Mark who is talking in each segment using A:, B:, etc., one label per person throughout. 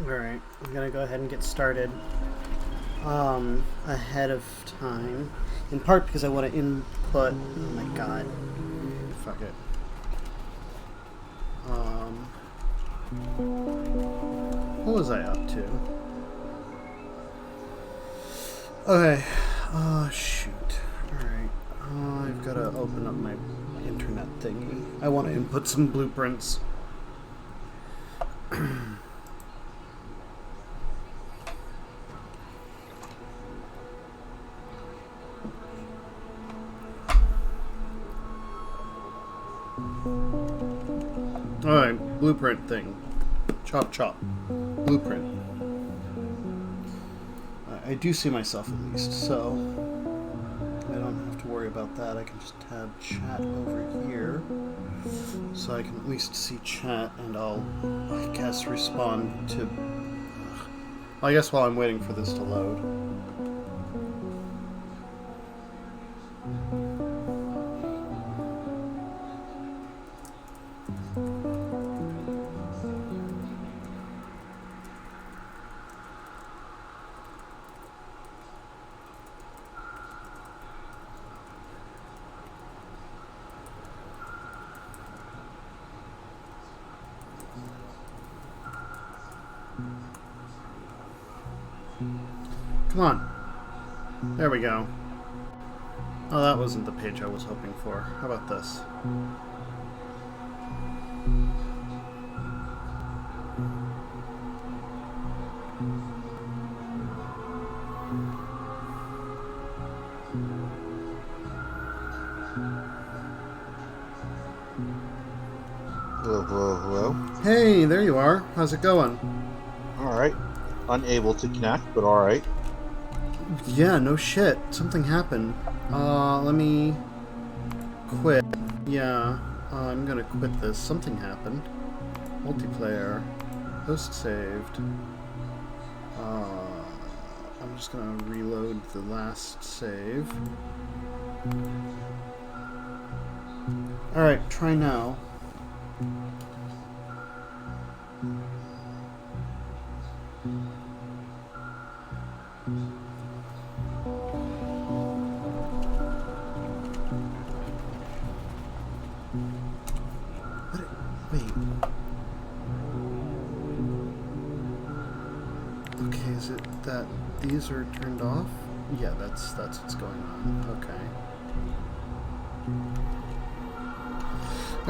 A: Alright, I'm gonna go ahead and get started ahead of time. In part because I want to input. Oh my god. Fuck it. What was I up to? Okay. Shoot. Alright. I've got to open up my internet thingy. I want to input some blueprints. Alright, blueprint thing. Chop chop. Blueprint. I do see myself at least, so I don't have to worry about that. I can just tab chat over here, so I can at least see chat, and I'll, I guess, respond to... I guess while I'm waiting for this to load. Come on. There we go. Oh, that wasn't the page I was hoping for. How about this?
B: Hello, hello, hello.
A: Hey, there you are. How's it going?
B: Alright. Unable to connect, but alright.
A: Yeah, no shit. Something happened. Let me quit. Yeah, I'm gonna quit this. Something happened. Multiplayer. Host saved. I'm just gonna reload the last save. Alright, try now. Wait. Okay, is it that these are turned off? Yeah, that's what's going on. Okay.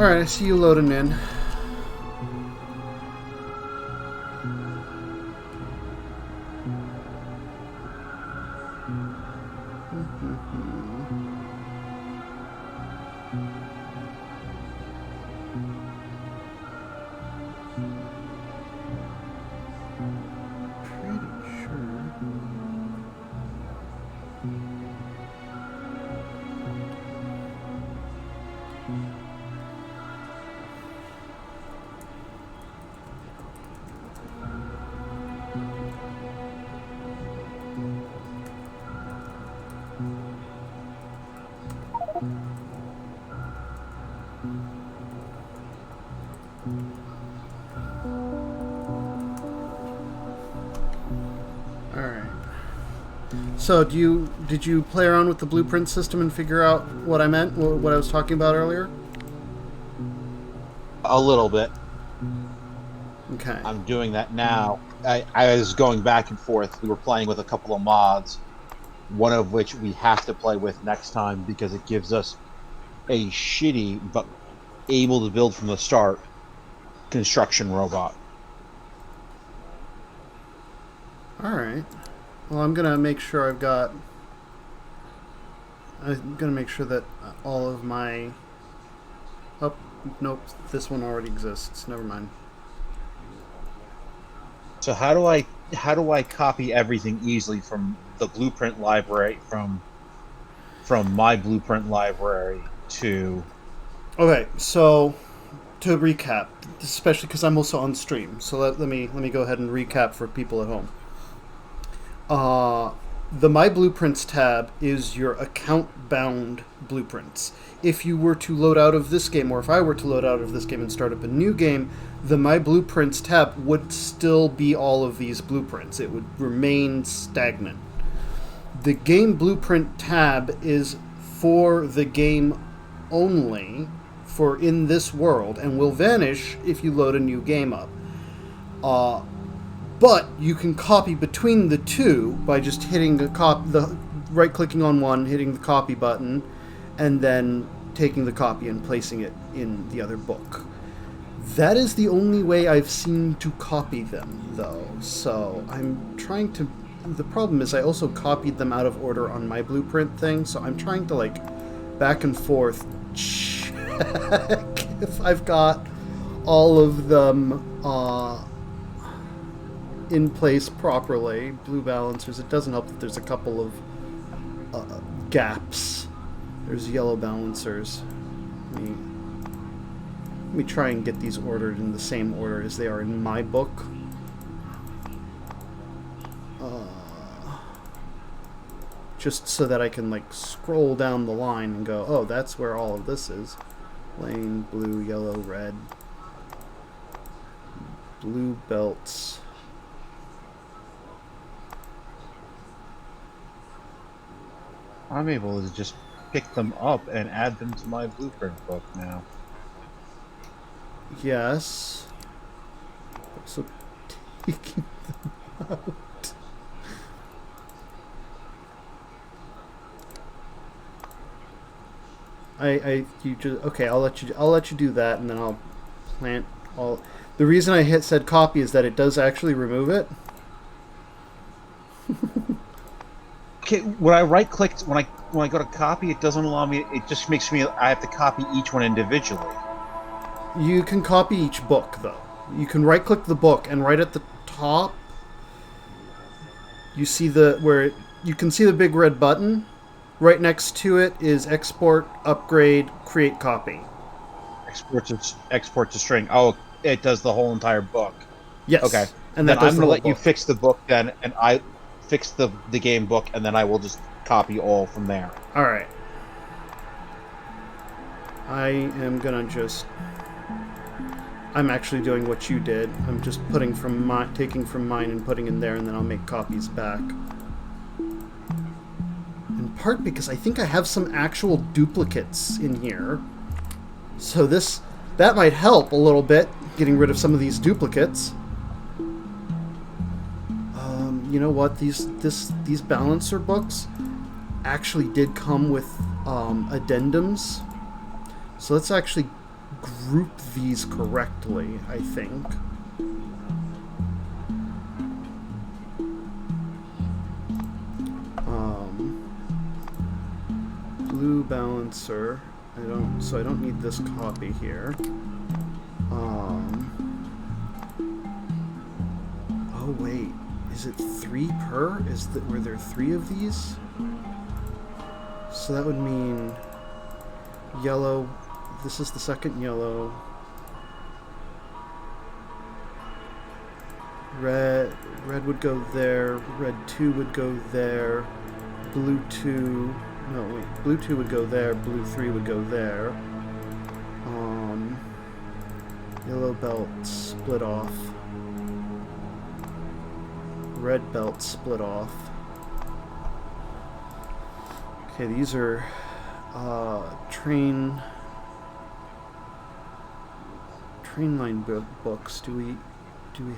A: Alright, I see you loading in. So, did you play around with the blueprint system and figure out what I meant, what I was talking about earlier?
B: A little bit.
A: Okay.
B: I'm doing that now. I was going back and forth. We were playing with a couple of mods, one of which we have to play with next time because it gives us a shitty, but able to build from the start, construction robot.
A: Alright. Well, I'm gonna make sure I'm gonna make sure that all of my... Oh, nope, this one already exists. Never mind.
B: So how do I copy everything easily from the blueprint library from my blueprint library to...
A: Okay, so to recap, especially because I'm also on stream, so let me go ahead and recap for people at home. the My Blueprints tab is your account-bound blueprints. If you were to load out of this game, or if I were to load out of this game and start up a new game, the My Blueprints tab would still be all of these blueprints. It would remain stagnant. The Game Blueprint tab is for the game only, for in this world, and will vanish if you load a new game up. But you can copy between the two by just hitting the right-clicking on one, hitting the copy button, and then taking the copy and placing it in the other book. That is the only way I've seen to copy them, though. So I'm trying to... The problem is I also copied them out of order on my blueprint thing, so I'm trying to, like, back and forth check if I've got all of them in place properly. Blue balancers. It doesn't help that there's a couple of gaps. There's yellow balancers. Let me try and get these ordered in the same order as they are in my book. Just so that I can, like, scroll down the line and go, oh, that's where all of this is. Lane, blue, yellow, red. Blue belts.
B: I'm able to just pick them up and add them to my blueprint book now.
A: Yes. So taking them out. You just okay. I'll let you do that, and then I'll plant all. The reason I said copy is that it does actually remove it.
B: Okay, when I right clicked, when I go to copy, it doesn't allow me. It just makes me. I have to copy each one individually.
A: You can copy each book, though. You can right click the book, and right at the top, you see you can see the big red button. Right next to it is export, upgrade, create copy.
B: Export to string. Oh, it does the whole entire book.
A: Yes.
B: Okay.
A: And
B: then I'm going to let
A: book.
B: you fix the book then, and I fix the game book, and then I will just copy all from there.
A: All right. I am going to just... I'm actually doing what you did. I'm just taking from mine and putting in there, and then I'll make copies back. In part because I think I have some actual duplicates in here. So that might help a little bit, getting rid of some of these duplicates. You know what? These balancer books actually did come with addendums. So let's actually group these correctly, I think. Blue balancer. So I don't need this copy here. Oh wait, is it 3 per? Were there 3 of these? So that would mean yellow. This is the second yellow. Red would go there. Red 2 would go there. Blue 2. No, wait. Blue 2 would go there. Blue 3 would go there. Yellow belt split off. Red belt split off. Okay, these are train line books. Do we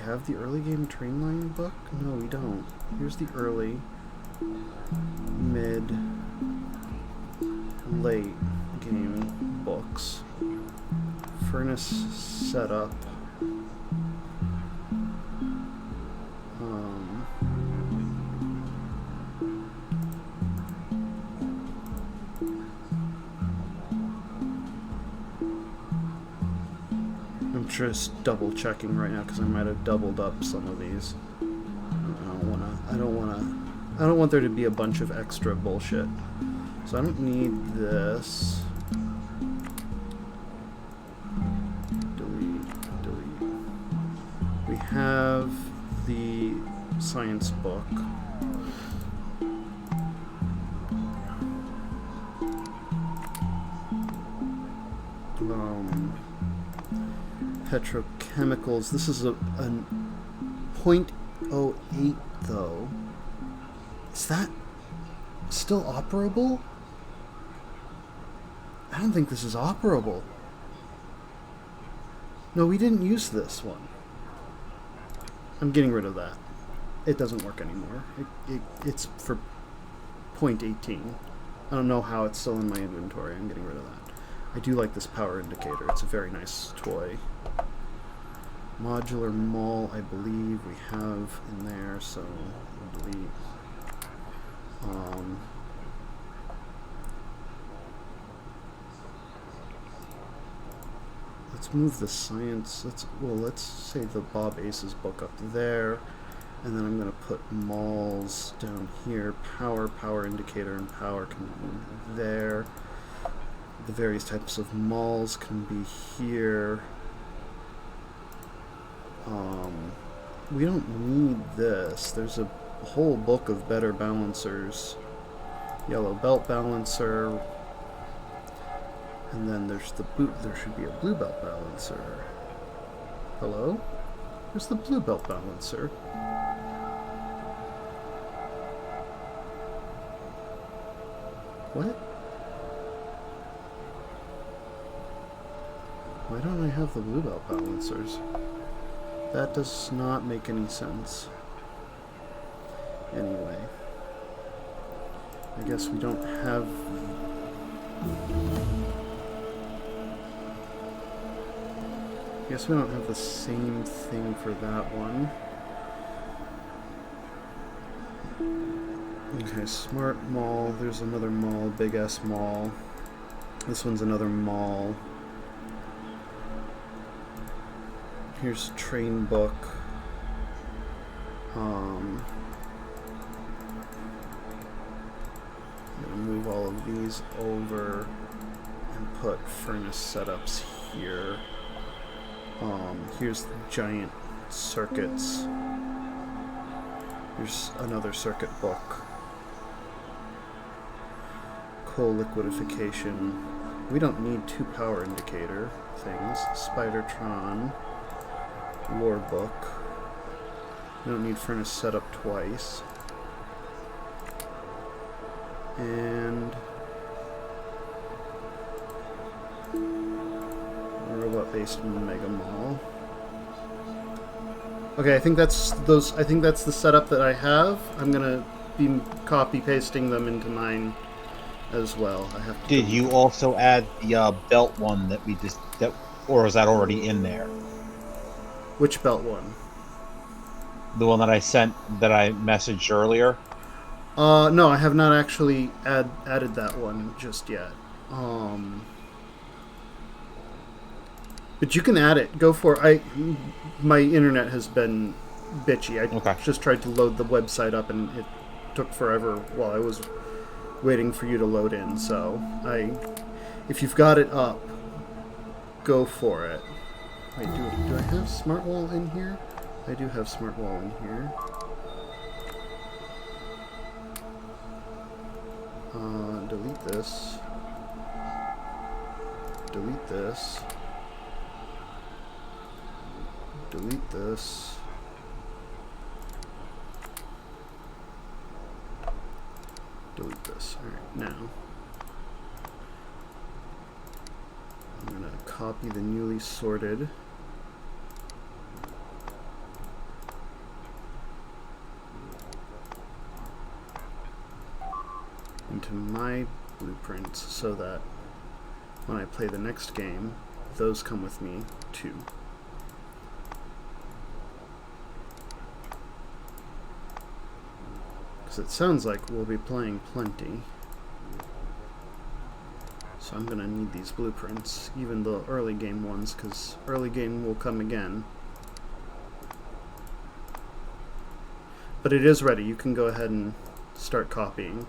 A: have the early game train line book? No, we don't. Here's the early, mid, late game books. Furnace setup. I'm just double checking right now because I might have doubled up some of these. I don't want there to be a bunch of extra bullshit. So I don't need this. Delete. We have the science book. Petrochemicals. This is a .08 though. Is that still operable? I don't think this is operable. No, we didn't use this one. I'm getting rid of that. It doesn't work anymore. It's for .18. I don't know how it's still in my inventory. I'm getting rid of that. I do like this power indicator. It's a very nice toy. Modular mall, I believe we have in there, so we'll delete. Let's move the science. Let's say the Bob Ace's book up there, and then I'm going to put malls down here. Power indicator, and power can be there. The various types of malls can be here. We don't need this. There's a whole book of better balancers. Yellow belt balancer. And then there's the there should be a blue belt balancer. Hello? Where's the blue belt balancer? What? Why don't I have the blue belt balancers? That does not make any sense. Anyway. I guess we don't have... we don't have the same thing for that one. Okay, smart mall. There's another mall, big S mall. This one's another mall. Here's train book. I'm gonna move all of these over and put furnace setups here. Here's the giant circuits. Here's another circuit book. Coal liquidification. We don't need two power indicator things. Spidertron. War book. We don't need furnace setup twice. And robot-based Mega Mall. Okay, I think that's those. I think that's the setup that I have. I'm gonna be copy pasting them into mine as well. I have to.
B: Did you also add the belt one that we just or is that already in there?
A: Which belt one?
B: The one that I sent, that I messaged earlier.
A: No, I have not actually added that one just yet. But you can add it. Go for it. My internet has been bitchy. I just tried to load the website up and it took forever while I was waiting for you to load in. So if you've got it up, go for it. Wait, do I have Smart Wall in here? I do have Smart Wall in here. Delete this. Delete this. Delete this. Delete this. Alright, now I'm going to copy the newly sorted into my blueprints so that when I play the next game, those come with me too. Because it sounds like we'll be playing plenty. So I'm going to need these blueprints, even the early game ones, because early game will come again. But it is ready. You can go ahead and start copying.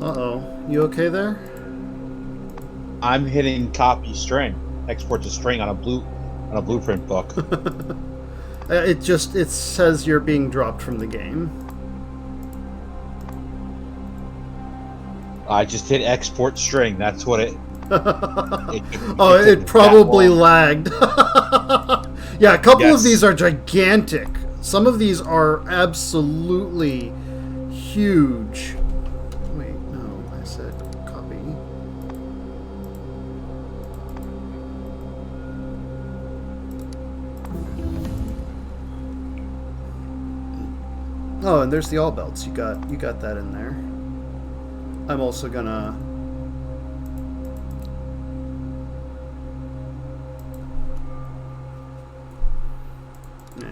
A: Uh-oh. You okay there?
B: I'm hitting copy string, export to string on a blueprint book.
A: It says you're being dropped from the game.
B: I just hit export string. That's what
A: Oh,
B: it
A: it
B: took that
A: probably
B: long.
A: lagged. Yeah, a couple of these
B: Yes.
A: are gigantic. Some of these are absolutely huge. Wait, no, I said copy. Oh, and there's the all belts. You got that in there. I'm also gonna. No,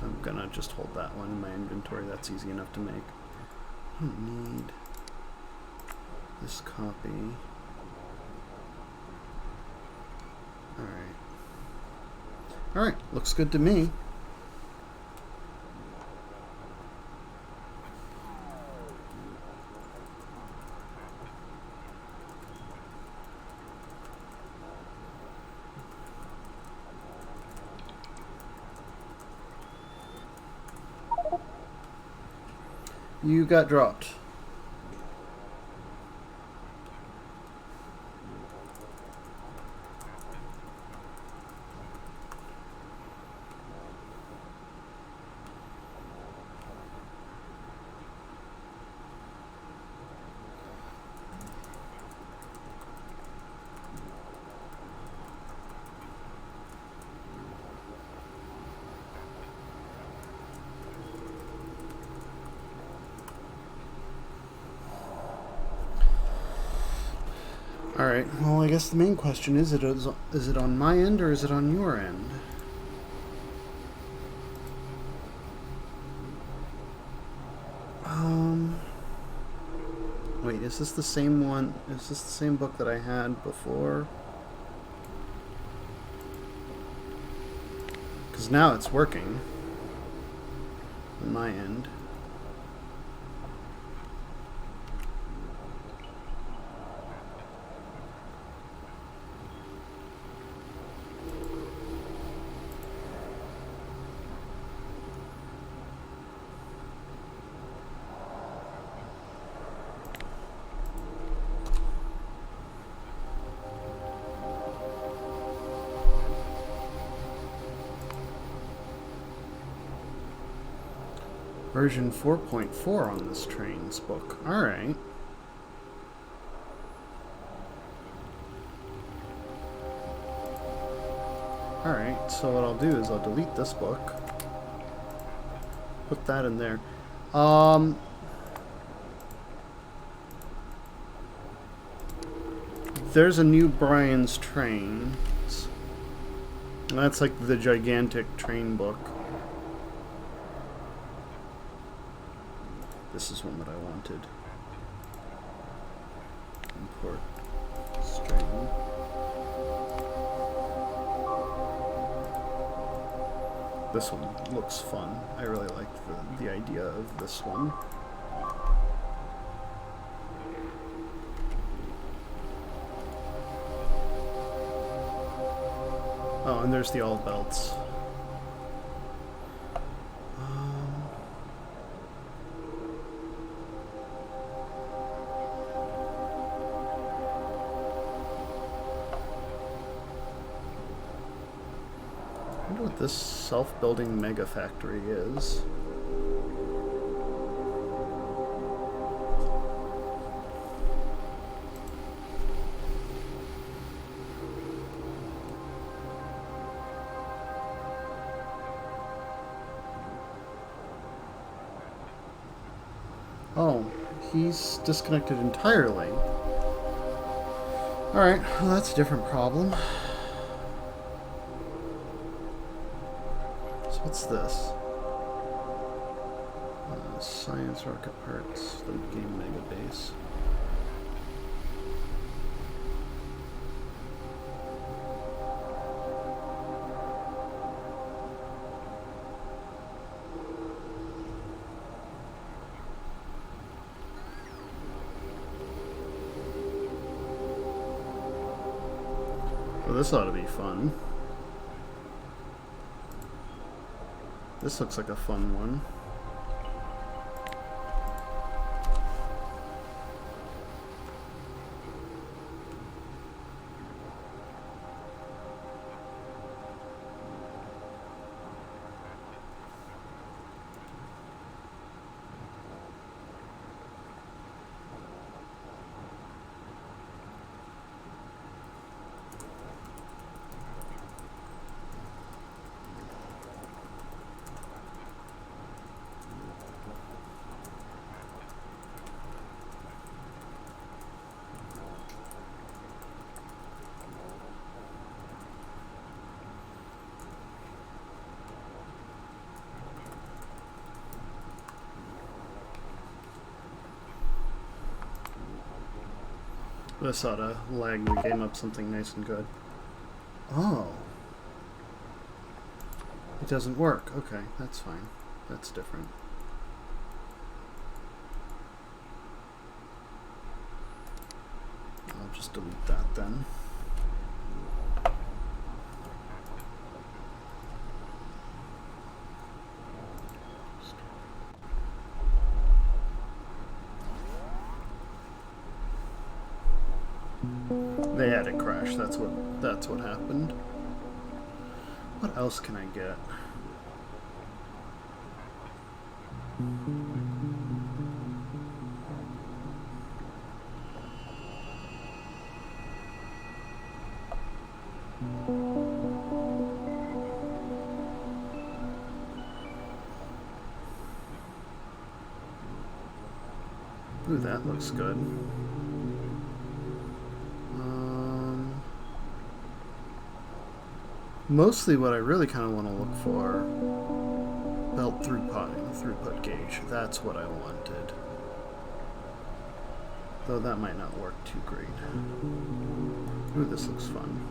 A: I'm gonna just hold that one in my inventory. That's easy enough to make. I don't need this copy. Alright, looks good to me. You got dropped. Alright, well, I guess the main question is it on my end or is it on your end? Wait, is this the same one? Is this the same book that I had before? Because now it's working on my end. Version 4.4 on this train's book. Alright. Alright, so what I'll do is I'll delete this book. Put that in there. There's a new Brian's Trains. That's like the gigantic train book. This is one that I wanted. Import string. This one looks fun. I really like the idea of this one. Oh, and there's the all belts. I wonder what this self-building mega factory is. Oh, he's disconnected entirely. Alright, well that's a different problem. So what's this? Science rocket parts, the game mega base. this ought to be fun. This looks like a fun one. This ought to lag the game up something nice and good. Oh. It doesn't work. Okay, that's fine. That's different. I'll just delete that then. They had it crash. That's what happened. What else can I get? Ooh, that looks good. Mostly what I really kind of want to look for, belt throughput gauge. That's what I wanted. Though that might not work too great. Ooh, this looks fun.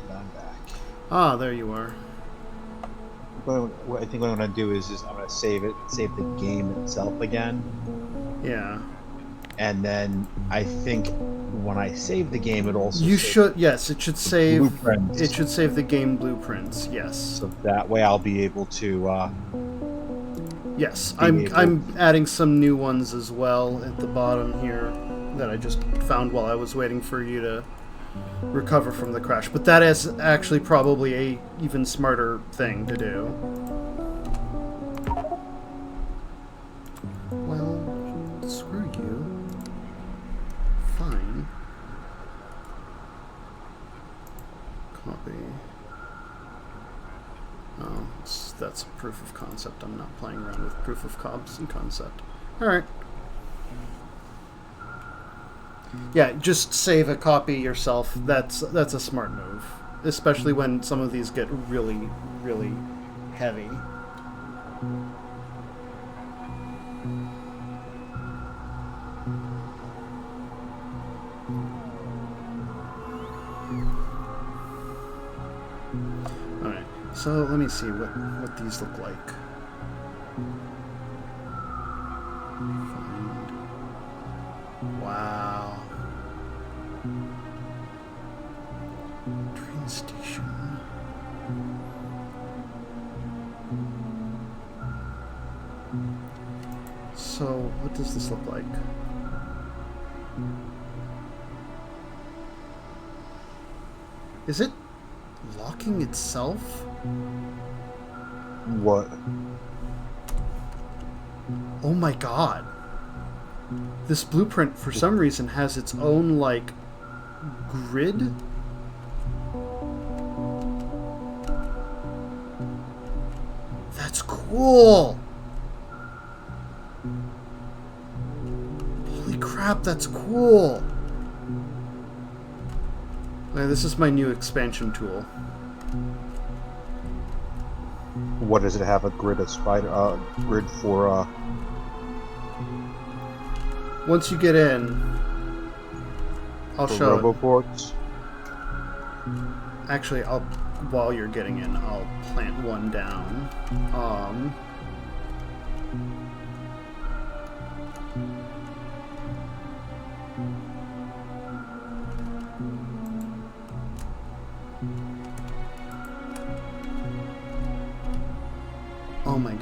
B: And I'm back.
A: Ah, there you are.
B: What I think what I'm going to do is I'm going to save the game itself again.
A: Yeah.
B: And then I think when I save the game, it also
A: yes, it should save
B: blueprints.
A: It should save the game blueprints. Yes.
B: So that way I'll be able to.
A: Yes, I'm adding some new ones as well at the bottom here that I just found while I was waiting for you to recover from the crash. But that is actually probably a even smarter thing to do. Well, screw you. Fine. Copy. Oh, that's proof of concept. I'm not playing around with proof of concept. Alright. Yeah, just save a copy yourself. That's a smart move. Especially when some of these get really, really heavy. Alright, so let me see what these look like. Wow. Train station. So, what does this look like? Is it locking itself?
B: What?
A: Oh my god. This blueprint, for some reason, has its own, like, grid? That's cool! Holy crap, that's cool! Okay, this is my new expansion tool.
B: What does it have? A grid of grid for
A: Once you get in, I'll show
B: roboports?
A: Actually, while you're getting in, I'll plant one down.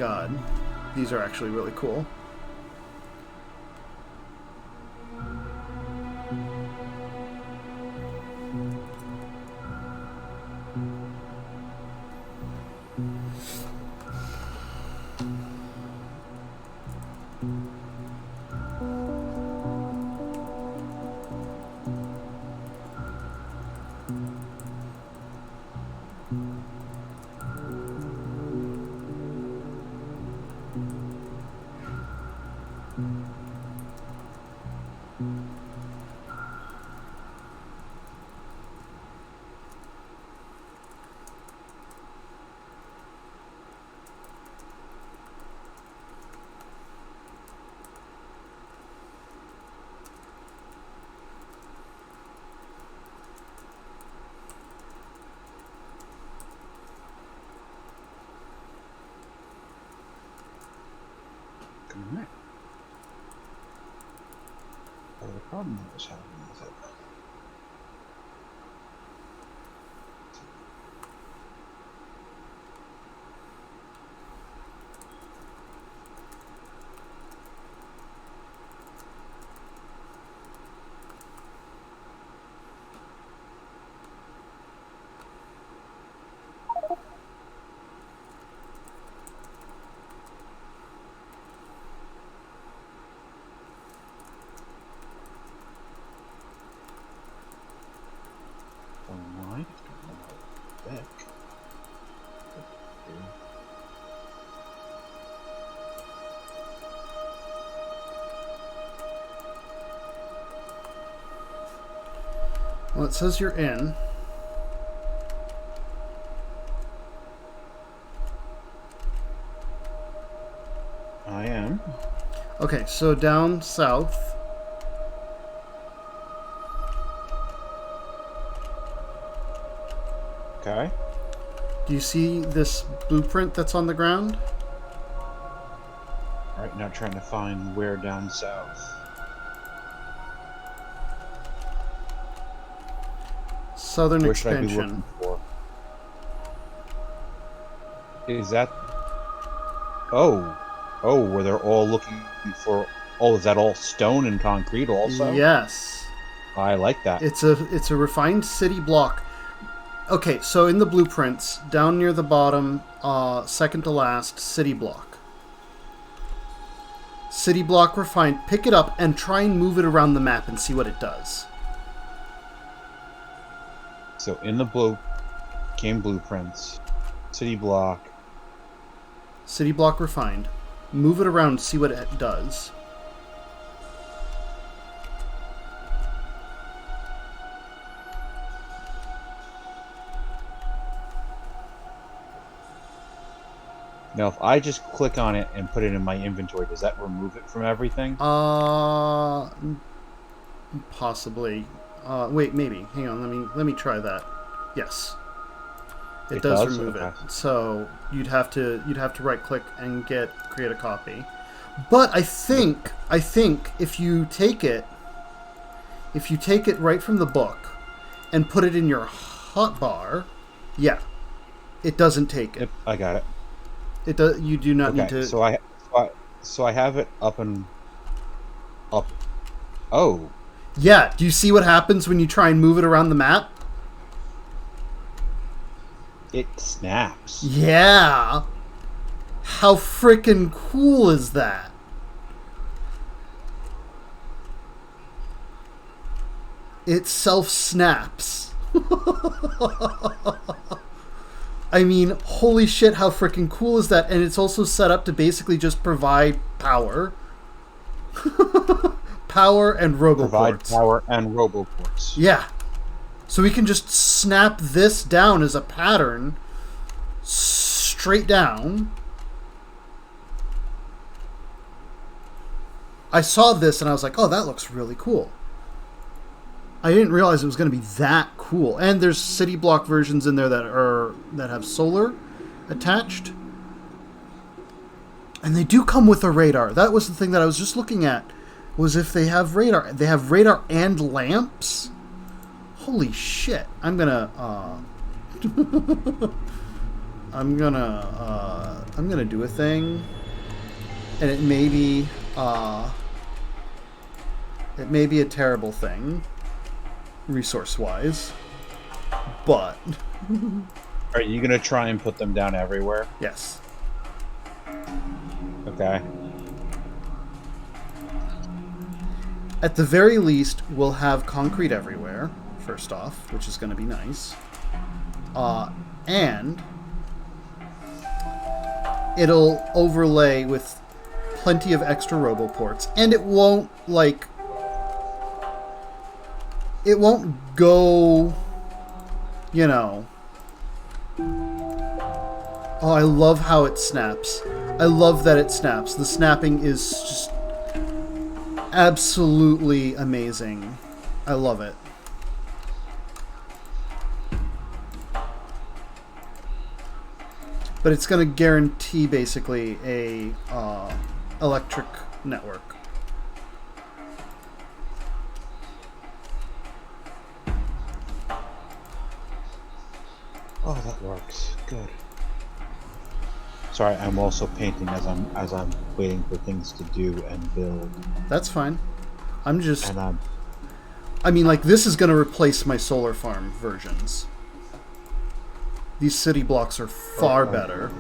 A: god. These are actually really cool.
B: Alright. What are the problem I was having with it? Alright, back.
A: Well, it says you're in.
B: I am.
A: Okay, so down south.
B: Okay.
A: Do you see this blueprint that's on the ground?
B: Alright, now trying to find where down south.
A: Southern
B: Where should I be
A: expansion.
B: looking for? Is that... Oh. Oh, where they're all looking for... Oh, is that all stone and concrete also?
A: Yes.
B: I like that.
A: It's a refined city block. Okay, so in the blueprints, down near the bottom, second to last, city block. City block refined. Pick it up and try and move it around the map and see what it does.
B: So in the blue came blueprints, city block.
A: City block refined. Move it around, see what it does.
B: Now, if I just click on it and put it in my inventory, does that remove it from everything?
A: Possibly. Wait, maybe. Hang on. Let me try that. Yes, it does remove
B: okay.
A: it. So you'd have to right click and create a copy. But I think if you take it right from the book and put it in your hotbar, yeah, it doesn't take it.
B: Yep, I got it.
A: It does. You do not need to.
B: So I have it up and up. Oh.
A: Yeah. Do you see what happens when you try and move it around the map?
B: It snaps.
A: Yeah. How freaking cool is that? It self-snaps. I mean, holy shit, how freaking cool is that? And it's also set up to basically just provide power. Power and roboports.
B: Provide power and roboports.
A: Yeah. So we can just snap this down as a pattern straight down. I saw this and I was like, oh, that looks really cool. I didn't realize it was going to be that cool. And there's city block versions in there that have solar attached. And they do come with a radar. That was the thing that I was just looking at, was if they have radar. They have radar and lamps. Holy shit. I'm going to I'm gonna do a thing, and it may be a terrible thing, resource-wise, but
B: Are you gonna try and put them down everywhere?
A: yes.
B: Okay.
A: At the very least, we'll have concrete everywhere, first off, which is going to be nice. And it'll overlay with plenty of extra roboports. And it won't, like... It won't go... You know... Oh, I love how it snaps. I love that it snaps. The snapping is just... absolutely amazing. I love it. But it's going to guarantee basically a electric network.
B: Oh, that works. Good. Sorry, I'm also painting as I'm waiting for things to do and build.
A: That's fine. I'm just...
B: And
A: I mean, like, this is going to replace my solar farm versions. These city blocks are far better.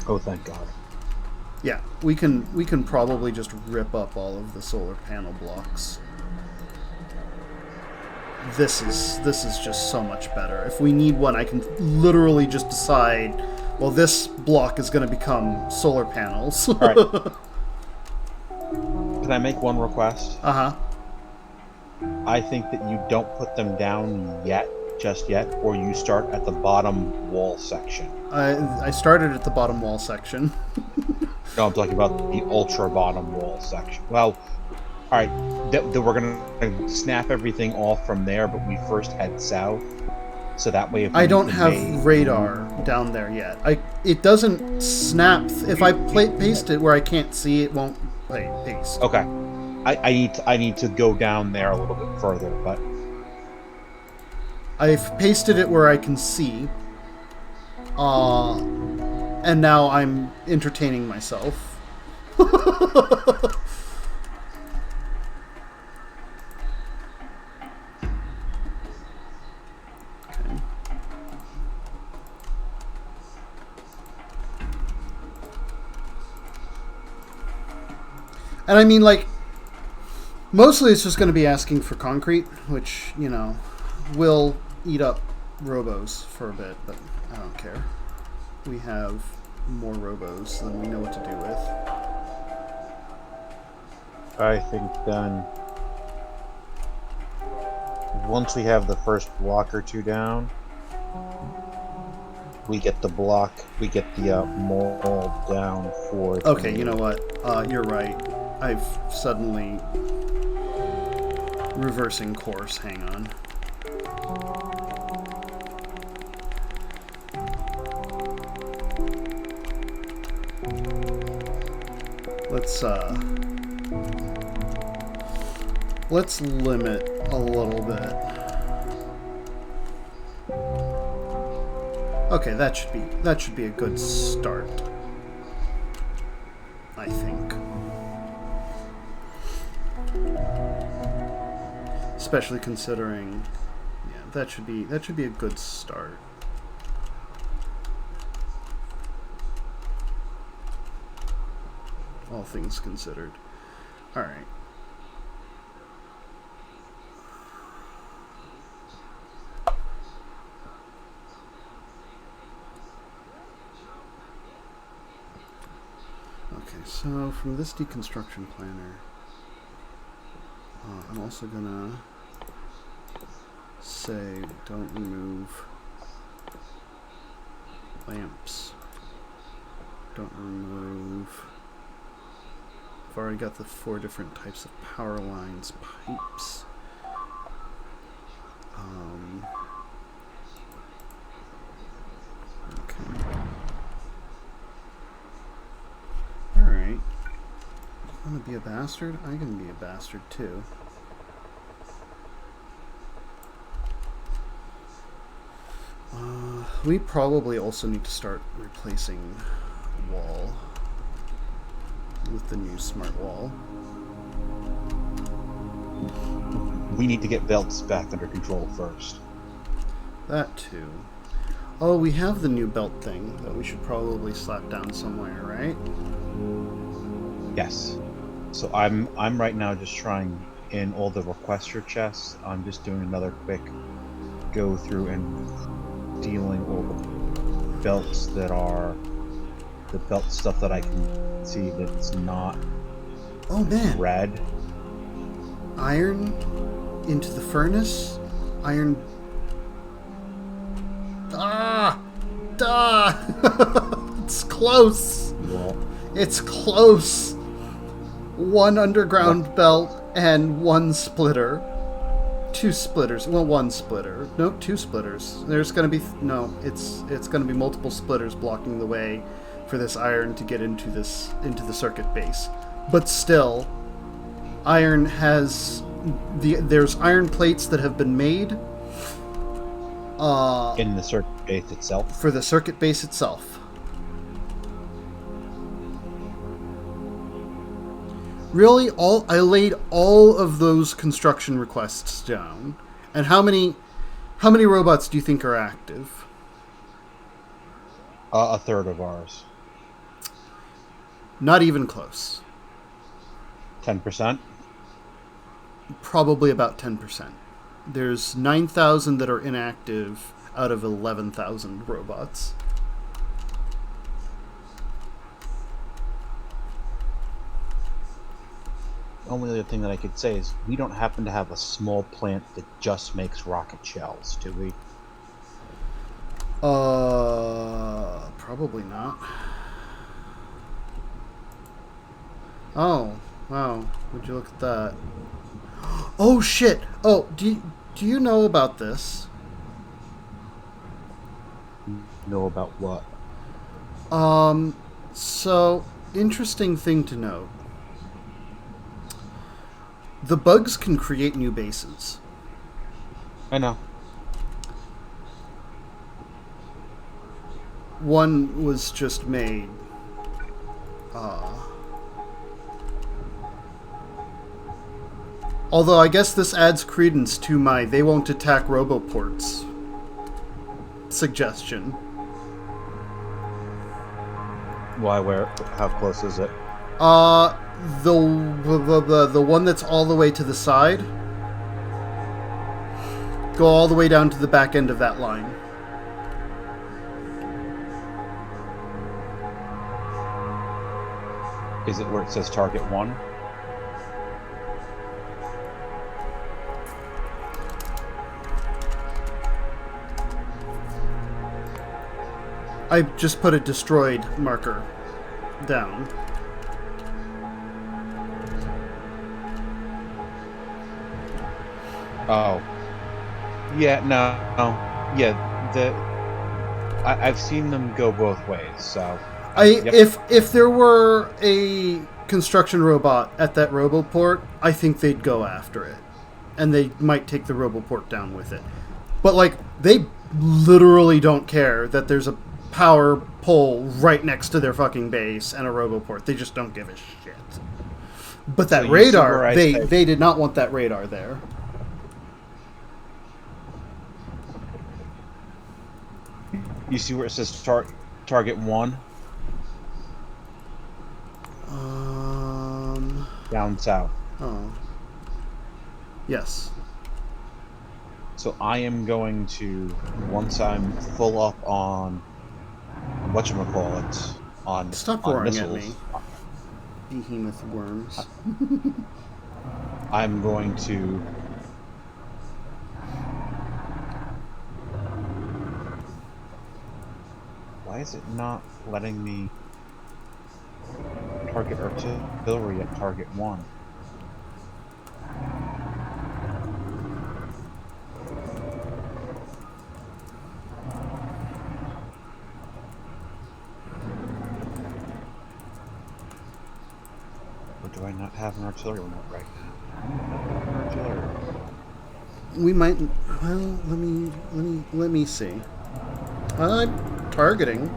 B: Oh, thank God.
A: Yeah, we can probably just rip up all of the solar panel blocks. This is just so much better. If we need one, I can literally just decide, well, this block is going to become solar panels.
B: All right. Can I make one request?
A: Uh-huh.
B: I think that you don't put them down just yet, or you start at the bottom wall section.
A: I started at the bottom wall section.
B: No, I'm talking about the ultra bottom wall section. Well, all right, we're gonna snap everything off from there, but we first head south, so that way. If
A: I don't have radar down there yet. It doesn't snap if I paste it where I can't see. It won't paste.
B: Okay, I need to go down there a little bit further, but
A: I've pasted it where I can see. And now I'm entertaining myself. And I mean, like, mostly it's just going to be asking for concrete, which, you know, will eat up robos for a bit, but I don't care. We have more robos than we know what to do with.
B: I think then once we have the first block or two down, we get the mold down for...
A: Okay, you know what? You're right. I've suddenly... reversing course. Hang on. Let's limit a little bit. Okay, that should be a good start. I think. Especially considering, yeah, that should be a good start. All things considered. All right. Okay, so from this deconstruction planner, I'm also gonna say don't remove lamps. Don't remove... I've already got the 4 different types of power lines, pipes. Okay. Alright. I'm gonna be a bastard? I'm gonna be a bastard too. We probably also need to start replacing wall with the new smart wall.
B: We need to get belts back under control first.
A: That too. Oh, we have the new belt thing that we should probably slap down somewhere, right?
B: Yes. So I'm right now just trying in all the requester chests. I'm just doing another quick go through and dealing all the belts that are the belt stuff that I can see that's not
A: Oh man.
B: red.
A: Iron into the furnace. Iron. Ah! It's close!
B: Well,
A: It's close! One underground belt and one splitter. Two splitters. Well, one splitter. No, two splitters. There's gonna be... No, it's gonna be multiple splitters blocking the way for this iron to get into the circuit base. But still, iron has... There's iron plates that have been made
B: in the circuit base itself.
A: for the circuit base itself. Really, I laid all of those construction requests down. And how many robots do you think are active?
B: A third of ours.
A: Not even close.
B: 10%.
A: Probably about 10%. There's 9,000 that are inactive out of 11,000 robots.
B: The only other thing that I could say is we don't happen to have a small plant that just makes rocket shells, do we?
A: Probably not. Oh, wow. Would you look at that? Oh shit! Oh, do you know about this?
B: Know about what?
A: So, interesting thing to note. The bugs can create new bases.
B: I know.
A: One was just made. Although I guess this adds credence to my "they won't attack roboports" suggestion.
B: Why? Where? How close is it?
A: The one that's all the way to the side. Go all the way down to the back end of that line.
B: Is it where it says target 1?
A: I just put a destroyed marker down.
B: Oh. Yeah, no. Yeah, I've seen them go both ways, so... Yep.
A: If there were a construction robot at that roboport, I think they'd go after it. And they might take the roboport down with it. But, like, they literally don't care that there's a power pole right next to their fucking base and a roboport. They just don't give a shit. But that radar, they did not want that radar there.
B: You see where it says target 1? Down south.
A: Oh. Yes.
B: So I am going to, once I'm full up on whatchamacallit,
A: Stop
B: on
A: roaring
B: missiles,
A: at me. Behemoth worms.
B: I'm going to why is it not letting me target artillery at target 1? Or do I not have an artillery remote right now? Artillery.
A: We might. Well, let me see. I'm targeting.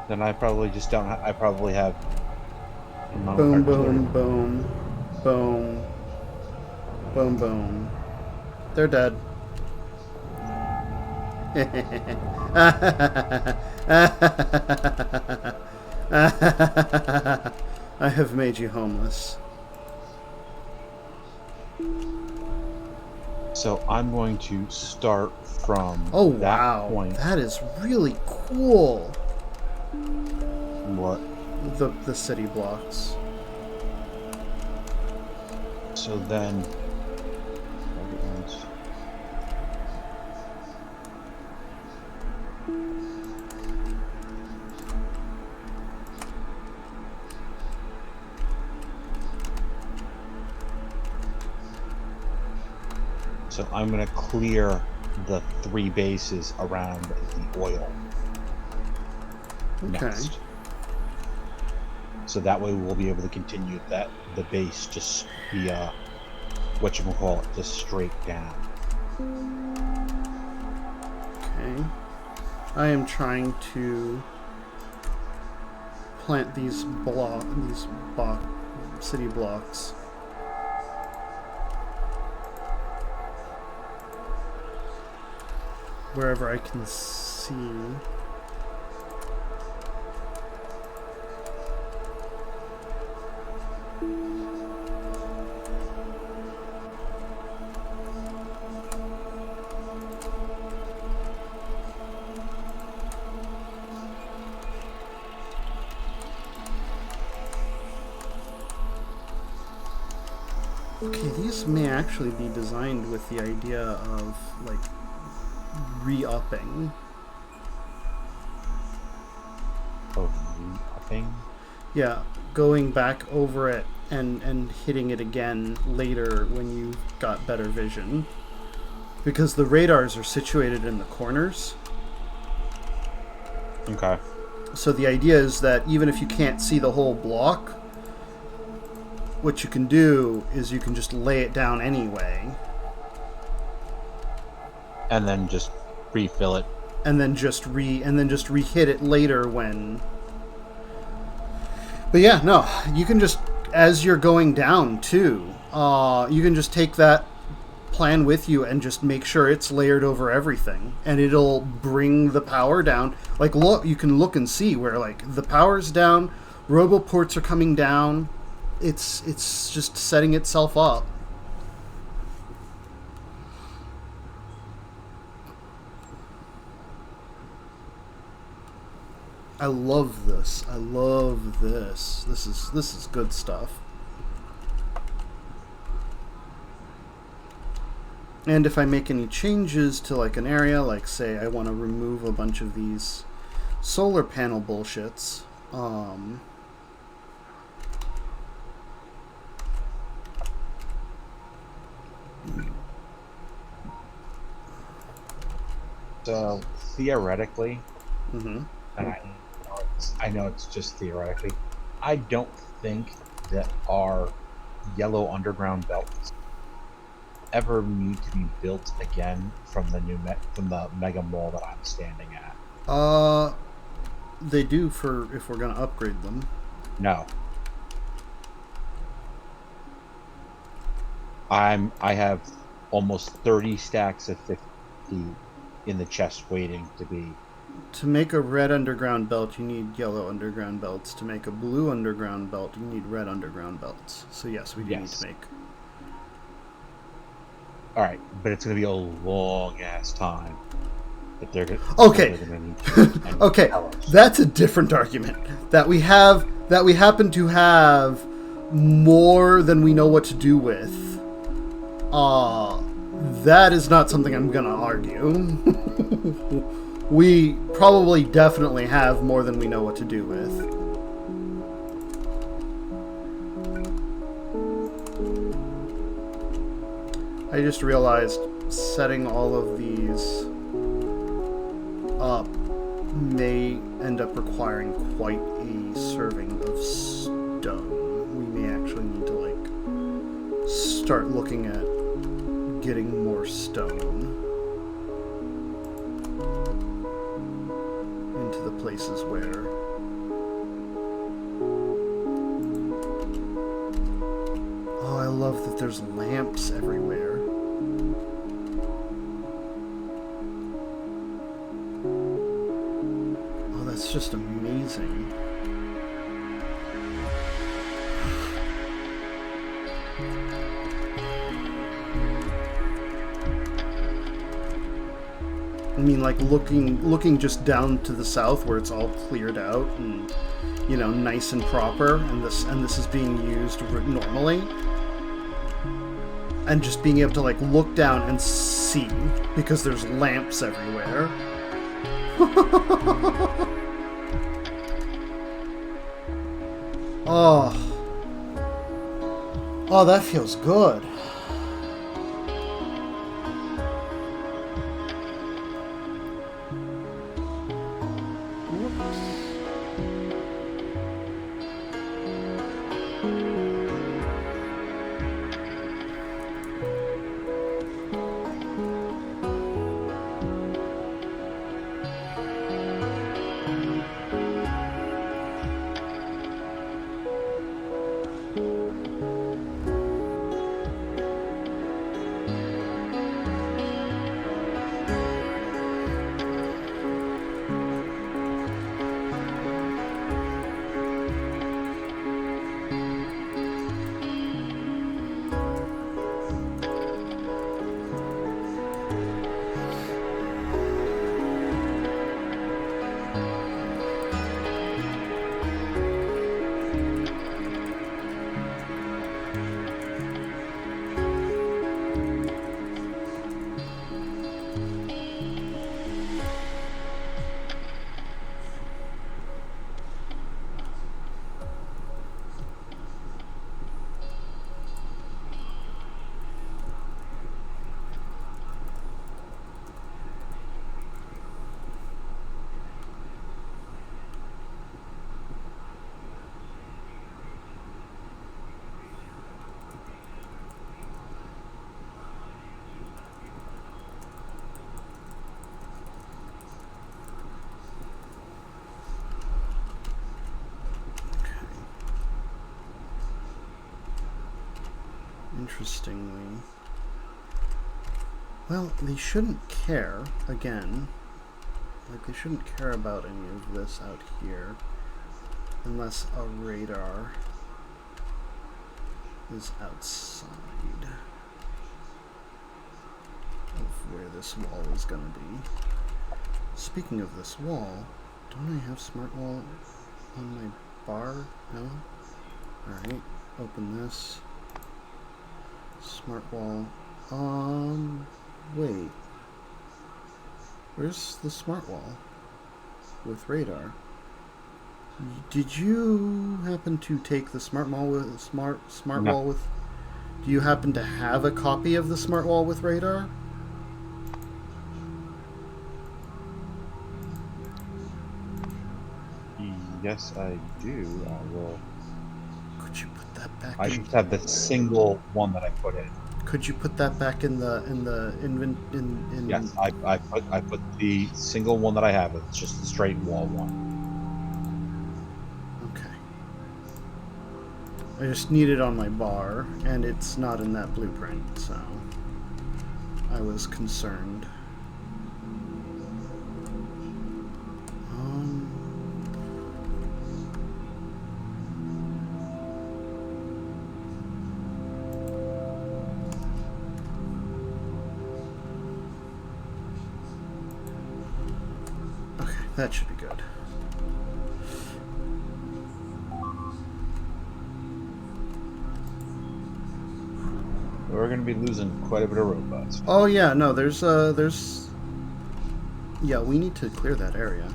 B: Then I probably just don't. I probably have my own
A: Boom,
B: characters
A: boom,
B: loaded.
A: boom, boom, boom, boom. They're dead. I have made you homeless.
B: So I'm going to start from
A: Oh
B: that
A: wow,
B: point.
A: that is really cool.
B: What?
A: The city blocks.
B: So then. Target ones. So I'm going to clear the 3 bases around the oil
A: Okay.
B: next. So that way we'll be able to continue the base just be whatchamacallit, just straight down.
A: Okay. I am trying to plant these city blocks. Wherever I can see. Okay, these may actually be designed with the idea of, like, re-upping.
B: Of re-upping?
A: Yeah, going back over it and hitting it again later when you've got better vision. Because the radars are situated in the corners.
B: Okay.
A: So the idea is that even if you can't see the whole block, what you can do is you can just lay it down anyway.
B: And then just refill it.
A: And then just re-hit it later when. But yeah, no, you can just, as you're going down too, you can just take that plan with you and just make sure it's layered over everything, and it'll bring the power down. Like, look, you can look and see where, like, the power's down, roboports are coming down. It's just setting itself up. I love this. I love this. This is good stuff. And if I make any changes to, like, an area, like, say I want to remove a bunch of these solar panel bullshits,
B: So theoretically,
A: mm-hmm.
B: and I know it's just theoretically, I don't think that our yellow underground belts ever need to be built again from the mega mall that I'm standing at.
A: They do, for if we're gonna upgrade them.
B: No. I have almost 30 stacks of 50 in the chest waiting to be.
A: To make a red underground belt, you need yellow underground belts. To make a blue underground belt, you need red underground belts. So yes, we do need to make.
B: All right, but it's going to be a long ass time. That they're
A: okay.
B: Gonna need
A: okay, that's a different argument. That we happen to have more than we know what to do with. That is not something I'm gonna argue. We probably definitely have more than we know what to do with. I just realized setting all of these up may end up requiring quite a serving of stone. We may actually need to, like, start looking at getting more stone. is where... Oh, I love that there's lamps everywhere. Oh, that's just amazing. I mean, like, looking just down to the south where it's all cleared out and, you know, nice and proper, and this is being used normally, and just being able to, like, look down and see because there's lamps everywhere. Oh, that feels good. Interestingly, well, they shouldn't care, again, like, they shouldn't care about any of this out here unless a radar is outside of where this wall is going to be. Speaking of this wall, don't I have smart wall on my bar? No? Alright, open this. Smart wall. Wait. Where's the smart wall with radar? Did you happen to take the smart wall with smart
B: No.
A: wall with? Do you happen to have a copy of the smart wall with radar?
B: Yes, I do. I will.
A: Could you put that back?
B: I should have the single one that I put in.
A: Could you put that back in the
B: Yes, I put the single one that I have. It's just the straight wall one.
A: Okay. I just need it on my bar, and it's not in that blueprint, so I was concerned. Okay, that should be good.
B: We're going to be losing quite a bit of robots.
A: Oh yeah, no, there's yeah, we need to clear that area.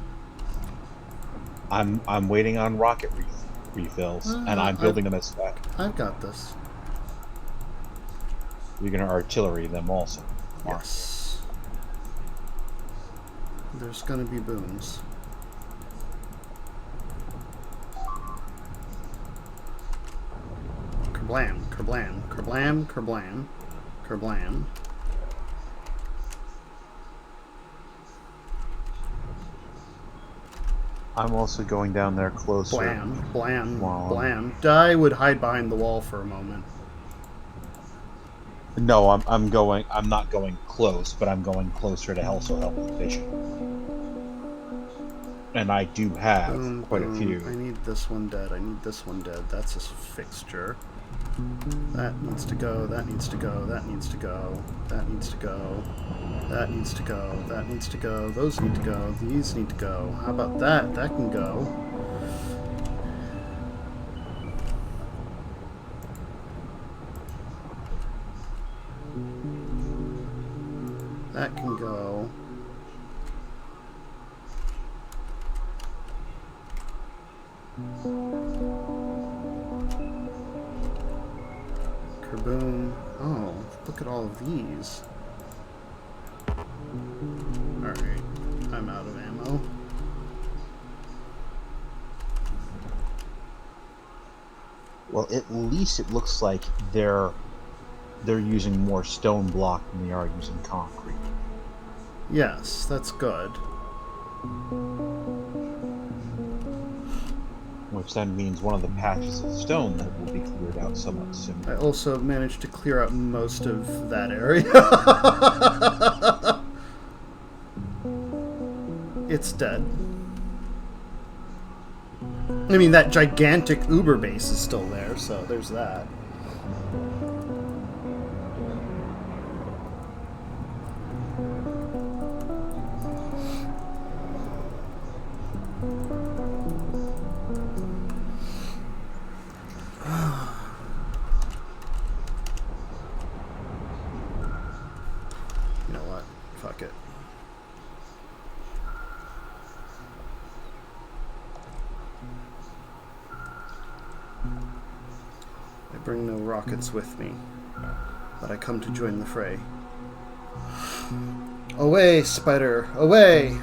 B: I'm waiting on rocket refills, and I'm building them as spec.
A: I've got this.
B: You're going to artillery them also.
A: Yes. There's gonna be booms. Kerblam, kerblam, kerblam, kerblam, kerblam.
B: I'm also going down there closer.
A: Blam, blam,
B: While
A: blam. I would hide behind the wall for a moment.
B: no, I'm going. I'm not going close, but I'm going closer to also help with vision. And I do have
A: Boom,
B: quite a
A: boom.
B: few.
A: I need this one dead. I need this one dead. That's a fixture. That needs to go. That needs to go. That needs to go. That needs to go. That needs to go. That needs to go. Those need to go. These need to go. How about that? That can go. That can go. Kaboom. Oh, look at all of these. Alright, I'm out of ammo.
B: Well, at least it looks like they're using more stone block than they are using concrete.
A: Yes, that's good.
B: Which then means one of the patches of stone that will be cleared out somewhat soon.
A: I also managed to clear out most of that area. It's dead. I mean, that gigantic Uber base is still there, so there's that. You know what? Fuck it. I bring no rockets with me, but I come to join the fray. Away, spider, away!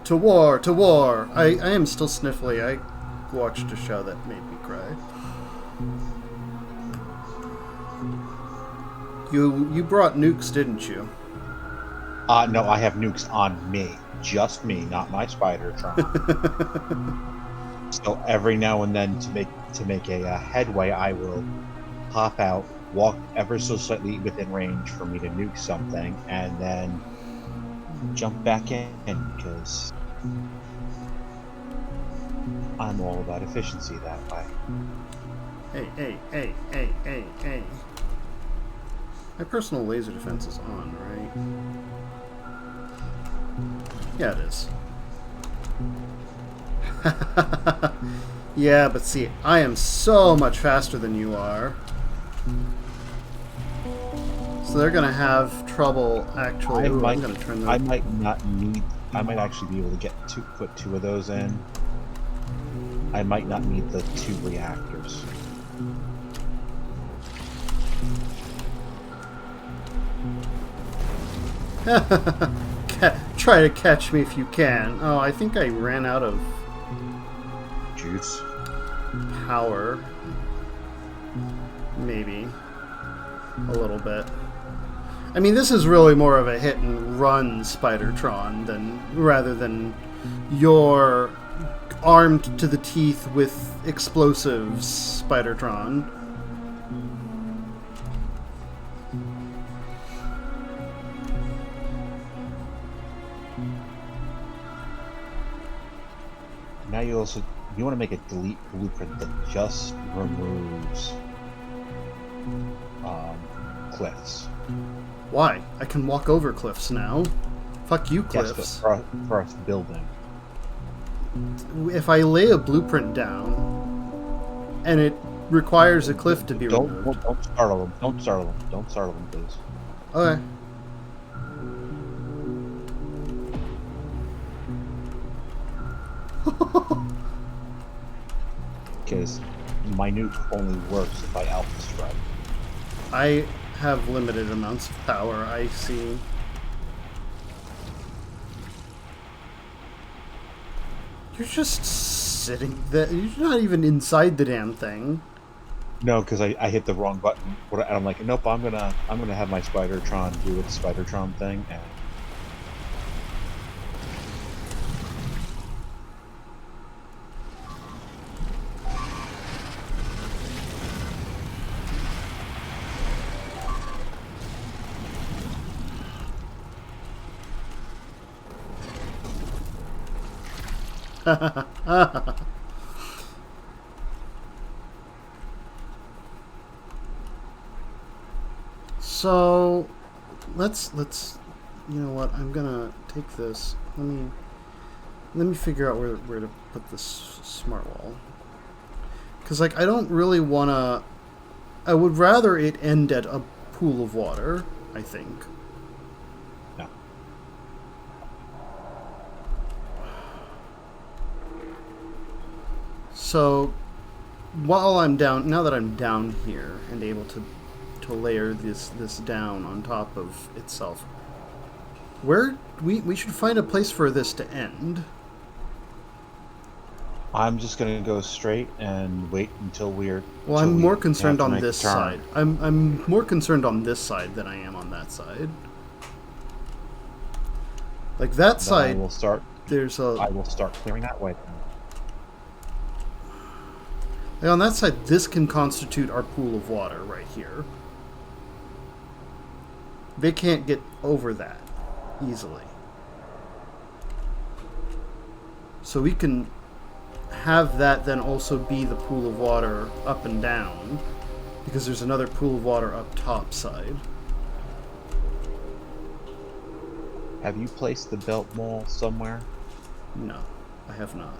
A: To war, to war! I am still sniffly. I watched a show that made me cry. You brought nukes, didn't you?
B: No, I have nukes on me. Just me, not my Spider-Tron. So every now and then, to make a headway, I will pop out, walk ever so slightly within range for me to nuke something, and then jump back in, because I'm all about efficiency that way.
A: Hey. My personal laser defense is on, right? Yeah, it is. Yeah, but see, I am so much faster than you are. So they're gonna have trouble actually. I'm gonna turn those.
B: I might not need. I might actually be able to put two of those in. I might not need the 2 reactors.
A: Try to catch me if you can. Oh, I think I ran out of
B: Juice.
A: power. Maybe. A little bit. I mean, this is really more of a hit and run Spider-Tron rather than your armed to the teeth with explosives Spider-Tron.
B: Now you want to make a delete blueprint that just removes cliffs.
A: Why? I can walk over cliffs now. Fuck you, cliffs.
B: Yes, but for us building.
A: If I lay a blueprint down and it requires a cliff to be removed.
B: Don't startle them. Don't startle them. Don't startle them, please.
A: Okay.
B: Because my nuke only works if I alpha strike.
A: I have limited amounts of power, I see. You're just sitting there. You're not even inside the damn thing.
B: No, because I hit the wrong button. And I'm like, nope. I'm gonna have my Spider-Tron do its Spider-Tron thing. And
A: So let's you know what, I'm gonna take this. Let me figure out where to put this smart wall. Because, like, I don't really want to... I would rather it end at a pool of water, I think.
B: No.
A: So, while I'm down... Now that I'm down here and able to layer this down on top of itself, where... We should find a place for this to end.
B: I'm just going to go straight and wait until we're...
A: Well, I'm more concerned on this side. I'm more concerned on this side than I am on that side. Like, that side...
B: I will start clearing that way.
A: Like, on that side, this can constitute our pool of water right here. They can't get over that easily. So we can have that then also be the pool of water up and down, because there's another pool of water up top side.
B: Have you placed the belt wall somewhere?
A: No, I have not.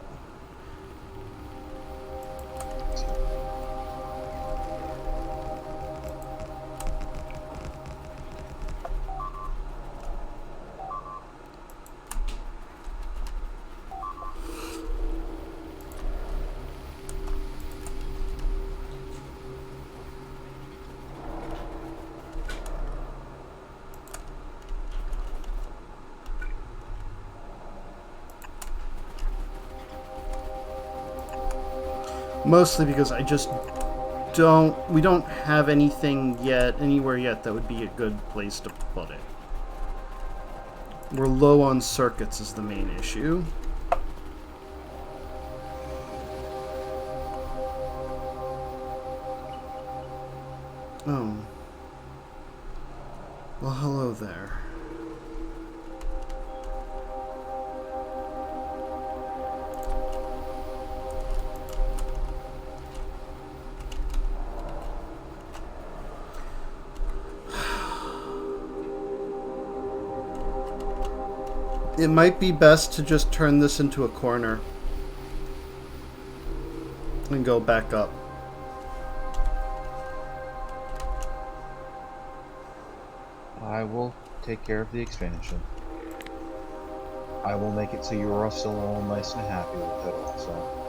A: Mostly because I just we don't have anything yet, anywhere yet, that would be a good place to put it. We're low on circuits is the main issue. Oh. Well, hello there. It might be best to just turn this into a corner and go back up.
B: I will take care of the expansion. I will make it so you are still all nice and happy with it also.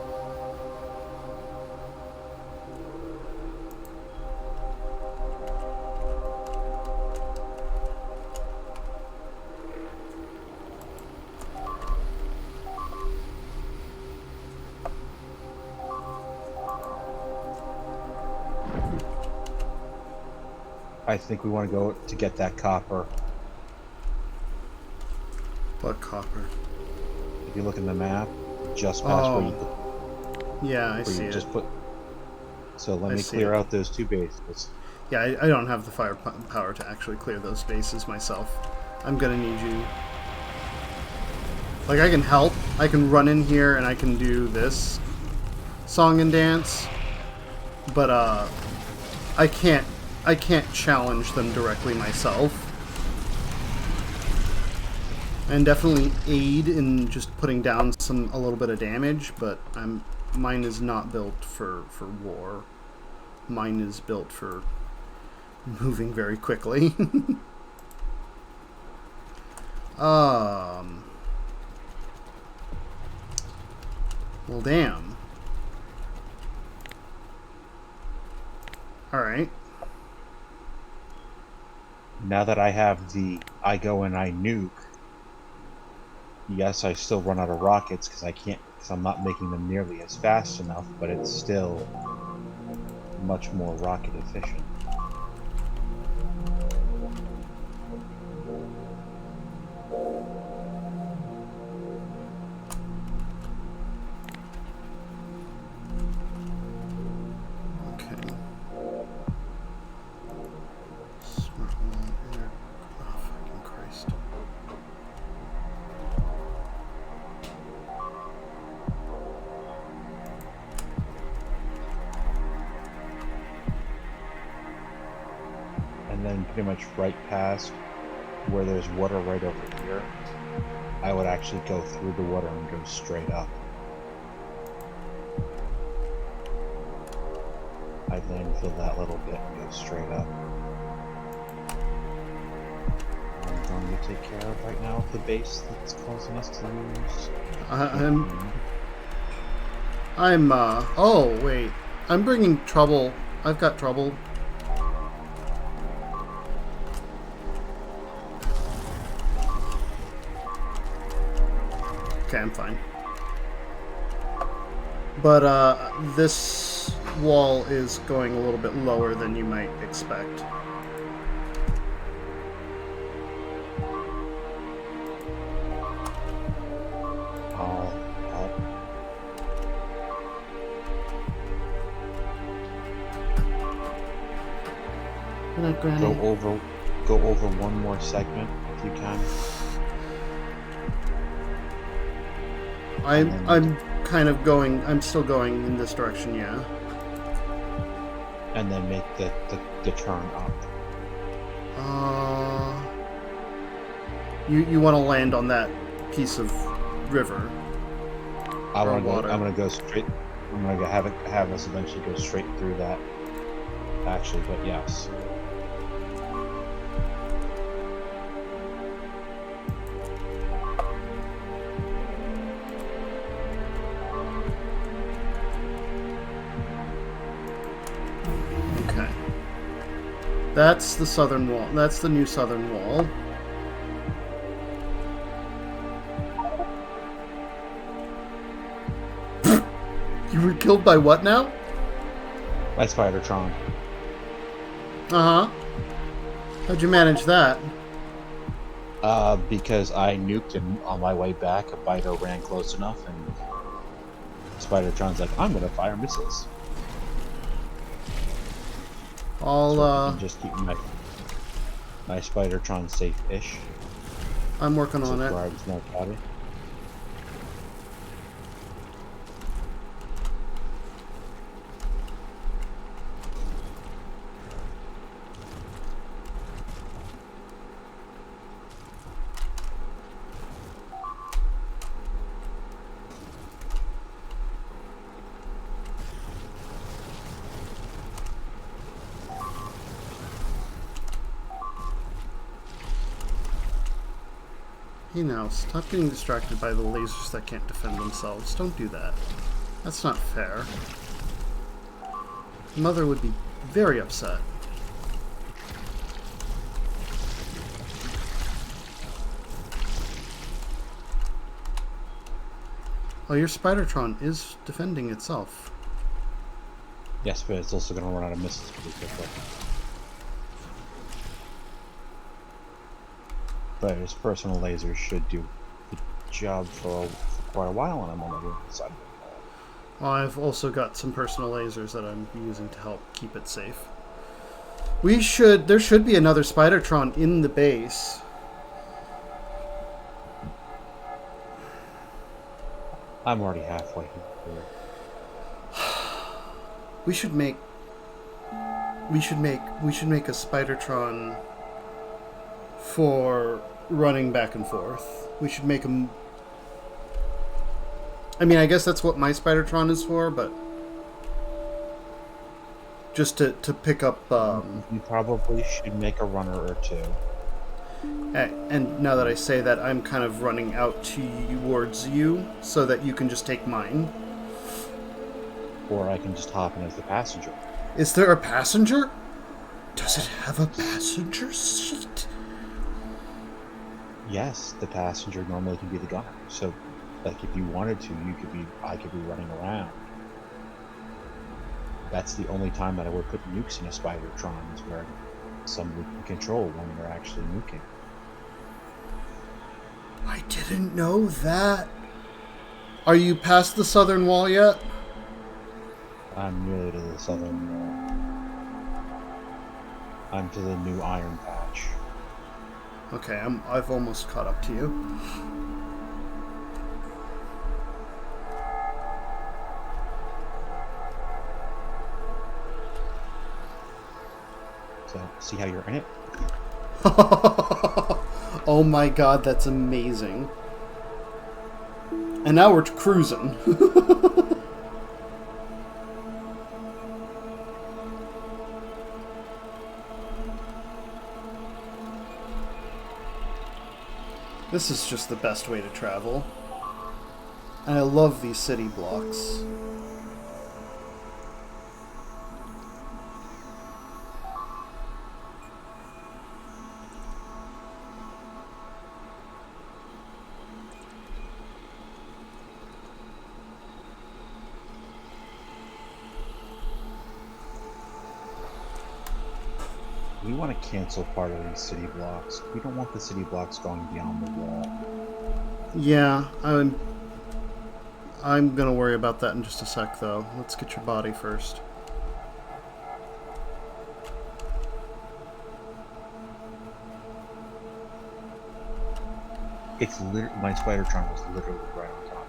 B: I think we want to go to get that copper.
A: What copper?
B: If you look in the map, just past where you...
A: Yeah, I see it.
B: Just put... So let me clear out those two bases.
A: Yeah, I don't have the firepower to actually clear those bases myself. I'm gonna need you. Like, I can help. I can run in here and I can do this song and dance, but I can't challenge them directly myself. And definitely aid in just putting down a little bit of damage, but mine is not built for war. Mine is built for moving very quickly. Well, damn. Alright.
B: Now that I have the I go and I nuke, yes, I still run out of rockets because I'm not making them nearly as fast enough, but it's still much more rocket efficient. and then pretty much right past where there's water right over here, I would actually go through the water and go straight up. I'd landfill that little bit and go straight up. I'm going to take care of right now the base that's causing us to lose.
A: Oh, wait. I'm bringing trouble. I've got trouble. Okay, I'm fine. But, this wall is going a little bit lower than you might expect.
B: Go over one more segment if you can.
A: I'm kind of going. I'm still going in this direction, yeah.
B: And then make the turn up.
A: You want to land on that piece of river?
B: I'm gonna go straight. I'm gonna have us eventually go straight through that. Actually, but yes.
A: Okay. That's the southern wall. That's the new southern wall. You were killed by what now?
B: By Spidertron.
A: Uh-huh. How'd you manage that?
B: Because I nuked him on my way back. A Biter ran close enough, and Spidertron's like, I'm gonna fire missiles.
A: I'll,
B: just keep my Spidertron safe-ish.
A: I'm working on it.
B: I was more cloudy.
A: Hey now, stop getting distracted by the lasers that can't defend themselves. Don't do that. That's not fair. Mother would be very upset. Oh, your Spidertron is defending itself.
B: Yes, but it's also going to run out of missiles pretty quickly. But his personal lasers should do the job for quite a while, and I'm on the other side of it.
A: Well, I've also got some personal lasers that I'm using to help keep it safe. There should be another Spidertron in the base.
B: I'm already halfway here.
A: We should make a Spidertron for running back and forth. We should make him. I mean, I guess that's what my Spidertron is for, but just to pick up.
B: You probably should make a runner or two.
A: And now that I say that, I'm kind of running out towards you so that you can just take mine.
B: Or I can just hop in as the passenger.
A: Is there a passenger? Does it have a passenger seat?
B: Yes, the passenger normally can be the gunner. So, like, if you wanted to, I could be running around. That's the only time that I would put nukes in a Spidertron, is where somebody can control when they're actually nuking.
A: I didn't know that. Are you past the southern wall yet?
B: I'm nearly to the southern wall. I'm to the new iron patch.
A: Okay, I've almost caught up to you.
B: So So see how you're in it.
A: Oh my god, that's amazing. And now we're cruising. This is just the best way to travel. And I love these city blocks.
B: We want to cancel part of these city blocks. We don't want the city blocks going beyond the wall.
A: Yeah, I'm gonna worry about that in just a sec, though. Let's get your body first.
B: It's my Spider-Tron was literally right on top.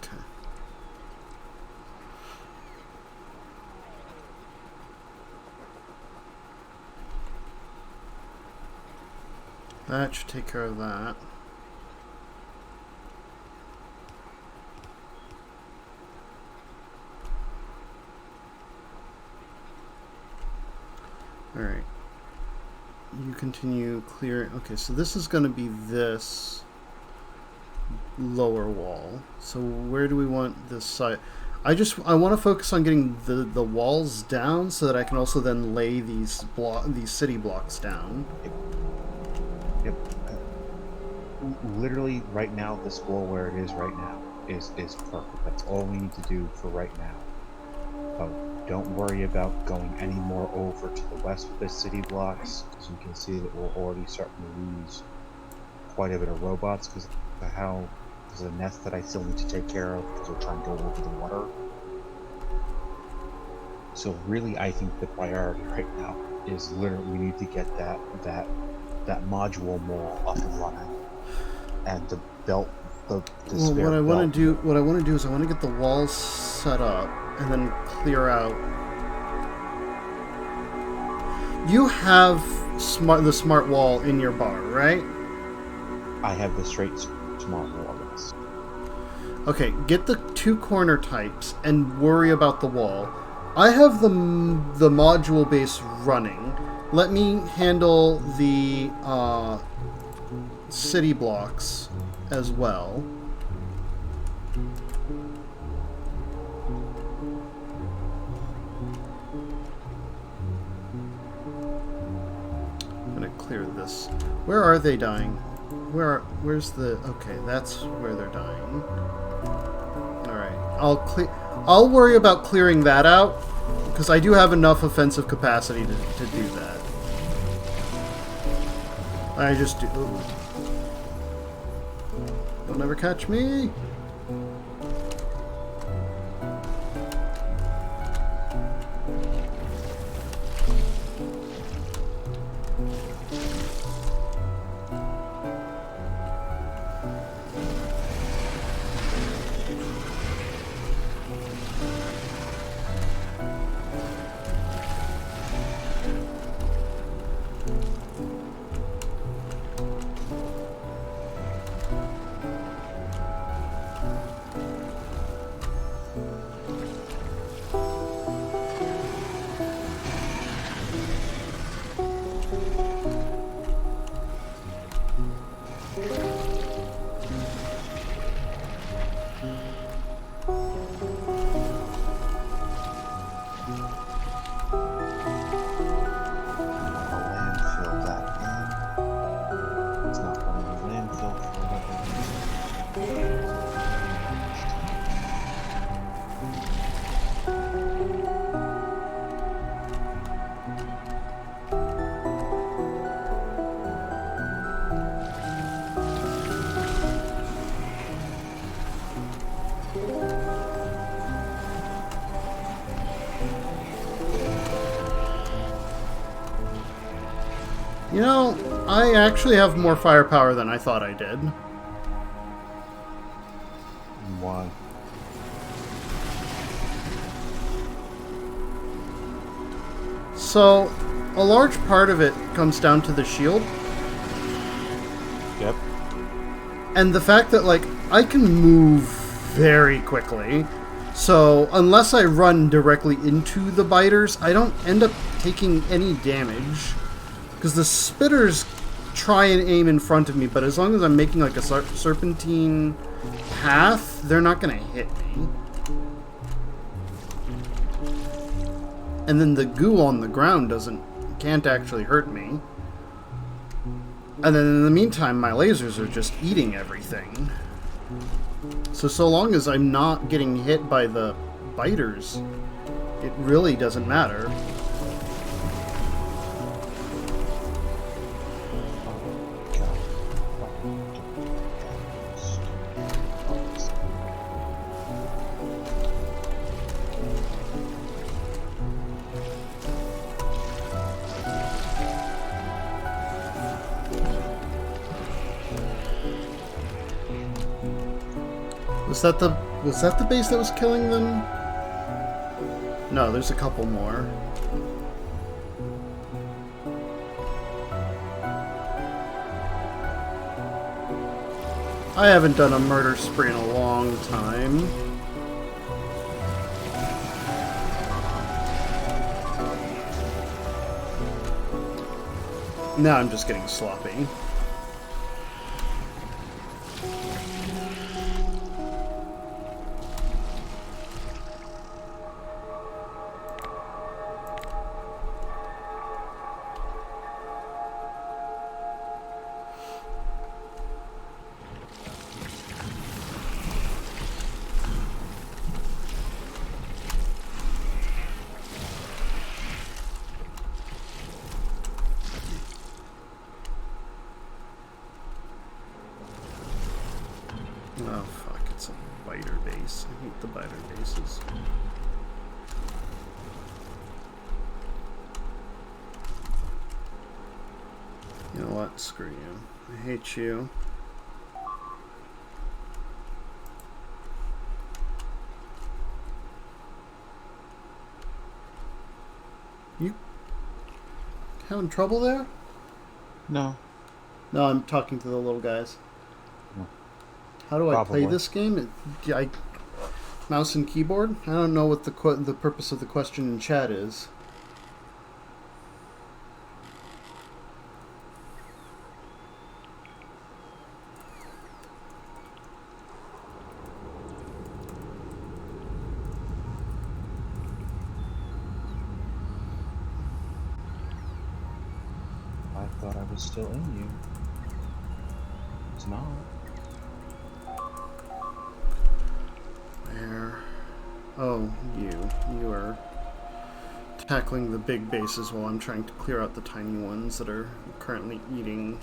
A: Okay. That should take care of that. Alright. You continue clearing. Okay, so this is going to be this lower wall. So where do we want this side? I want to focus on getting the walls down so that I can also then lay these city blocks down.
B: Yep. Literally right now, this wall where it is right now is perfect. That's all we need to do for right now. Don't worry about going any more over to the west with the city blocks, because you can see that we're already starting to lose quite a bit of robots because of how there's a nest that I still need to take care of because we're trying to go over the water. So really, I think the priority right now is literally we need to get that module mall up and running, and the belt. Well,
A: what I want to do is I want to get the walls set up and then clear out. You have the smart wall in your bar, right?
B: I have the straight smart wall. Yes.
A: Okay, get the 2 corner types and worry about the wall. I have the module base running. Let me handle the city blocks as well. I'm gonna clear this. Where are they dying? Where's the... Okay, that's where they're dying. Alright, I'll worry about clearing that out, because I do have enough offensive capacity to do that. I just do... Ooh. They'll never catch me! You know, I actually have more firepower than I thought I did.
B: Why?
A: So, a large part of it comes down to the shield.
B: Yep.
A: And the fact that, like, I can move very quickly. So, unless I run directly into the biters, I don't end up taking any damage. Because the spitters try and aim in front of me, but as long as I'm making, like, a serpentine path, they're not going to hit me. And then the goo on the ground can't actually hurt me. And then in the meantime, my lasers are just eating everything. So long as I'm not getting hit by the biters, it really doesn't matter. Was that the base that was killing them? No, there's a couple more. I haven't done a murder spree in a long time. Now I'm just getting sloppy. Oh fuck, it's a biter base. I hate the biter bases. You know what? Screw you. I hate you. You having trouble there?
B: No.
A: No, I'm talking to the little guys.
B: No.
A: How do I
B: Probably.
A: play this game? Mouse and keyboard? I don't know what the purpose of the question in chat is.
B: I thought I was still in you. It's not.
A: Where? Oh, you are tackling the big bases while I'm trying to clear out the tiny ones that are currently eating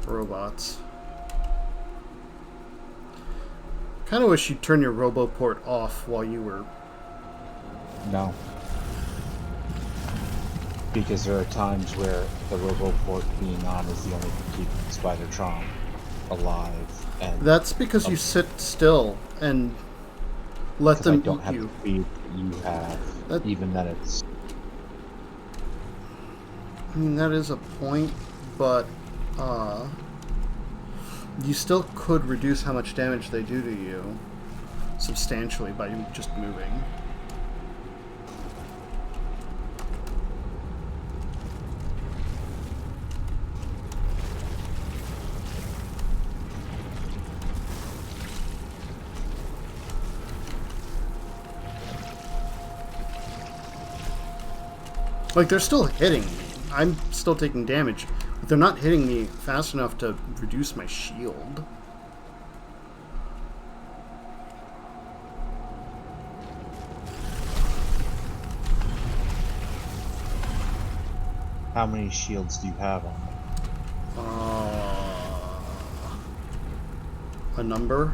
A: robots. Kind of wish you'd turn your RoboPort off while you were...
B: No. Because there are times where the RoboPort being on is the only thing keeping Spidertron alive. And
A: that's because you sit still and let them
B: I don't
A: eat
B: have
A: you.
B: the speed that you have. Even then it's...
A: I mean, that is a point, but you still could reduce how much damage they do to you substantially by just moving. Like, they're still hitting me. I'm still taking damage, but they're not hitting me fast enough to reduce my shield.
B: How many shields do you have on it?
A: A number?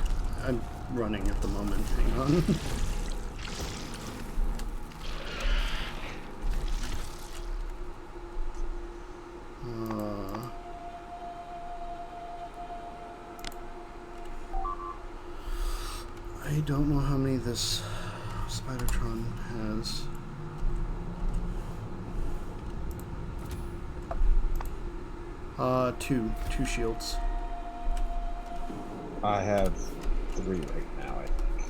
A: running at the moment. Hang on. I don't know how many this Spidertron has. Two shields.
B: I have 3 right now, I think.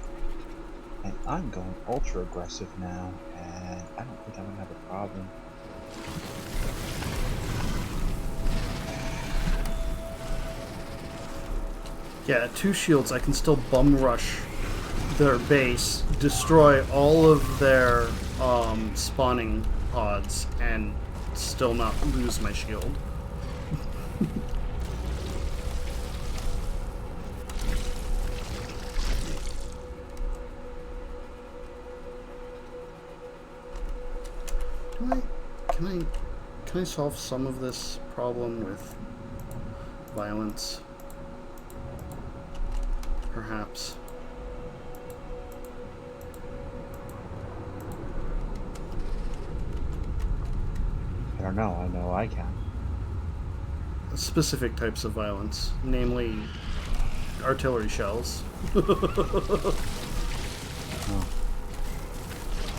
B: And I'm going ultra aggressive now, and I don't think I'm gonna have a problem.
A: Yeah, 2 shields. I can still bum rush their base, destroy all of their spawning pods, and still not lose my shield. Can I solve some of this problem with violence? Perhaps.
B: I don't know. I know I can.
A: Specific types of violence, namely artillery shells.
B: Oh.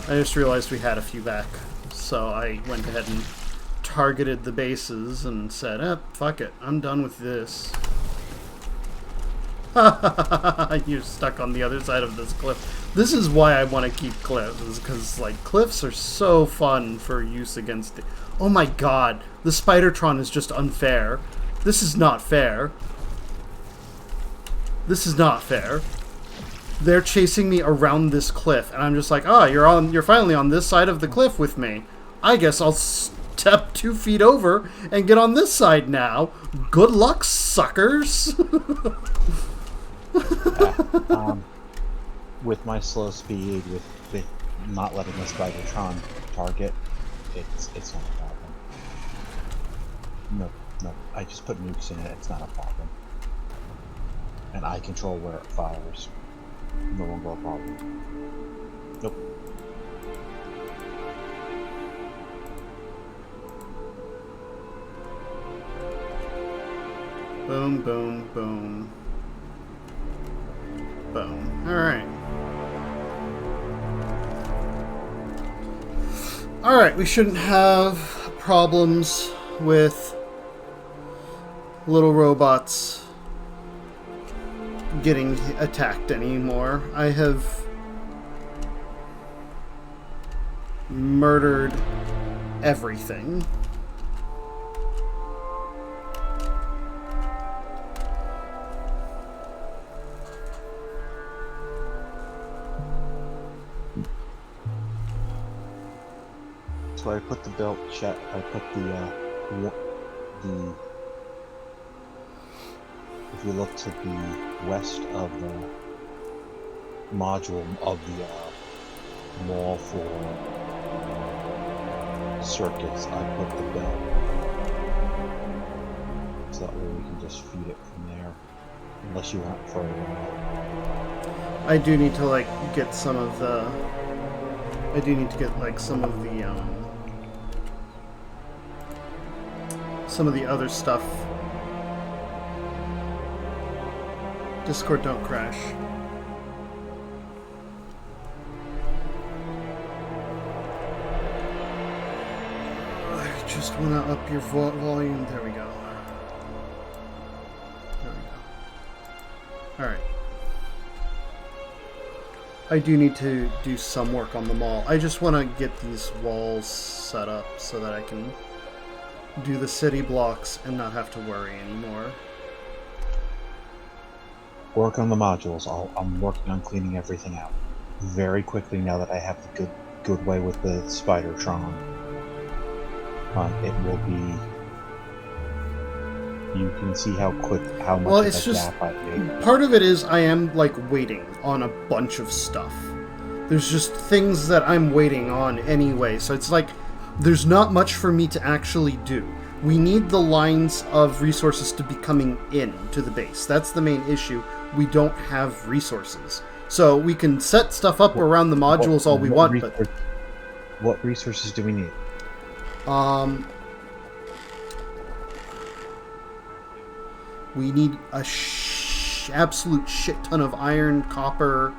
A: I just realized we had a few back, so I went ahead and targeted the bases and said, fuck it, I'm done with this. You're stuck on the other side of this cliff. This is why I want to keep cliffs, because like cliffs are so fun for use against it. Oh my god, the Spidertron is just unfair. This is not fair. This is not fair. They're chasing me around this cliff, and I'm just like, you're finally on this side of the cliff with me. I guess I'll step 2 feet over and get on this side now. Good luck, suckers.
B: With my slow speed, with not letting the Spidertron target, it's not a problem. No, I just put nukes in it, it's not a problem. And I control where it fires. No longer a problem. Nope.
A: Boom, boom, boom. Boom. Alright. Alright, we shouldn't have problems with little robots getting attacked anymore. I have murdered everything.
B: So I put the belt check. I put the if you look to the west of the module of the mall for circuits, I put the belt, so that way we can just feed it from there, unless you want further out.
A: I do need to like get some of the. I do need to get like some of the other stuff. Discord, don't crash. I just want to up your volume. There we go. There we go. Alright. I do need to do some work on the mall. I just want to get these walls set up so that I can do the city blocks and not have to worry anymore.
B: Work on the modules. I'm working on cleaning everything out very quickly now that I have the good way with the Spidertron. It will be. You can see how much of a gap I made.
A: Part of it is I am like waiting on a bunch of stuff. There's just things that I'm waiting on anyway, so it's like there's not much for me to actually do. We need the lines of resources to be coming in to the base. That's the main issue. we don't have resources. So we can set stuff up around the modules all we want, but
B: what resources do we need?
A: We need a absolute shit ton of iron, copper.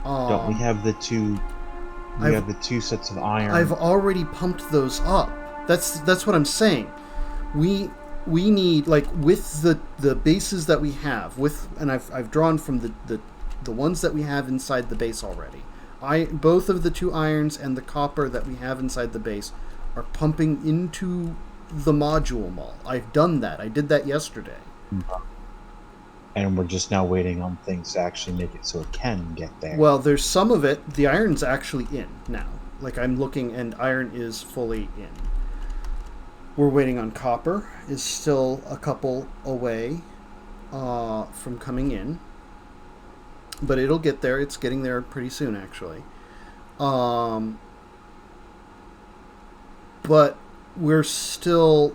B: Don't we have the two? We have the two sets of iron.
A: I've already pumped those up. That's what I'm saying. We need, like, with the bases that we have, and I've drawn from the ones that we have inside the base already. Both of the 2 irons and the copper that we have inside the base are pumping into the module mall. I've done that. I did that yesterday.
B: And we're just now waiting on things to actually make it so it can get there.
A: Well, there's some of it. The iron's actually in now. Like, I'm looking, and iron is fully in. We're waiting on copper. Is still a couple away from coming in. But it'll get there. It's getting there pretty soon, actually. But we're still...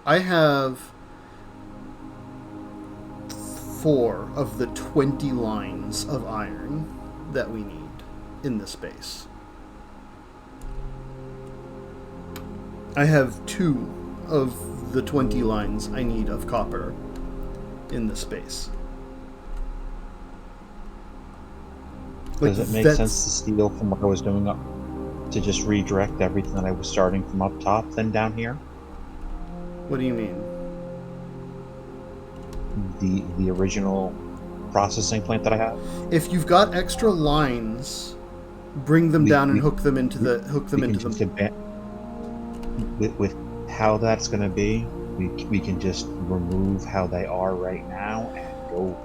A: I have 4 of the 20 lines of iron that we need in this base. I have 2 of the 20 lines I need of copper in the space.
B: Does it make sense to steal from what I was doing up, to just redirect everything that I was starting from up top then down here?
A: What do you mean?
B: The original processing plant that I have?
A: If you've got extra lines, bring them down and hook them into the
B: with how that's going to be, we can just remove how they are right now and go.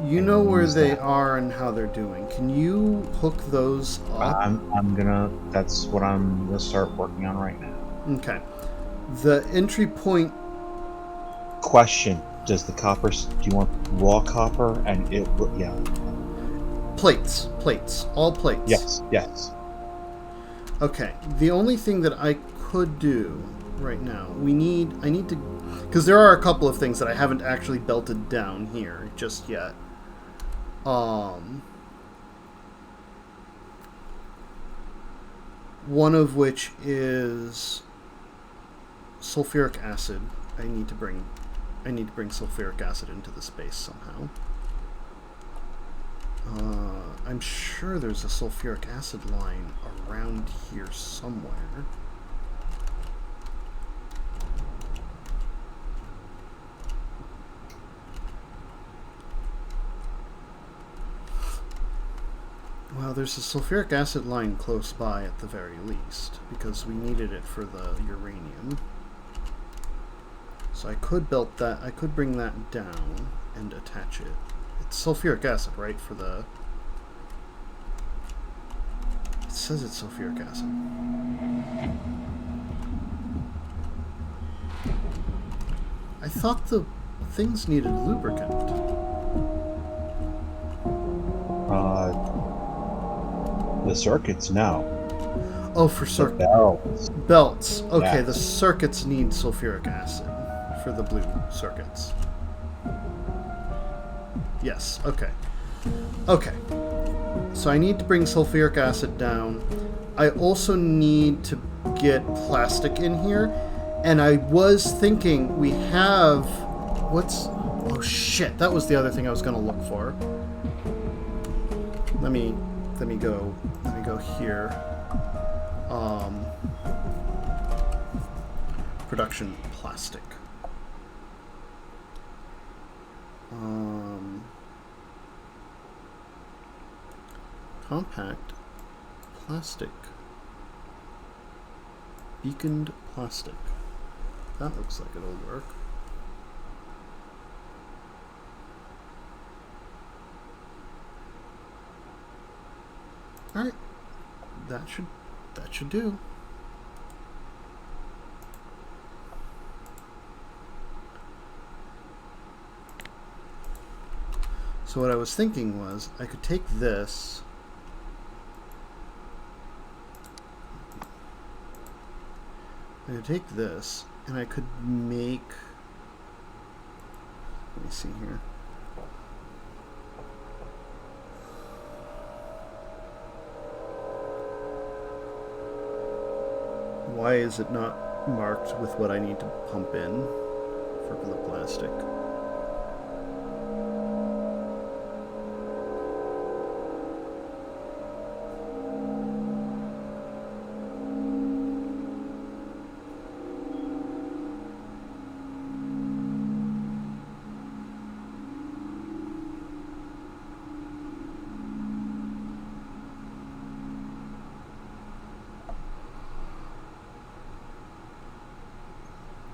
A: You know where they are and how they're doing. Can you hook those up?
B: That's what I'm gonna start working on right now.
A: Okay. The entry point.
B: Question: does the copper? Do you want raw copper? And it, yeah.
A: Plates, all plates.
B: Yes.
A: Okay. The only thing that I could do right now, I need to, because there are a couple of things that I haven't actually belted down here just yet. One of which is sulfuric acid. I need to bring sulfuric acid into the space somehow. I'm sure there's a sulfuric acid line around here somewhere. Well, there's a sulfuric acid line close by at the very least, because we needed it for the uranium. So I could belt that, I could bring that down and attach it. It's sulfuric acid, right, for the... It says it's sulfuric acid. I thought the things needed lubricant.
B: The circuits, no.
A: Oh, for circuits. Belts. Okay, yes. The circuits need sulfuric acid for the blue circuits. Yes, okay. Okay. So I need to bring sulfuric acid down. I also need to get plastic in here. And I was thinking we have... Oh shit, that was the other thing I was going to look for. Let me go here. Production plastic. Compact plastic. Beaconed plastic. That looks like it'll work. Alright. That should do. So what I was thinking was I could take this and I could make, let me see here. Why is it not marked with what I need to pump in for the plastic?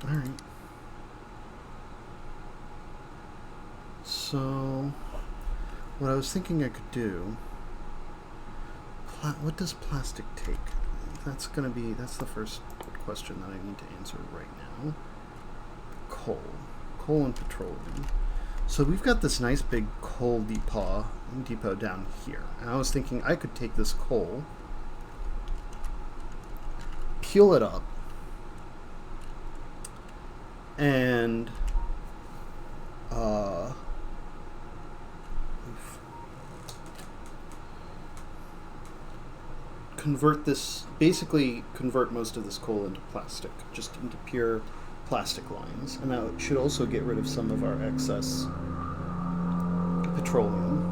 A: Alright. So, what I was thinking I could do... what does plastic take? That's the first question that I need to answer right now. Coal. Coal and petroleum. So we've got this nice big coal depot down here. And I was thinking I could take this coal, peel it up, and convert most of this coal into plastic, just into pure plastic lines. And that should also get rid of some of our excess petroleum.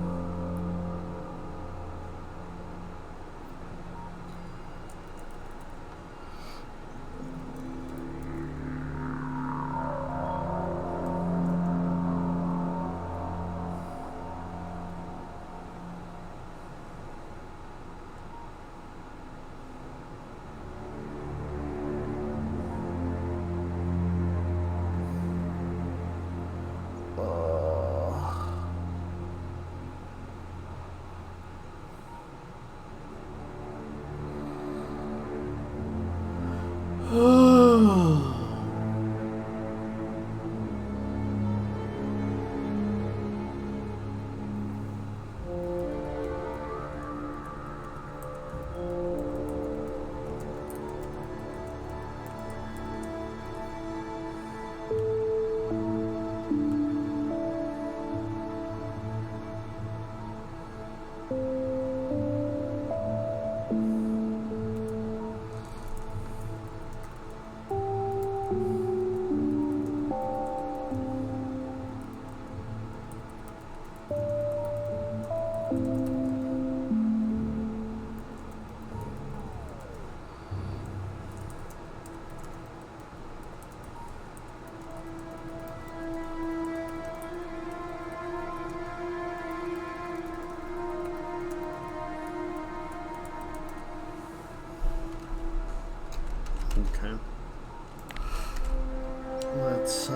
A: Okay. Let's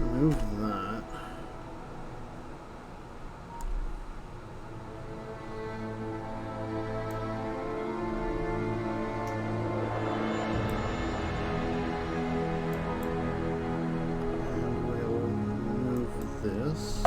A: remove that. This.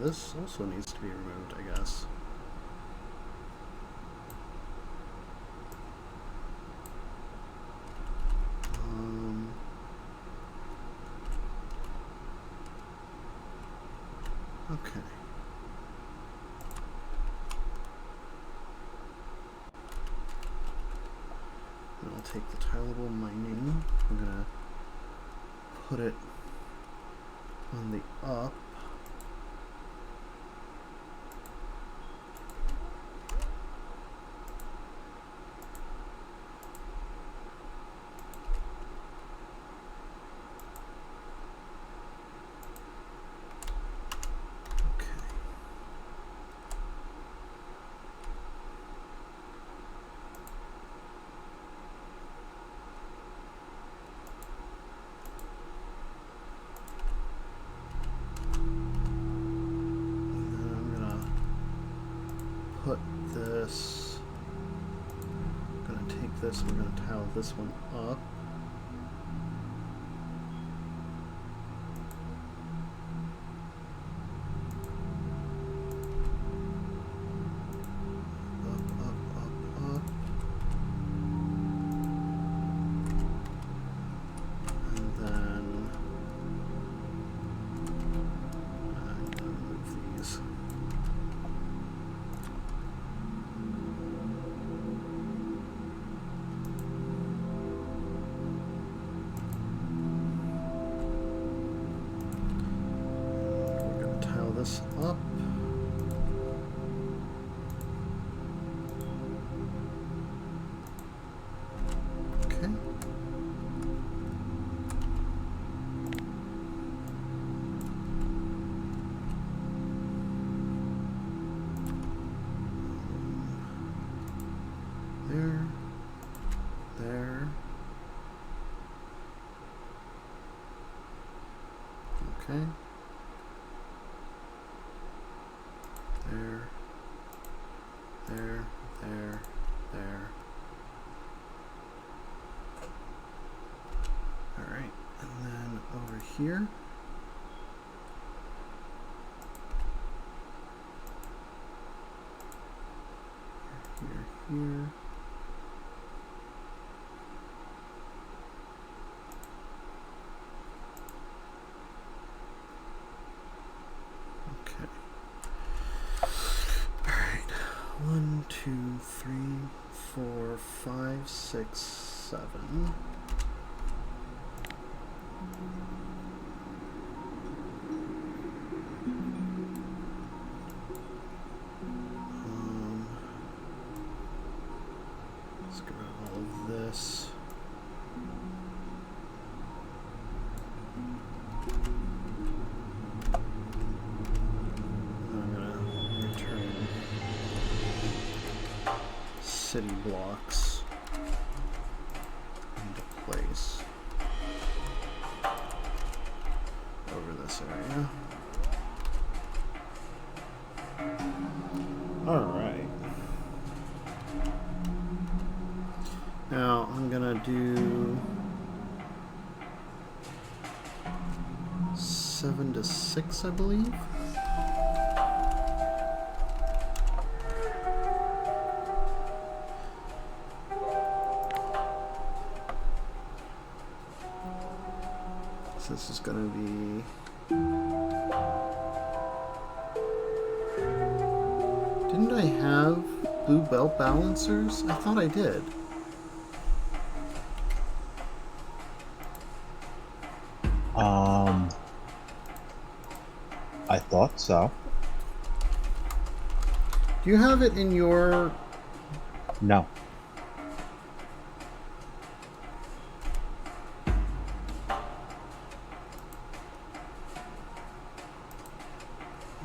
A: This also needs to be removed, I guess. Okay. And I'll take the tileable mining. I'm gonna put it on the up. this. I'm going to take this and we're going to tile this one up. This up. Okay. There. Okay. There. All right, and then over here. Here. Okay. 1, 2, 3, 4, 5, 6, 7. Let's get rid of all of this. City blocks into place over this area. All right. Now I'm gonna do 7 to 6, I believe. This is going to be... Didn't I have blue belt balancers? I thought I did.
B: I thought so.
A: Do you have it in your...
B: No.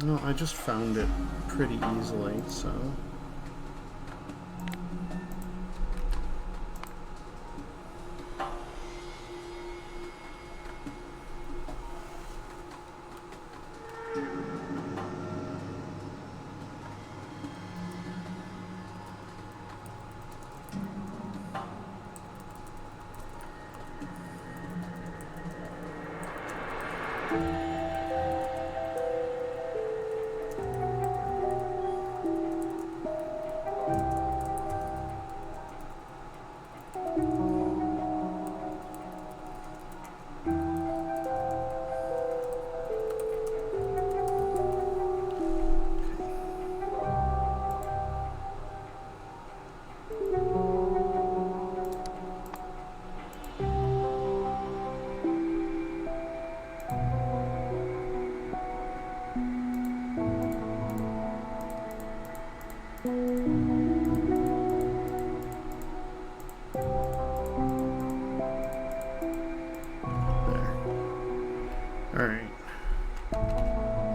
A: No, I just found it pretty easily, so...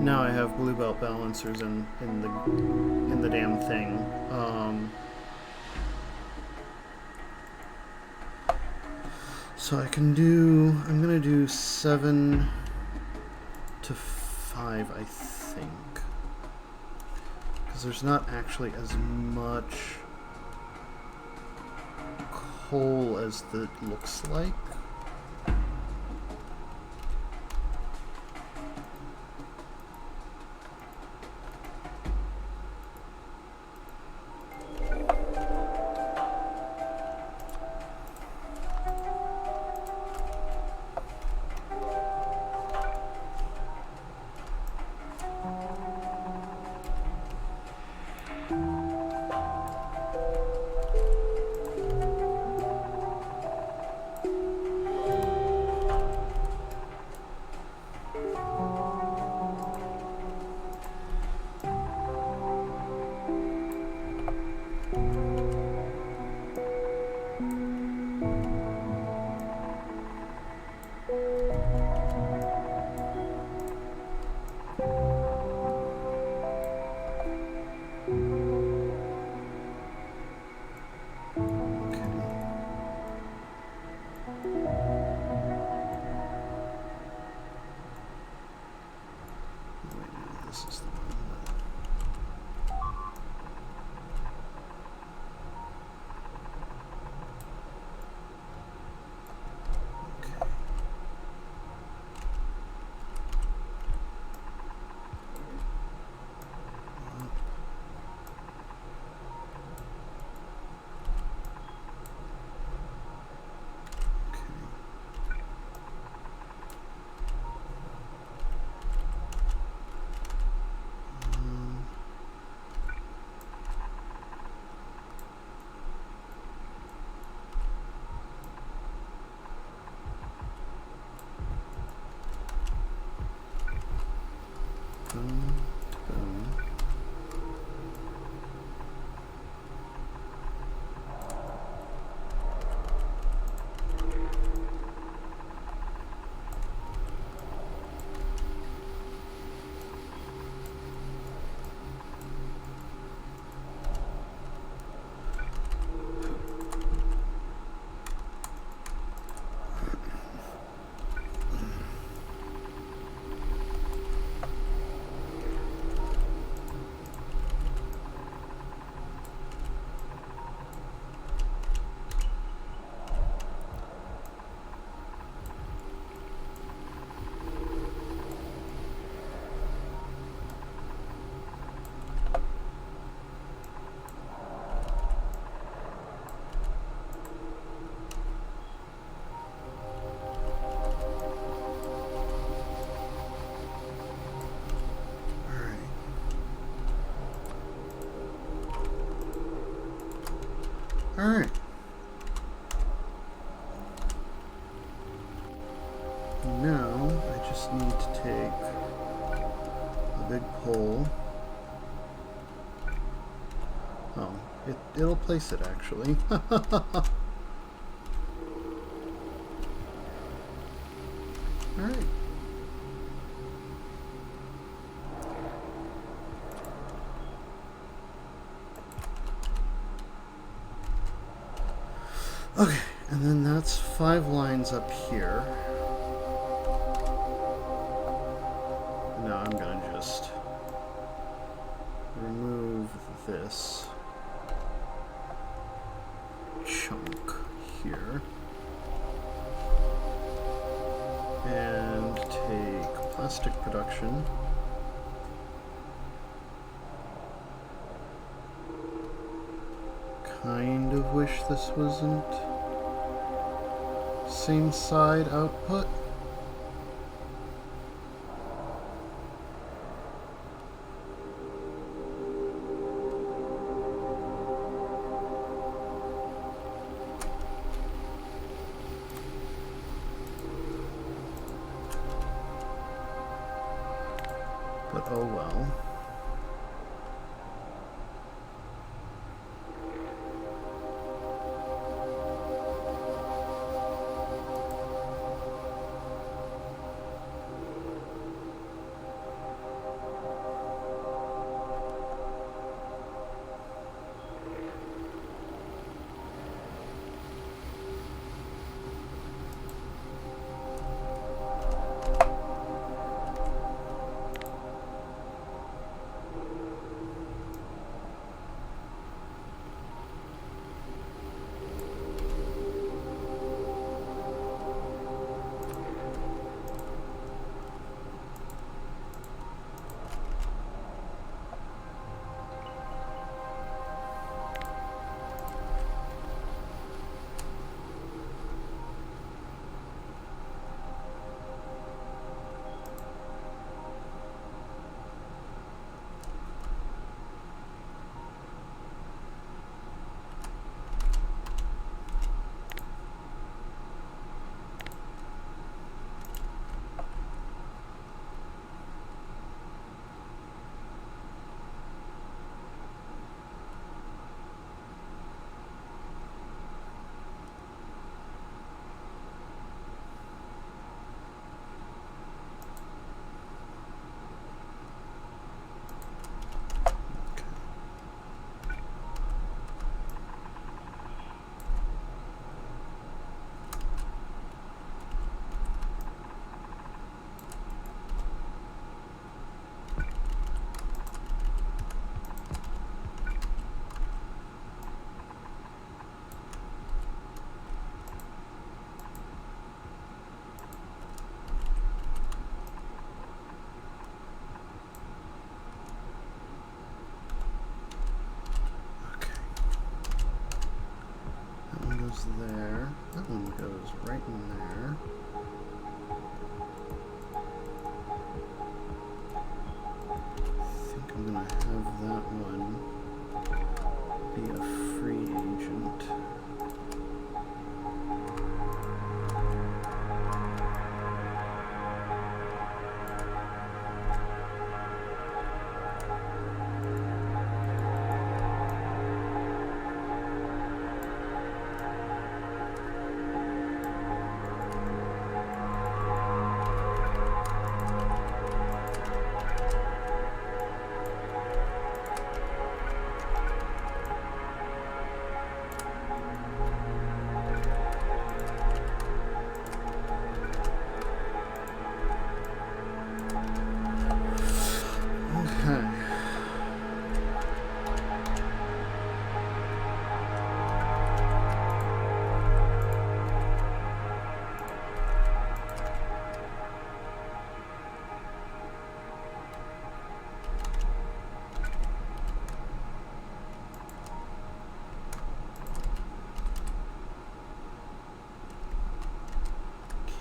A: Now I have blue belt balancers in the damn thing. So I can do. I'm gonna do 7 to 5, I think, Because there's not actually as much coal as it looks like. Alright. Now, I just need to take a big pole. Oh, it'll place it actually. Alright. Okay, and then that's 5 lines up here. Now I'm gonna just remove this chunk here and take plastic production. Kind of wish this wasn't same side output. But oh well.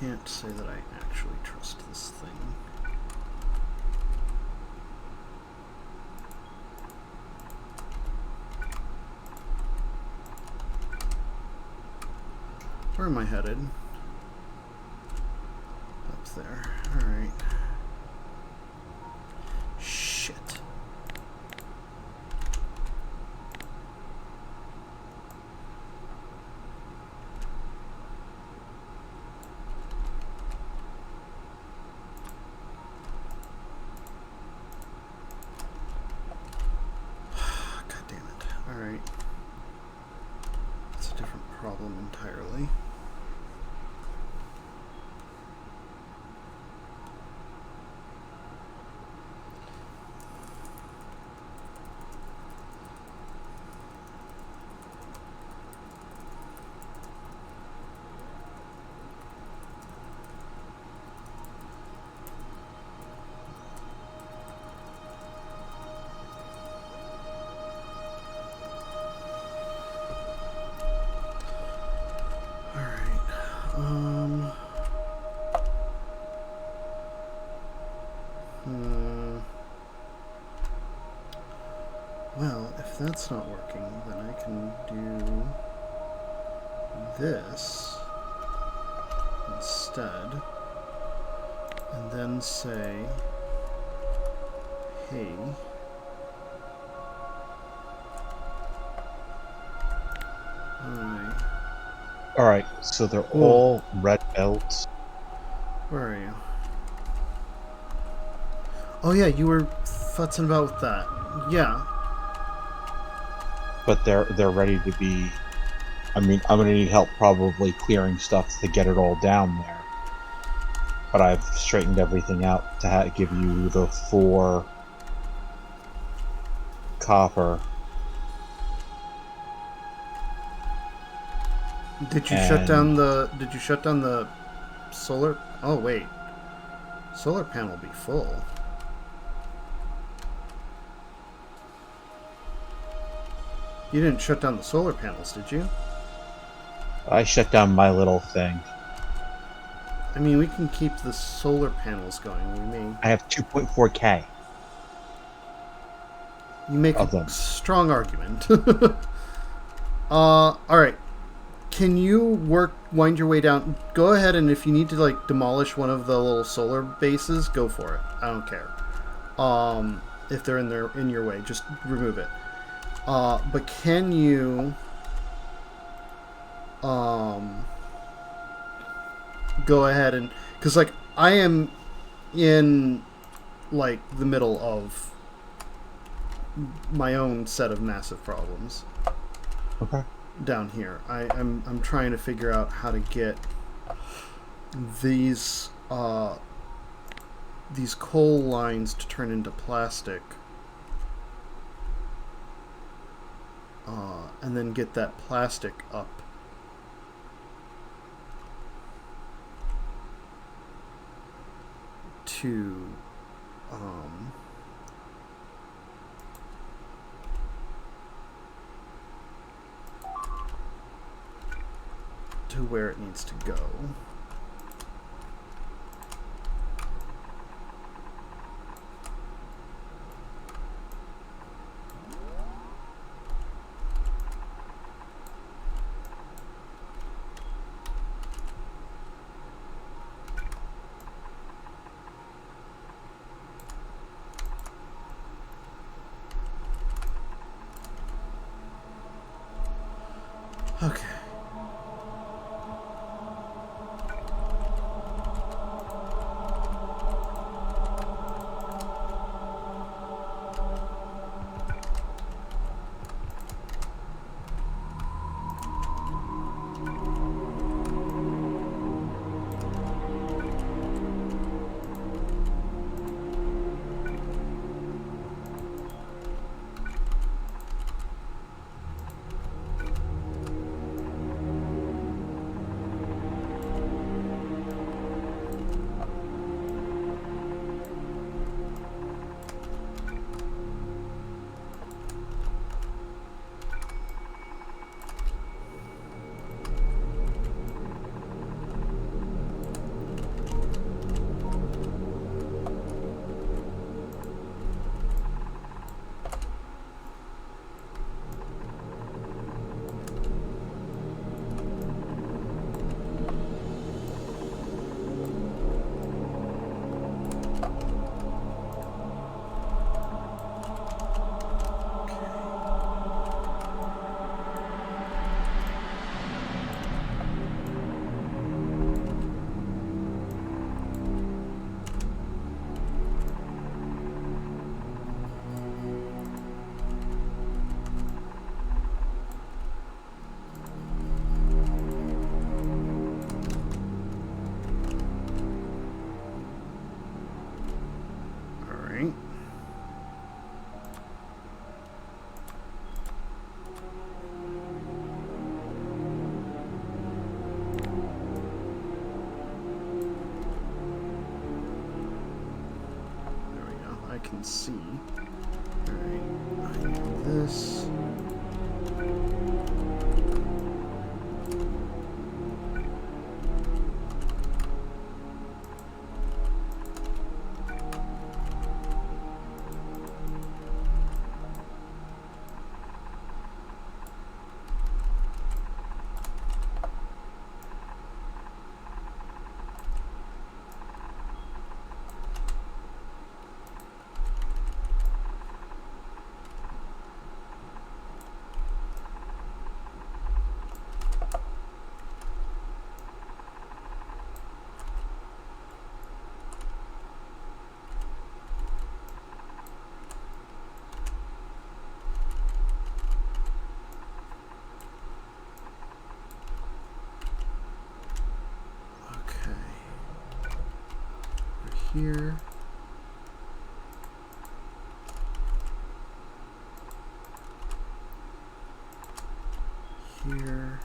A: can't say that I actually trust this thing. Where am I headed? Up there. Alright. Shit. God damn it. Alright. It's a different problem entirely. Well, if that's not working, then I can do this instead, and then say, hey, hi.
B: Alright, so they're all red belts.
A: Where are you? Oh yeah, you were futzing about with that. Yeah.
B: But they're ready to be. I mean, I'm gonna need help probably clearing stuff to get it all down there. But I've straightened everything out to give you the 4 copper.
A: Did you shut down the? Did you shut down the solar? Oh wait, solar panel be full. You didn't shut down the solar panels, did you?
B: I shut down my little thing.
A: I mean, we can keep the solar panels going. We may.
B: I have 2.4K.
A: You make a strong argument. All right. Can you wind your way down? Go ahead, and if you need to like demolish one of the little solar bases, go for it. I don't care. If they're in your way, just remove it. But can you go ahead and, because like I am in like the middle of my own set of massive problems.
B: Okay.
A: Down here, I'm trying to figure out how to get these coal lines to turn into plastic, and then get that plastic up to where it needs to go. Okay. can see. Alright, I need this. Here. Here.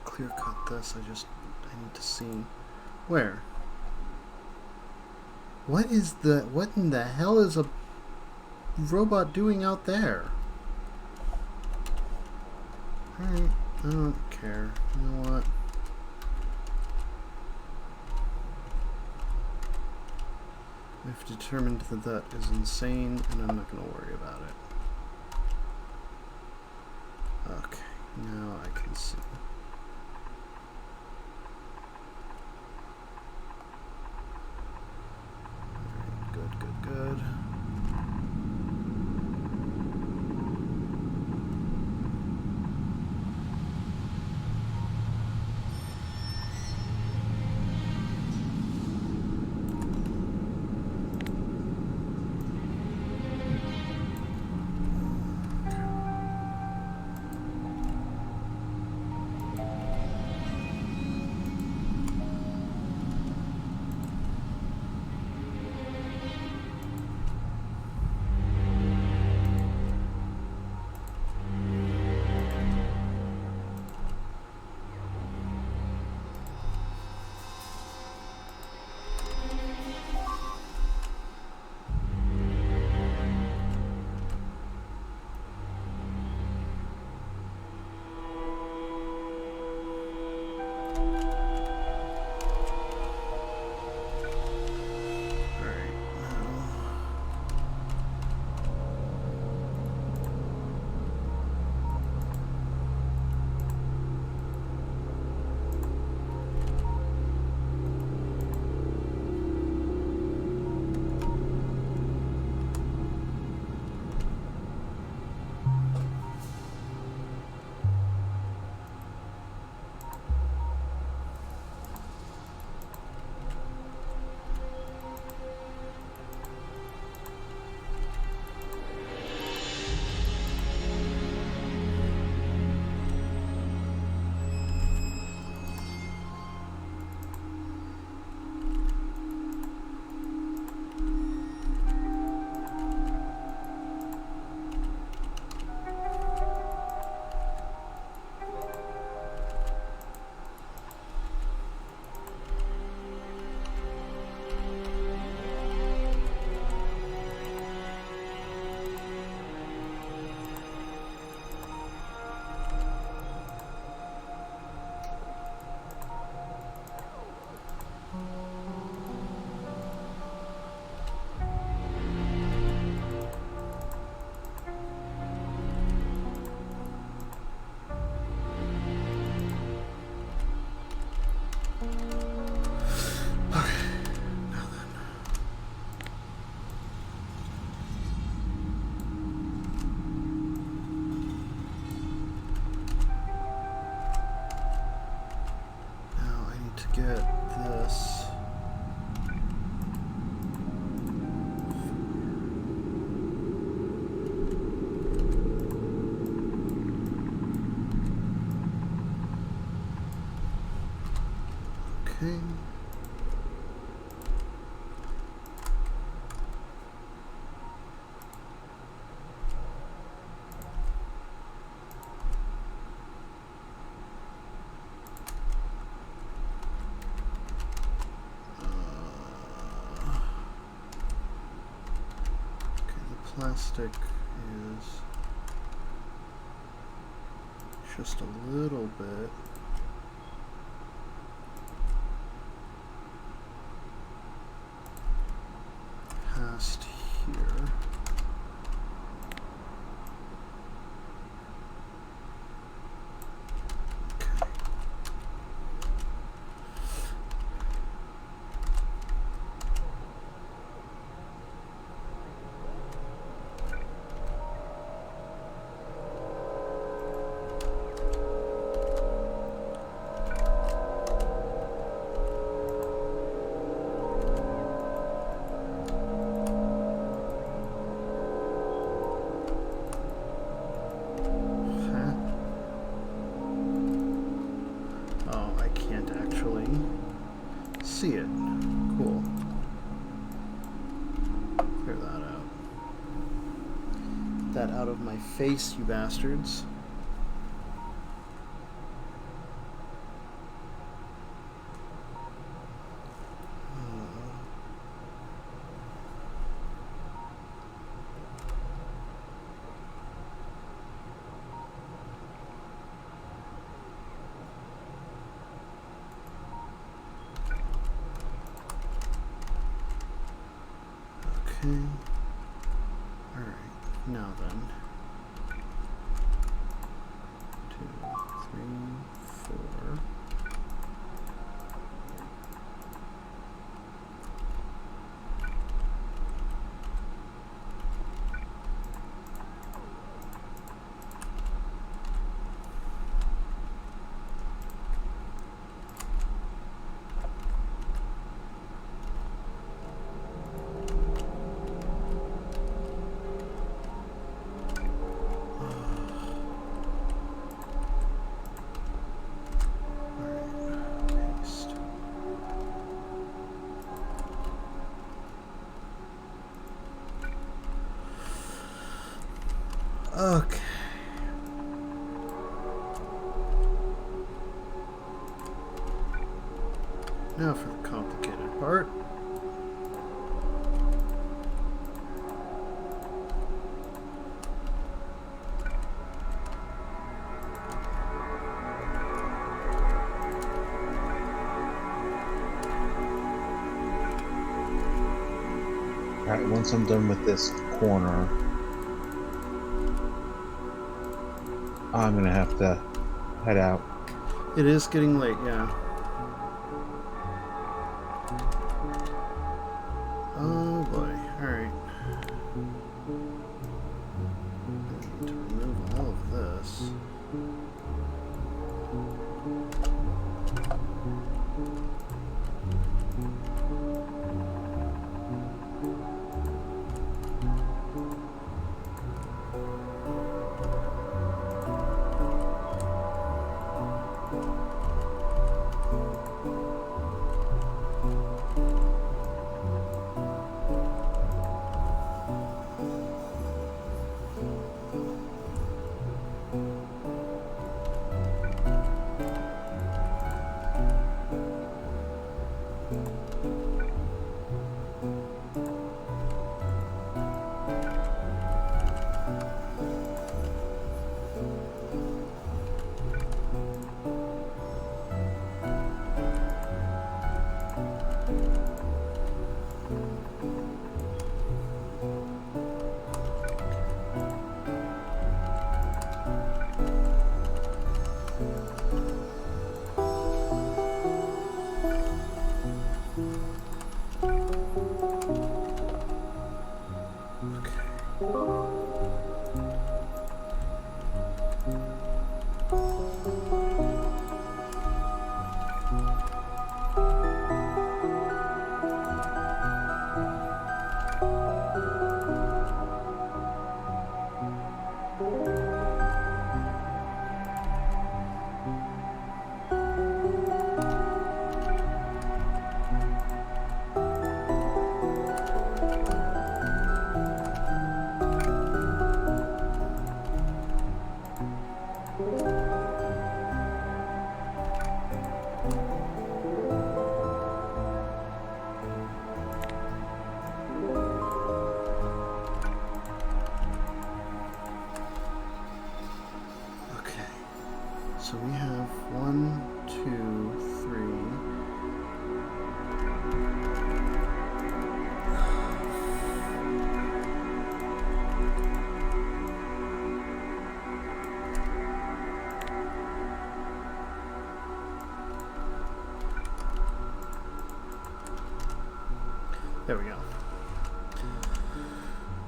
A: Clear cut this. I need to see where. What in the hell is a robot doing out there? Alright, I don't care. You know what? I've determined that that is insane, and I'm not going to worry about it. Okay, now I can see. Good. get this. Okay. Plastic is just a little bit past here. See it. Cool. Clear that out. Get that out of my face, you bastards. Okay. Alright, now then. 2, 3, 4. Okay. Now for the complicated part.
B: Alright, once I'm done with this corner, I'm gonna have to head out.
A: It is getting late, yeah. Oh boy, alright. I need to remove all of this. have 1, 2, 3. There we go.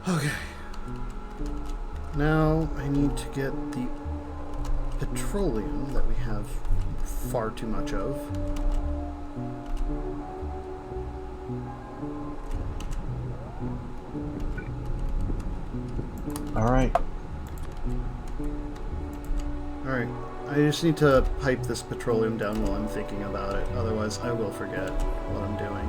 A: Okay. Now I need to get the petroleum that we have far too much of.
B: Alright.
A: Alright. I just need to pipe this petroleum down while I'm thinking about it. Otherwise, I will forget what I'm doing.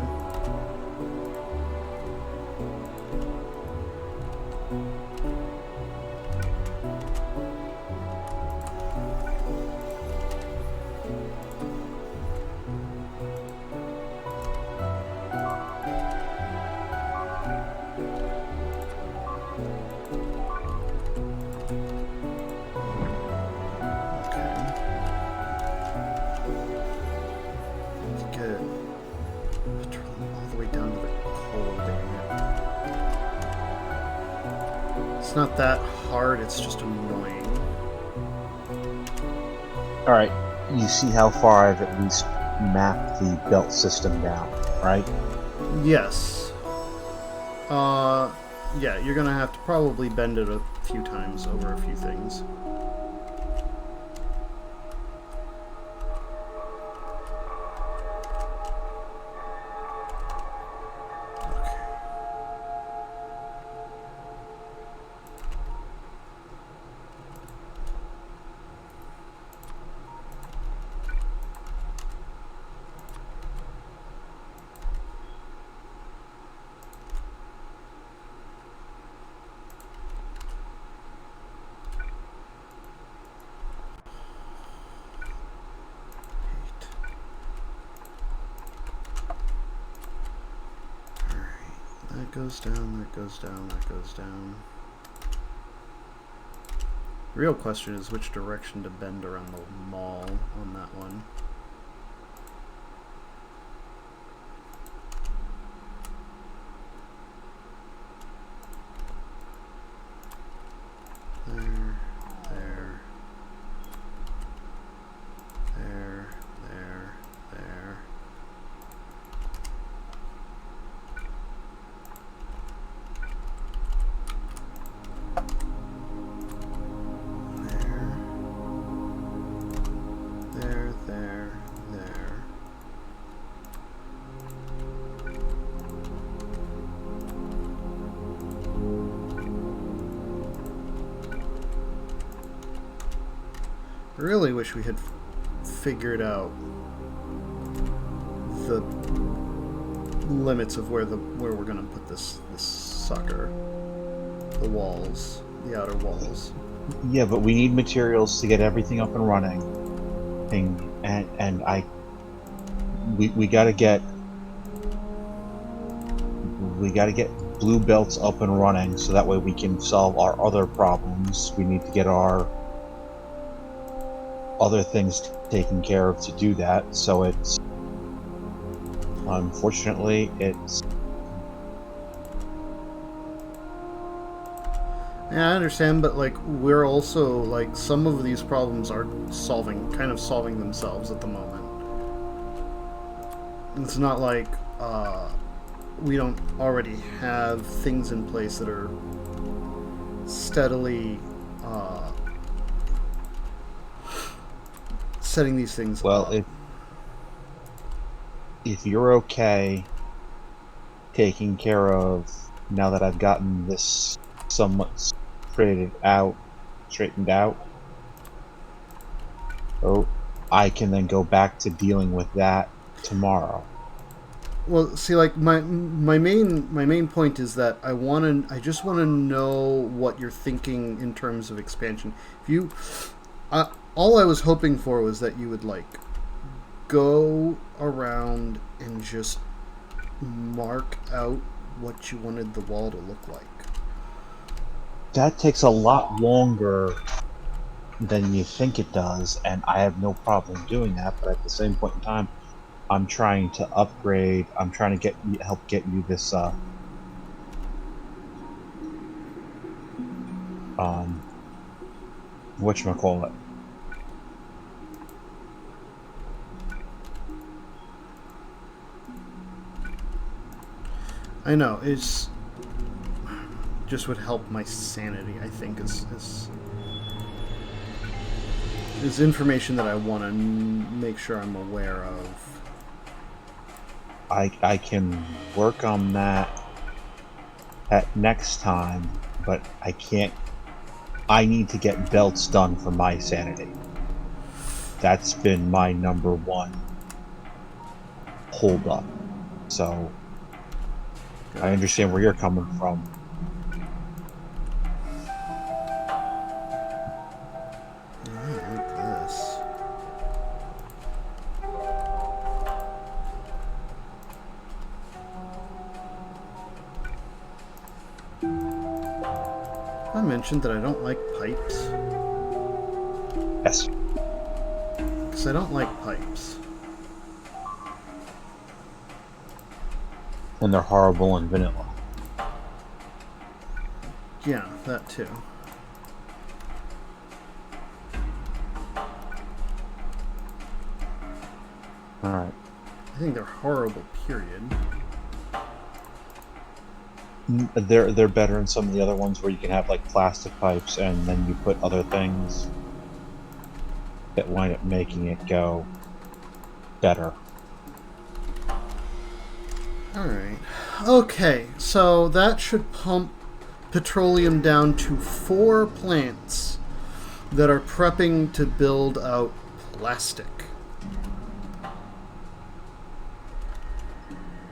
A: It's not that hard, it's just annoying.
B: Alright, you see how far I've at least mapped the belt system down, right?
A: Yes. Yeah, you're gonna have to probably bend it a few times over a few things. That goes down, that goes down, that goes down. The real question is which direction to bend around the mall on that one. There, there, there, there, there. I really wish we had figured out the limits of where we're gonna put this sucker. The walls, the outer walls.
B: Yeah, but we need materials to get everything up and running. We gotta get blue belts up and running so that way we can solve our other problems. We need to get our other things taken care of to do that, so it's unfortunately it's
A: yeah, I understand, but like we're also like some of these problems are kind of solving themselves at the moment. It's not like we don't already have things in place that are steadily setting these things up.
B: If you're okay taking care of, now that I've gotten this somewhat straightened out, oh, I can then go back to dealing with that tomorrow.
A: Well, see, like my main point is that I just want to know what you're thinking in terms of expansion. If you, all I was hoping for was that you would like go around and just mark out what you wanted the wall to look like.
B: That takes a lot longer than you think it does, and I have no problem doing that. But at the same point in time, I'm trying to upgrade. I'm trying to help get you this whatchamacallit.
A: I know, it's just would help my sanity, I think, is information that I want to make sure I'm aware of.
B: I can work on that at next time, but I can't. I need to get belts done for my sanity. That's been my number one hold up. So
A: Gotcha.
B: I understand where you're coming from.
A: Yeah, like this. I mentioned that I don't like pipes.
B: Yes.
A: Because I don't like pipes.
B: And they're horrible in vanilla.
A: Yeah, that too.
B: Alright.
A: I think they're horrible, period.
B: They're better in some of the other ones where you can have like plastic pipes and then you put other things that wind up making it go better.
A: Alright. Okay, so that should pump petroleum down to 4 plants that are prepping to build out plastic.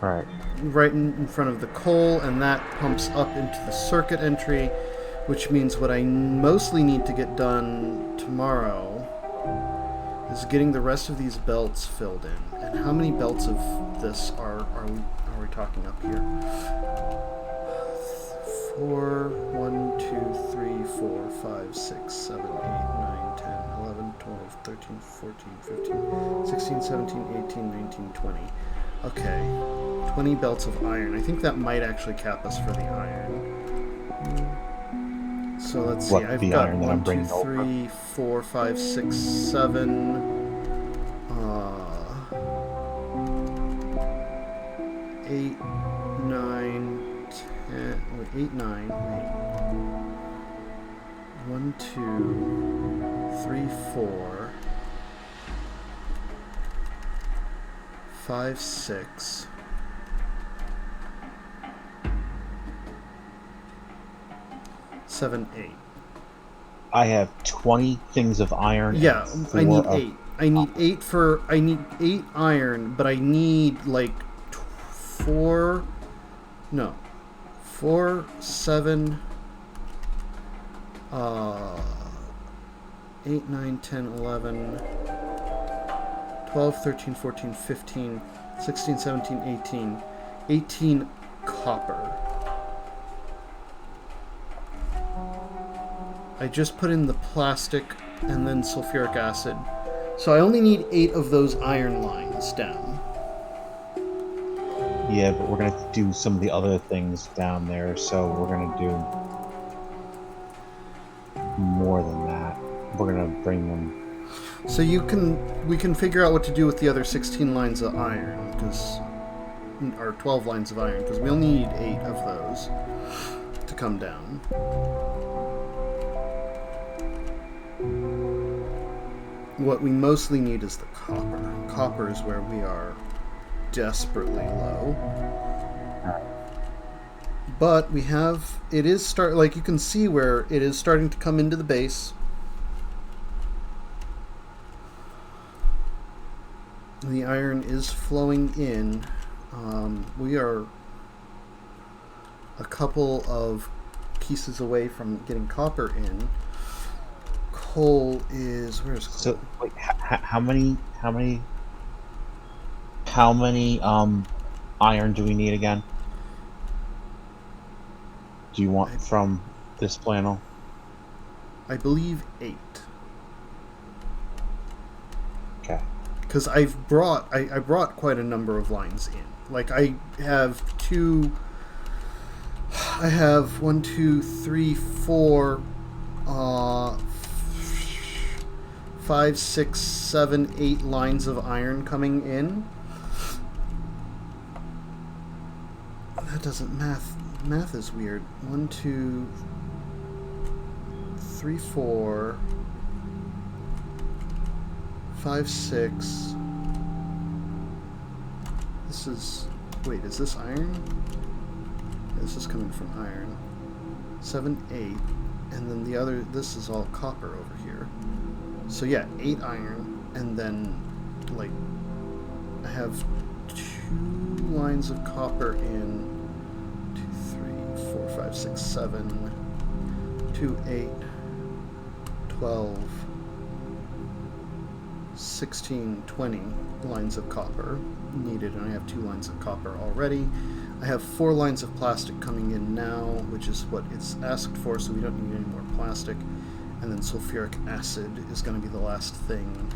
B: Right.
A: Right in front of the coal, and that pumps up into the circuit entry, which means what I mostly need to get done tomorrow is getting the rest of these belts filled in. And how many belts of this are we talking up here? 4, 1, 2, 3, 4, 5, 6, 7, 8, 9, 10, 11, 12, 13, 14, 15, 16, 17, 18, 19, 20. Okay, 20 belts of iron. I think that might actually cap us for the iron. So let's see. I've
B: the
A: got
B: iron that
A: 1,
B: I'm
A: 2,
B: bringing
A: 3, 4, 5, 6, 7. 8, 9, 10. Wait, 8, 9. Wait. 1, 2, 3, 4. 5, 6. 7, 8.
B: I have 20 things of iron.
A: Yeah, I need 8. I need 8 iron, but I need like 4. No. 4, 7. 8, 9, 10, 11. 12, 13, 14, 15, 16, 17, 18. 18 copper. I just put in the plastic and then sulfuric acid. So I only need 8 of those iron lines down.
B: Yeah, but we're going to do some of the other things down there, so we're going to do more than that. We're going to bring them.
A: So we can figure out what to do with the other 16 lines of iron, or 12 lines of iron, because we only need 8 of those to come down. What we mostly need is the copper. Copper is where we are desperately low. But we have, it is like you can see where it is starting to come into the base. The iron is flowing in. We are a couple of pieces away from getting copper in. Coal is, where's coal?
B: So wait, how many iron do we need again? Do you want from this panel?
A: I believe 8.
B: Okay.
A: Because I brought quite a number of lines in. Like I have one, two, three, four, uh, 5, 6, 7, 8 lines of iron coming in. That doesn't math is weird. 1, 2, 3, 4, 5, 6. This is... Wait, is this iron? Yeah, this is coming from iron. 7, 8. And then the other... This is all copper over here. So yeah, 8 iron. And then, like... I have 2 lines of copper in... 2, 3, 4, 5, 6, 7... 2, 8... 12... 16, 20 lines of copper needed, and I have 2 lines of copper already. I have 4 lines of plastic coming in now, which is what it's asked for, so we don't need any more plastic. And then sulfuric acid is going to be the last thing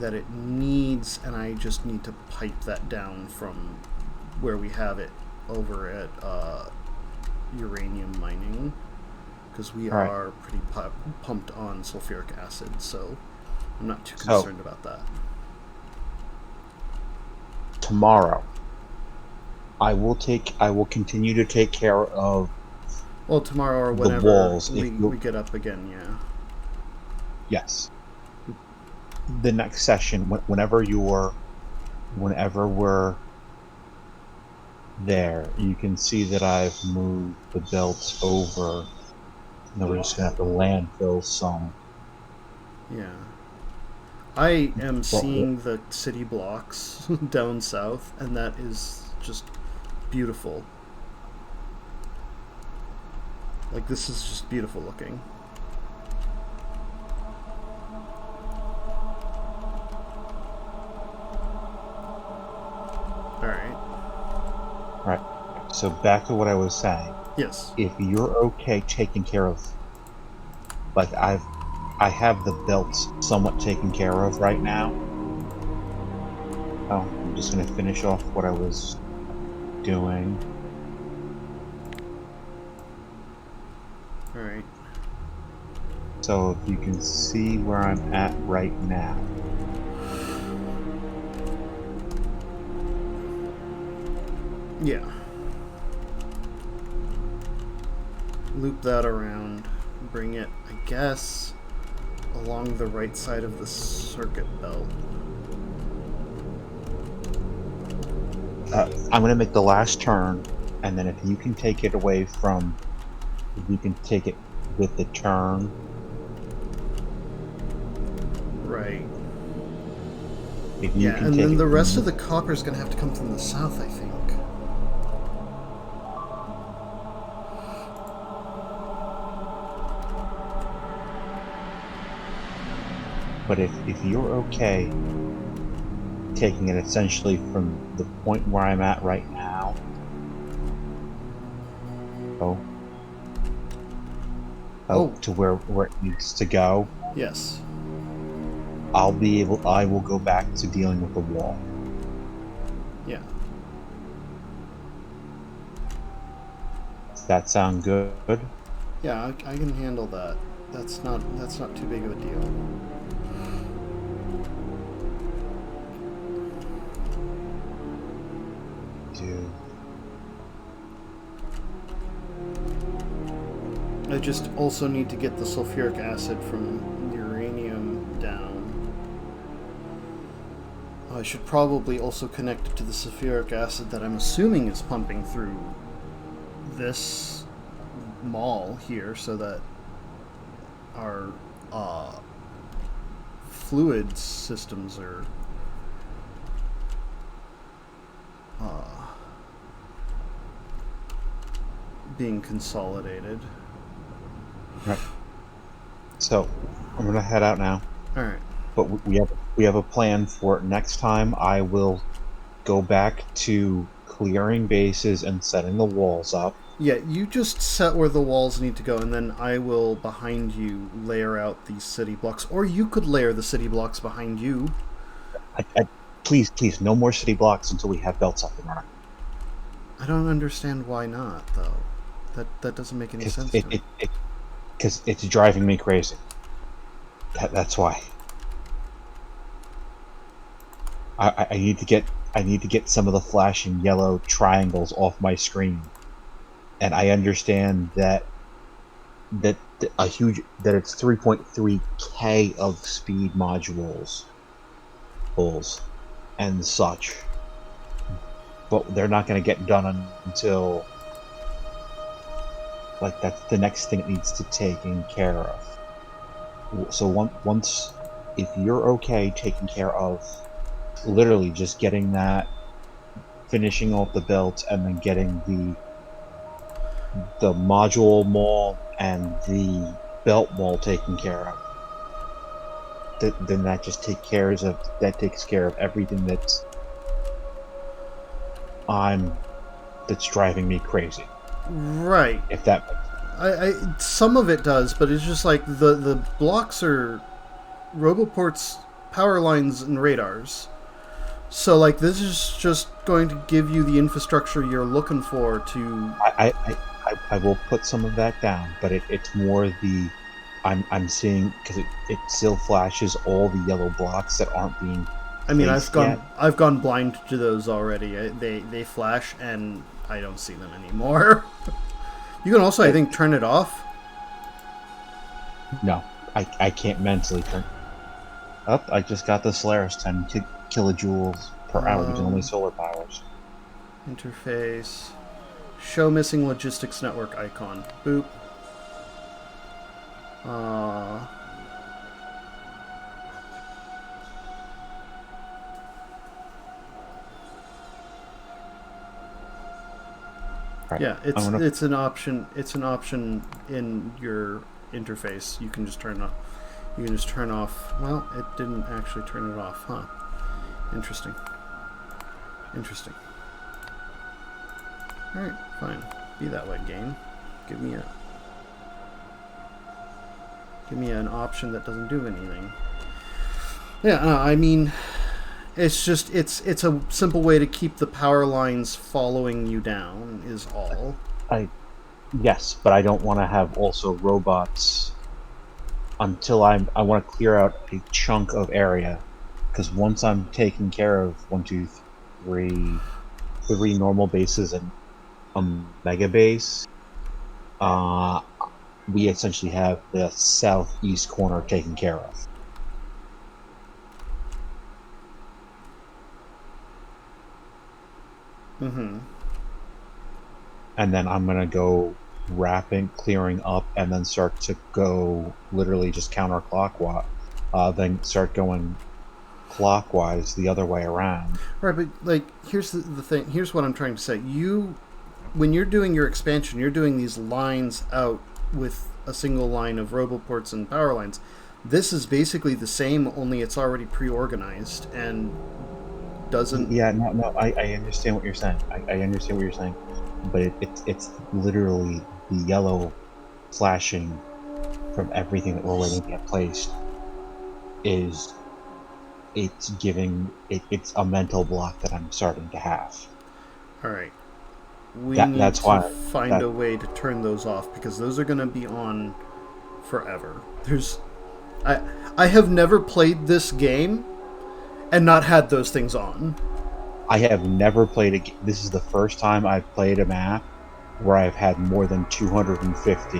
A: that it needs, and I just need to pipe that down from where we have it over at uranium mining, because we are pretty pumped on sulfuric acid, so I'm not too concerned about that.
B: Tomorrow, I will continue to take care of.
A: Well, tomorrow or whenever
B: the walls,
A: we get up again, yeah.
B: Yes. The next session, whenever we're there, you can see that I've moved the belts over. And we're just gonna have to landfill some.
A: Yeah. I am seeing the city blocks down south, and that is just beautiful. Like, this is just beautiful looking.
B: Alright. So back to what I was saying.
A: Yes.
B: If you're okay taking care of, like, I have the belts somewhat taken care of right now. Oh, I'm just going to finish off what I was doing.
A: Alright.
B: So if you can see where I'm at right now.
A: Yeah. Loop that around. Bring it, I guess, along the right side of the circuit belt.
B: I'm going to make the last turn, and then if you can take it away from... If you can take it with the turn.
A: Right.
B: If you can
A: and
B: take
A: then
B: it
A: the rest of the copper is going to have to come from the south, I think.
B: But if you're okay taking it essentially from the point where I'm at right now, to where it needs to go,
A: yes,
B: I will go back to dealing with the wall.
A: Yeah.
B: Does that sound good?
A: Yeah, I can handle that. That's not too big of a deal. I just also need to get the sulfuric acid from uranium down. I should probably also connect it to the sulfuric acid that I'm assuming is pumping through this mall here, so that our fluid systems are being consolidated.
B: Right. So I'm gonna head out now.
A: All right.
B: But we have a plan for next time. I will go back to clearing bases and setting the walls up.
A: Yeah, you just set where the walls need to go, and then I will, behind you, layer out these city blocks. Or you could layer the city blocks behind you.
B: Please, please, no more city blocks until we have belts up and running.
A: I don't understand why not, though. That doesn't make any sense to me.
B: Because it's driving me crazy. That's why. I need to get some of the flashing yellow triangles off my screen, and I understand that that it's 3.3k of speed modules and such, but they're not going to get done until like that's the next thing it needs to taken care of. So once if you're okay taking care of literally just getting that, finishing off the belt, and then getting the module mall and the belt mall taken care of, then that just takes care of everything that's driving me crazy.
A: Right.
B: If that
A: Some of it does, but it's just like the blocks are Roboport's power lines and radars. So like this is just going to give you the infrastructure you're looking for to.
B: I will put some of that down, but it's more the I'm seeing because it still flashes all the yellow blocks that aren't being
A: I mean,
B: placed yet.
A: I've gone blind to those already. They flash and I don't see them anymore. You can also, I think, turn it off.
B: No, I can't mentally turn. Up, I just got the Solaris 10 kilojoules per hour using only solar powers.
A: Interface. Show missing logistics network icon. Boop.
B: Right.
A: Yeah, it's an option. It's an option in your interface. You can just turn off. You can just turn off. Well, it didn't actually turn it off, huh? Interesting. Interesting. All right, fine. Be that way, game. Give me an option that doesn't do anything. Yeah, no, I mean, it's just it's a simple way to keep the power lines following you down is all.
B: Yes, but I don't want to have also robots until I want to clear out a chunk of area, because once I'm taking care of 3 normal bases and a mega base, we essentially have the southeast corner taken care of.
A: Mm-hmm.
B: And then I'm gonna go clearing up, and then start to go literally just counterclockwise. Then start going clockwise the other way around.
A: Right, but like here's the thing. Here's what I'm trying to say. When you're doing your expansion, you're doing these lines out with a single line of roboports and power lines. This is basically the same, only it's already pre-organized and doesn't.
B: Yeah, no, I understand what you're saying. I understand what you're saying, but it's literally the yellow flashing from everything that we're waiting to get placed it's it's a mental block that I'm starting to have.
A: All right. We need
B: that's
A: to find a way to turn those off, because those are going to be on forever. I have never played this game and not had those things on.
B: I have never played a game. This is the first time I've played a map where I've had more than 250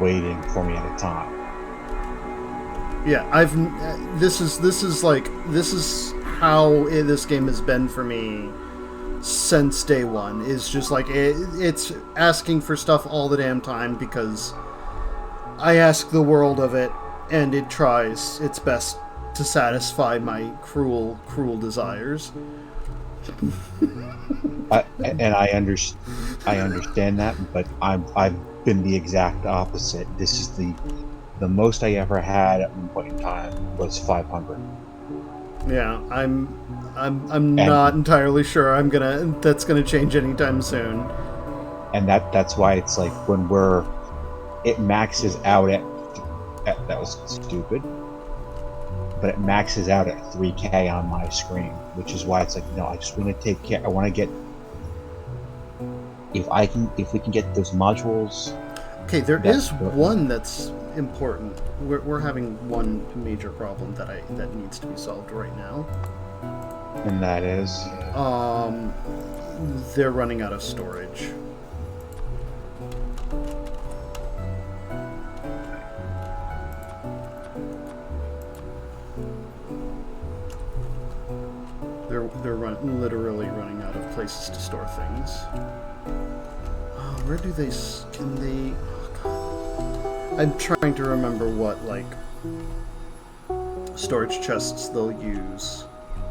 B: waiting for me at a time.
A: Yeah, this is how this game has been for me since day one. Is just like it's asking for stuff all the damn time, because I ask the world of it and it tries its best to satisfy my cruel desires.
B: And I understand that, but I've been the exact opposite. This is the most I ever had at one point in time was 500.
A: Yeah, I'm not entirely sure that's gonna change anytime soon.
B: And that's why it's like when it maxes out at that was stupid. but it maxes out at 3K on my screen, which is why it's like, no, I just want to take care. I want to get, if we can get those modules.
A: Okay, there is one that's important. We're having one major problem that needs to be solved right now.
B: And that is?
A: They're running out of storage. They're literally running out of places to store things. Where do they? Can they? Oh God. I'm trying to remember what like storage chests they'll use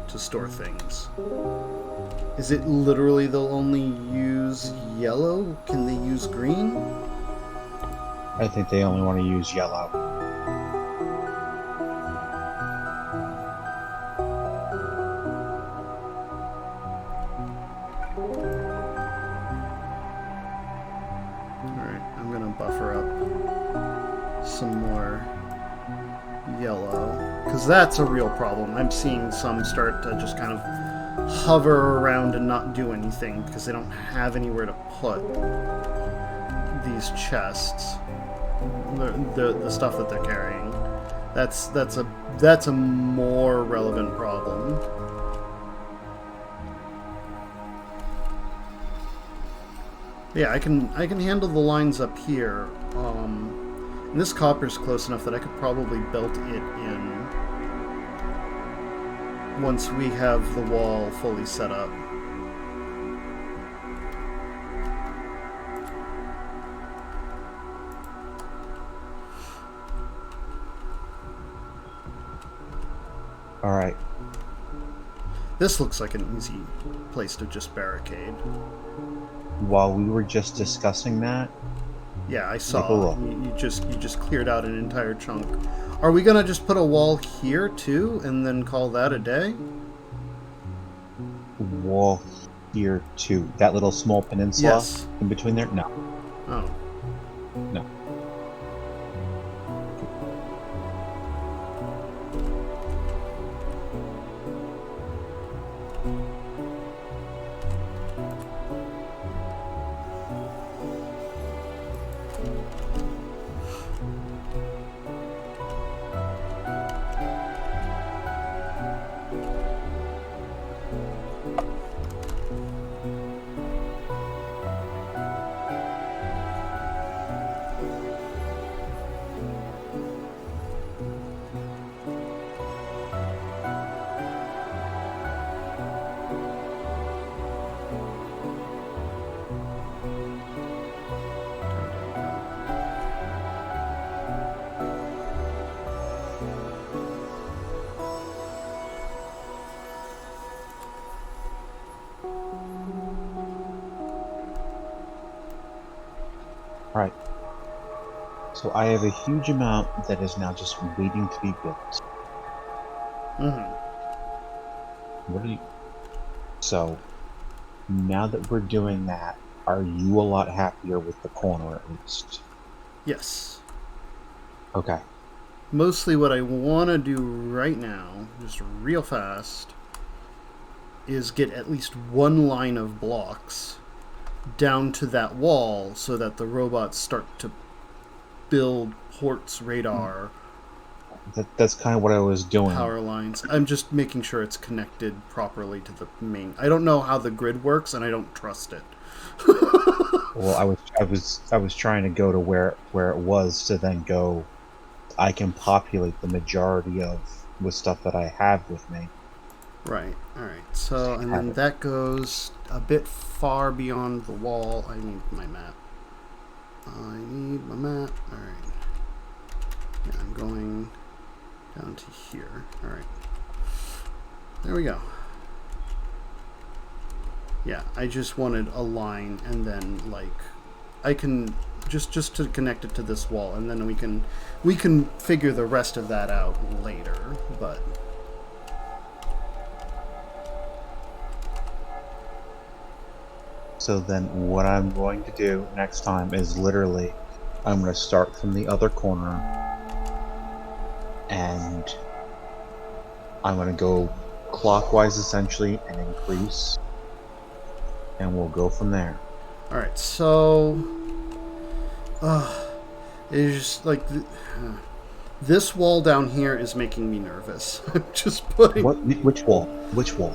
A: to store things. Is it literally they'll only use yellow? Can they use green?
B: I think they only want to use yellow.
A: Alright, I'm gonna buffer up some more yellow. Because that's a real problem. I'm seeing some start to just kind of hover around and not do anything because they don't have anywhere to put these chests. The stuff that they're carrying. That's a more relevant problem. Yeah, I can handle the lines up here. And this copper's close enough that I could probably build it in once we have the wall fully set up.
B: Alright.
A: This looks like an easy place to just barricade.
B: While we were just discussing that,
A: yeah, I saw. You just cleared out an entire chunk. Are we gonna just put a wall here too, and then call that a day?
B: Wall here too. That little small peninsula
A: yes.
B: In between there? No.
A: Oh.
B: No. Alright. So I have a huge amount that is now just waiting to be built. What are you... So, now that we're doing that, are you a lot happier with the corner at least?
A: Yes.
B: Okay.
A: Mostly what I want to do right now, just real fast, is get at least one line of blocks down to that wall so that the robots start to build ports, radar.
B: That's kind of what I was doing.
A: Power lines. I'm just making sure it's connected properly to the main. I don't know how the grid works, and I don't trust it.
B: Well, I was trying to go to where it was to then go. I can populate the majority of with stuff that I have with me.
A: Right. All right. So, and then that goes a bit far beyond the wall. I need my map. All right. Yeah, I'm going down to here. All right. There we go. Yeah, I just wanted a line, and then like I can just to connect it to this wall, and then we can figure the rest of that out later, but.
B: So then what I'm going to do next time is literally, I'm going to start from the other corner and I'm going to go clockwise essentially and increase, and we'll go from there.
A: All right, so it's just like this wall down here is making me nervous. I'm just putting
B: Which wall? Which wall?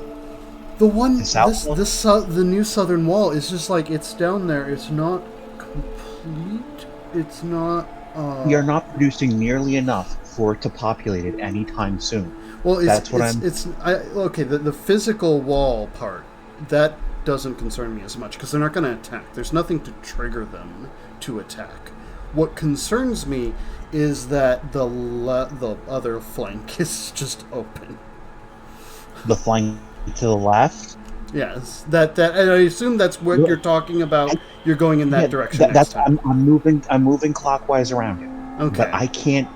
A: the one
B: The south wall?
A: the new southern wall is just like it's down there. It's not complete. It's not.
B: We are not producing nearly enough for it to populate it anytime soon.
A: Well,
B: That's what
A: okay. The physical wall part that doesn't concern me as much because they're not going to attack. There's nothing to trigger them to attack. What concerns me is that the other flank is just open.
B: The flank to the left.
A: Yes, that and I assume that's what you're talking about. You're going in that direction next
B: That's
A: time.
B: I'm moving clockwise around it.
A: Okay.
B: But I can't.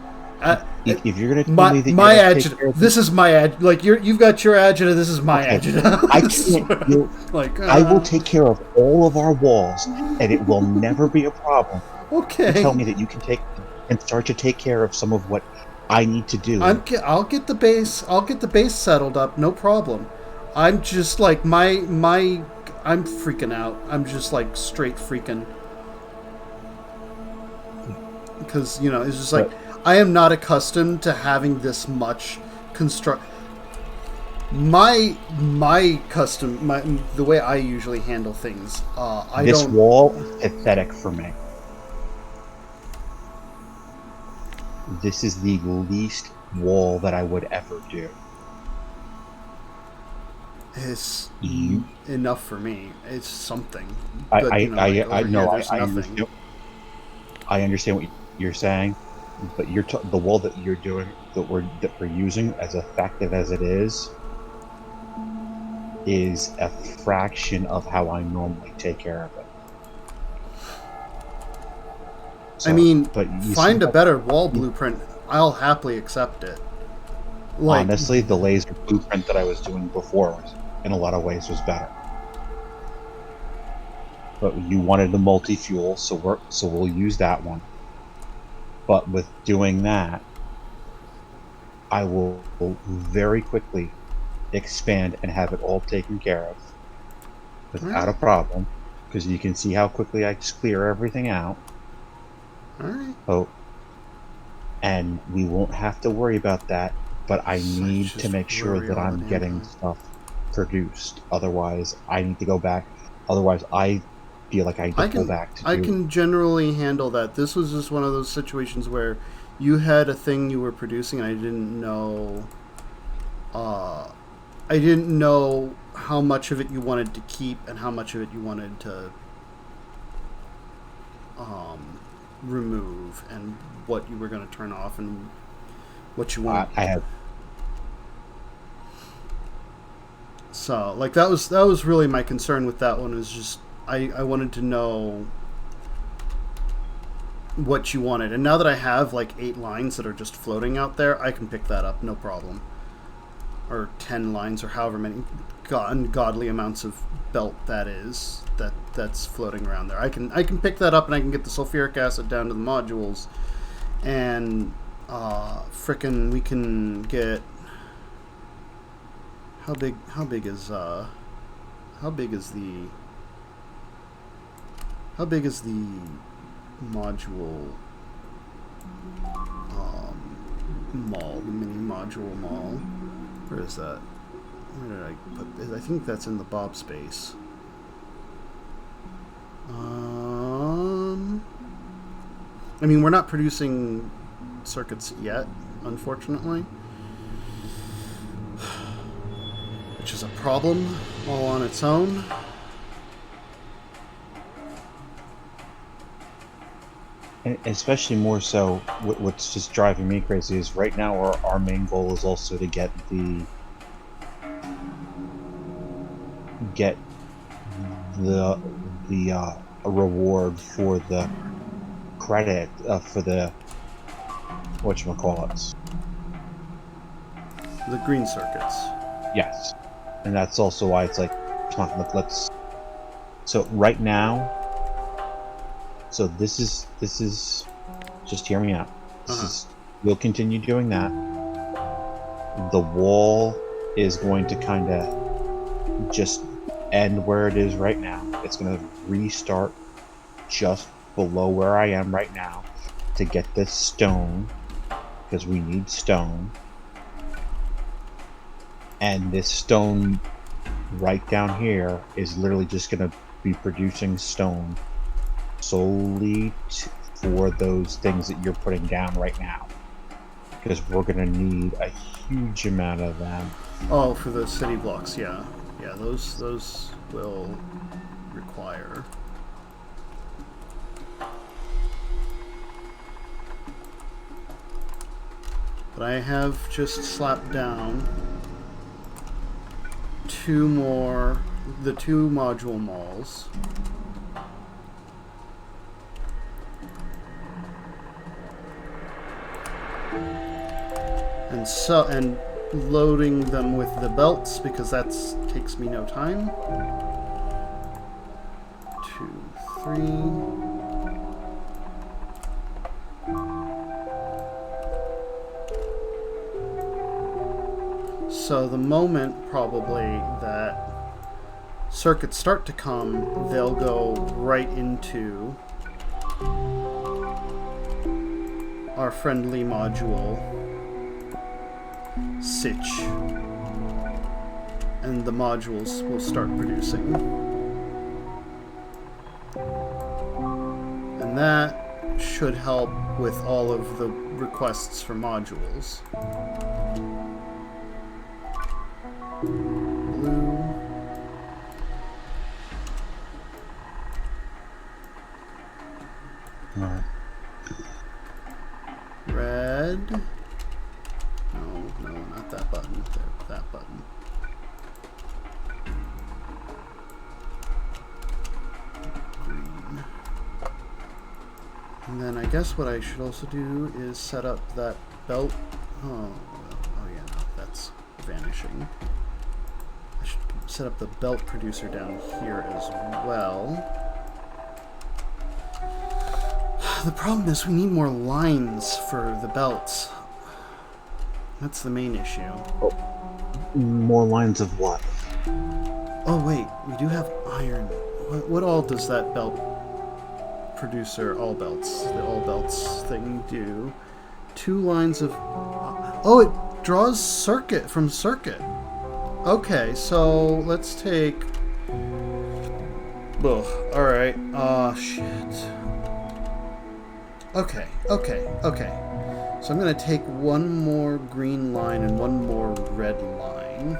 B: If you're gonna tell
A: my
B: me that
A: my
B: you're
A: adjutant, this is my adjutant. Like you've got your adjutant. This is my adjutant.
B: I can't.
A: Like
B: I will take care of all of our walls, and it will never be a problem.
A: Okay.
B: You tell me that you can take and start to take care of some of what I need to do.
A: I'll get the base. I'll get the base settled up. No problem. I'm just like I'm freaking out. I'm just like straight freaking. Because it's just like I am not accustomed to having this much construct. The way I usually handle things.
B: This wall is pathetic for me. This is the least wall that I would ever do.
A: It's enough for me. It's something.
B: I understand what you're saying, but the wall that you're doing that we're using, as effective as it is a fraction of how I normally take care of it. So,
A: I mean,
B: but
A: find a better wall blueprint. I'll happily accept it.
B: Honestly, the laser blueprint that I was doing before in a lot of ways was better. But you wanted the multi-fuel, so we'll use that one. But with doing that, I will very quickly expand and have it all taken care of without a problem, because you can see how quickly I just clear everything out.
A: All right.
B: Oh, and we won't have to worry about that. But I need to make sure that I'm getting stuff produced. Otherwise, I need to go back. Otherwise, I feel like I need to go back to.
A: I can generally handle that. This was just one of those situations where you had a thing you were producing, and I didn't know. I didn't know how much of it you wanted to keep and how much of it you wanted to remove, and what you were going to turn off and what you want.
B: I have.
A: So, like that was really my concern with that one. Was just I wanted to know what you wanted, and now that I have like 8 lines that are just floating out there, I can pick that up, no problem. Or 10 lines, or however many ungodly amounts of belt that's floating around there. I can pick that up, and I can get the sulfuric acid down to the modules, and we can get. How big is the module mall, the mini module mall? Where is that? Where did I put it? I think that's in the Bob space. I mean, we're not producing circuits yet, unfortunately. Which is a problem all on its own.
B: And especially more so, what's just driving me crazy is right now our main goal is also to get the a reward for the credit for the whatchamacallits.
A: The green circuits.
B: Yes. And that's also why it's like, come on, let's. So right now, so this is just hear me out. We'll continue doing that. the wall is going to kind of just end where it is right now. It's going to restart just below where I am right now to get this stone, because we need stone. And this stone right down here is literally just going to be producing stone solely for those things that you're putting down right now, because we're going to need a huge amount of them.
A: Oh, for the city blocks, yeah. Yeah, those will require. But I have just slapped down the two module malls. And loading them with the belts, because that takes me no time. 2, 3. So the moment probably that circuits start to come, they'll go right into our friendly module, Sitch, and the modules will start producing. And that should help with all of the requests for modules. Blue.
B: Alright.
A: Red. No, not that button. That button. Green. And then I guess what I should also do is set up that belt. Oh yeah, no, that's vanishing. I should set up the belt producer down here as well. The problem is we need more lines for the belts. That's the main issue.
B: More lines of what?
A: Oh wait, we do have iron. What all does that belt producer, the all belts thing do? 2 lines of... Oh, it draws circuit from circuit. Okay, so let's take... Ugh, alright. Shit. Okay. So I'm going to take one more green line and one more red line.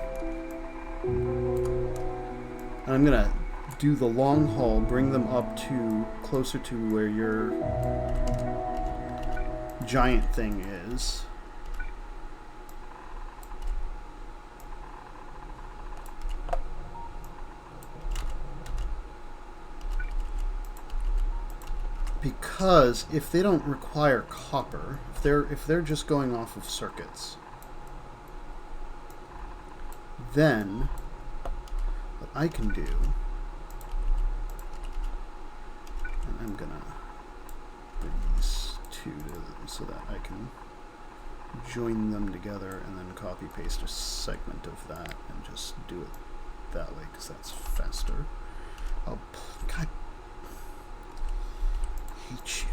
A: And I'm going to do the long haul, bring them up to closer to where your giant thing is. Because if they don't require copper, if they're just going off of circuits, then what I can do, and I'm gonna bring these two so that I can join them together and then copy paste a segment of that and just do it that way because that's faster. Oh God. Hate you.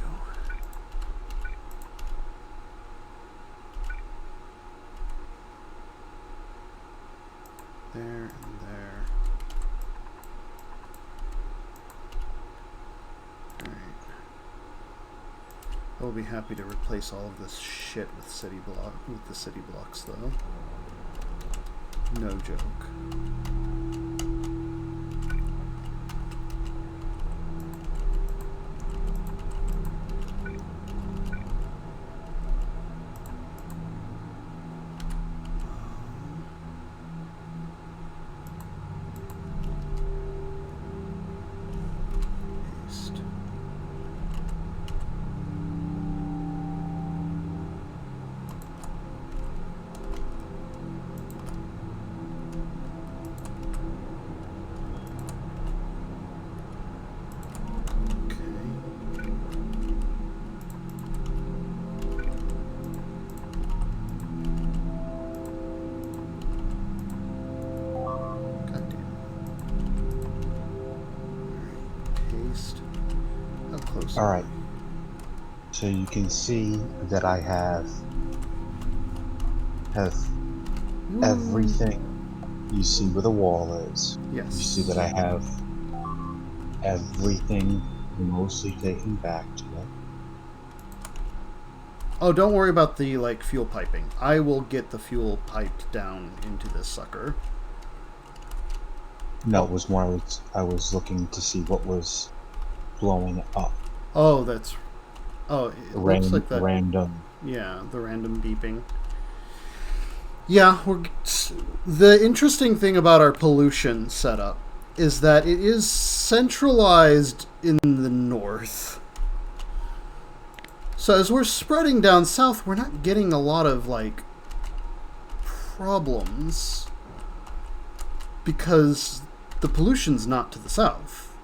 A: There and there. Alright. I will be happy to replace all of this shit with the city blocks though. No joke. closer.
B: All right. So you can see that I have everything you see where the wall is.
A: Yes.
B: You see that I have everything mostly taken back to it.
A: Oh, don't worry about the fuel piping. I will get the fuel piped down into this sucker.
B: No, it was more I was looking to see what was blowing up.
A: Oh, that's. Oh, it looks like that.
B: Random.
A: Yeah, the random beeping. Yeah, the interesting thing about our pollution setup is that it is centralized in the north. So as we're spreading down south, we're not getting a lot of problems because the pollution's not to the south.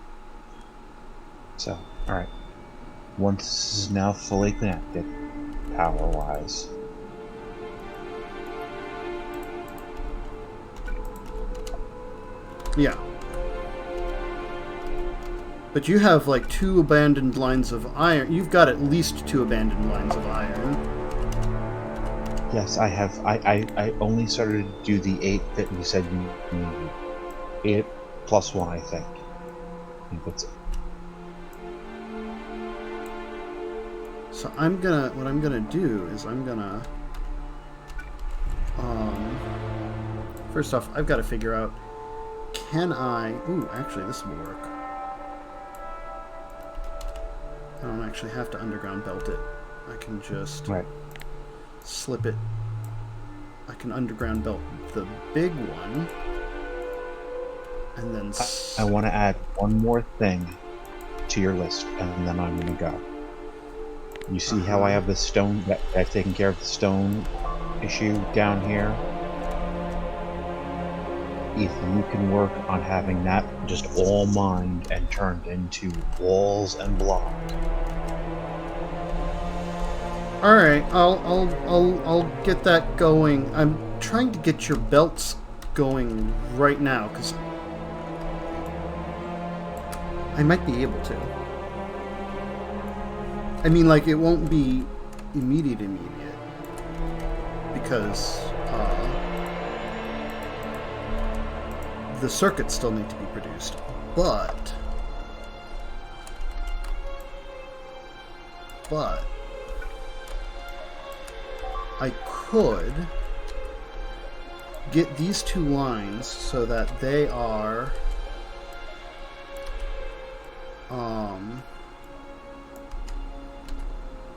B: So, all right. Once this is now fully connected, power-wise.
A: Yeah. But you have 2 abandoned lines of iron. You've got at least 2 abandoned lines of iron.
B: Yes, I have. I only started to do the 8 that you said you needed. 8 plus 1, I think. I think that's it.
A: So what I'm gonna do is first off, I've got to figure out, can I, actually this will work. I don't actually have to underground belt it. I can just slip it. I can underground belt the big one. And then
B: I want to add one more thing to your list, and then I'm going to go. You see how I have the stone, that I've taken care of the stone issue down here? If you can work on having that just all mined and turned into walls and block.
A: All right, I'll get that going. I'm trying to get your belts going right now because I might be able to. I mean, it won't be immediate, because the circuits still need to be produced, but I could get these 2 lines so that they are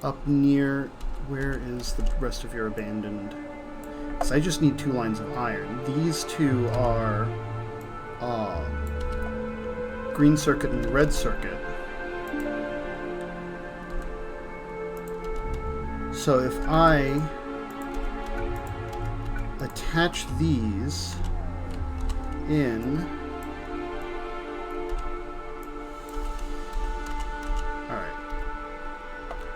A: up near, where is the rest of your abandoned? So I just need 2 lines of iron. These 2 are green circuit and red circuit. So if I attach these in,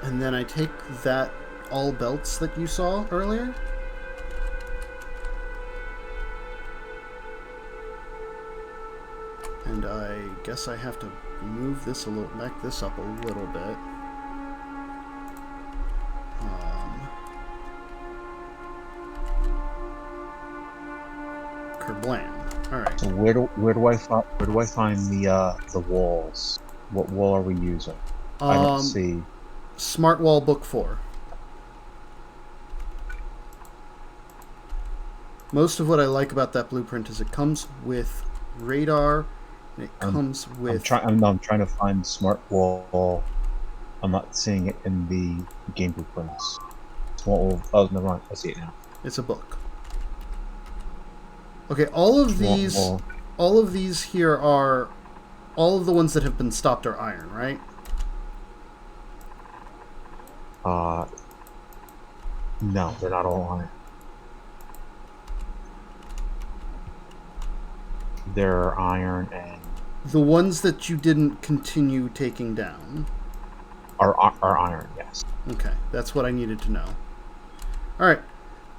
A: and then I take that all belts that you saw earlier. And I guess I have to move this back this up a little bit. Kerblam. All right.
B: So where do I find the walls? What wall are we using? I don't see.
A: Smart Wall Book 4. Most of what I like about that blueprint is it comes with radar, and it comes with...
B: I'm trying to find Smart Wall. I'm not seeing it in the game blueprints. Smart Wall... Oh, never mind. I see it now.
A: It's a book. Okay, all of these here are... All of the ones that have been stopped are iron, right?
B: No, they're not all iron. They're iron and...
A: The ones that you didn't continue taking down
B: are iron, yes.
A: Okay, that's what I needed to know. All right,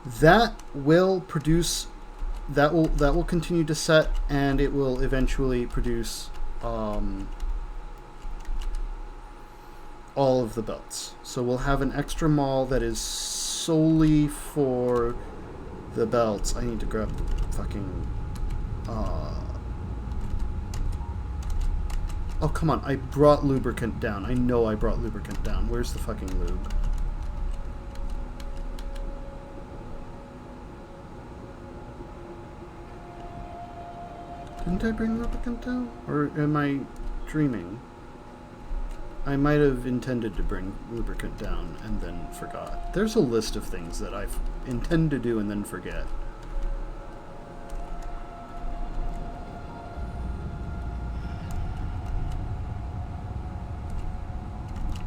A: that will produce... That will continue to set, and it will eventually produce... all of the belts. So we'll have an extra mall that is solely for the belts. I need to grab fucking... Oh, come on. I brought lubricant down. I know I brought lubricant down. Where's the fucking lube? Didn't I bring lubricant down? Or am I dreaming? I might have intended to bring lubricant down and then forgot. There's a list of things that I've intend to do and then forget.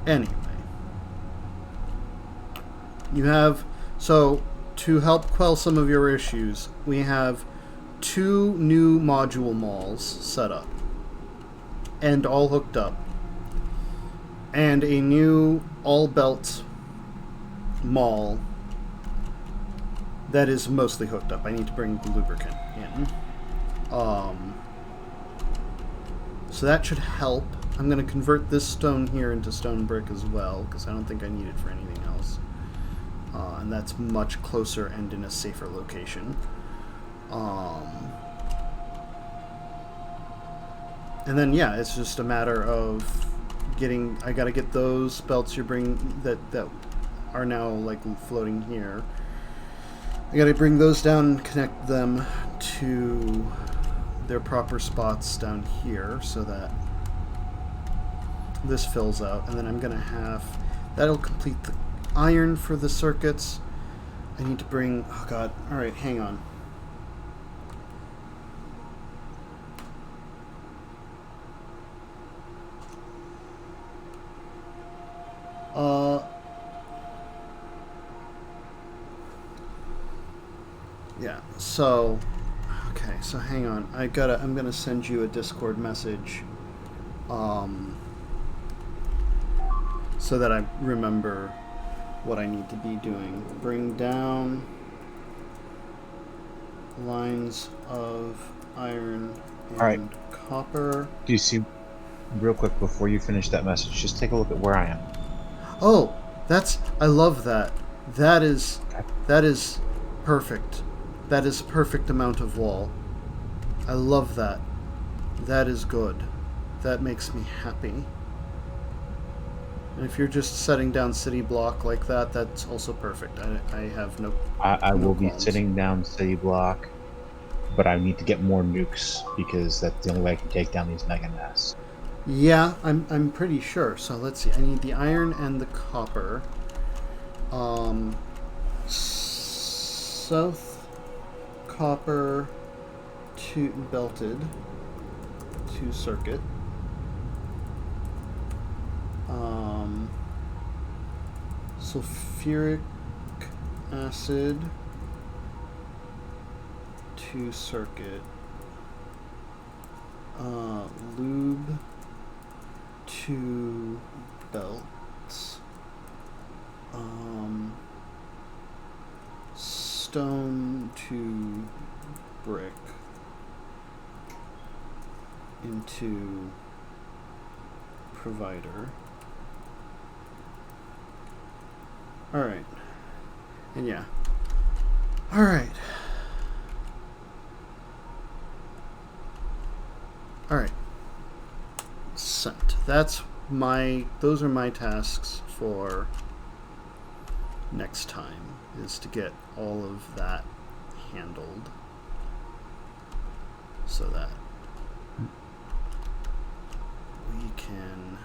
A: Anyway. You have... So, to help quell some of your issues, we have 2 new module malls set up. And all hooked up. And a new all-belt mall that is mostly hooked up. I need to bring the lubricant in. So that should help. I'm going to convert this stone here into stone brick as well, because I don't think I need it for anything else. And that's much closer and in a safer location. And then, yeah, it's just a matter of getting... I gotta get those belts you bring that are now, like, floating here. I gotta bring those down and connect them to their proper spots down here so that this fills out. And then I'm gonna have... That'll complete the iron for the circuits. I need to bring... Oh, God. Alright, hang on. Yeah, so... Okay, so hang on. I'm gonna send you a Discord message. So that I remember what I need to be doing. Bring down lines of iron and copper.
B: Do you see, real quick before you finish that message, just take a look at where I am.
A: Oh, I love that. That is perfect. That is perfect amount of wall. I love that. That is good. That makes me happy. And if you're just setting down city block like that, that's also perfect. I have no...
B: I will be
A: qualms.
B: sitting down city block, but I need to get more nukes because that's the only way I can take down these mega nests.
A: Yeah, I'm pretty sure. So let's see. I need the iron and the copper. South copper to belted to circuit. Sulfuric acid to circuit. Lube to belts. Stone to brick into provider. Alright. And yeah. Alright. Alright. Sent. Those are my tasks for next time, is to get all of that handled so that we can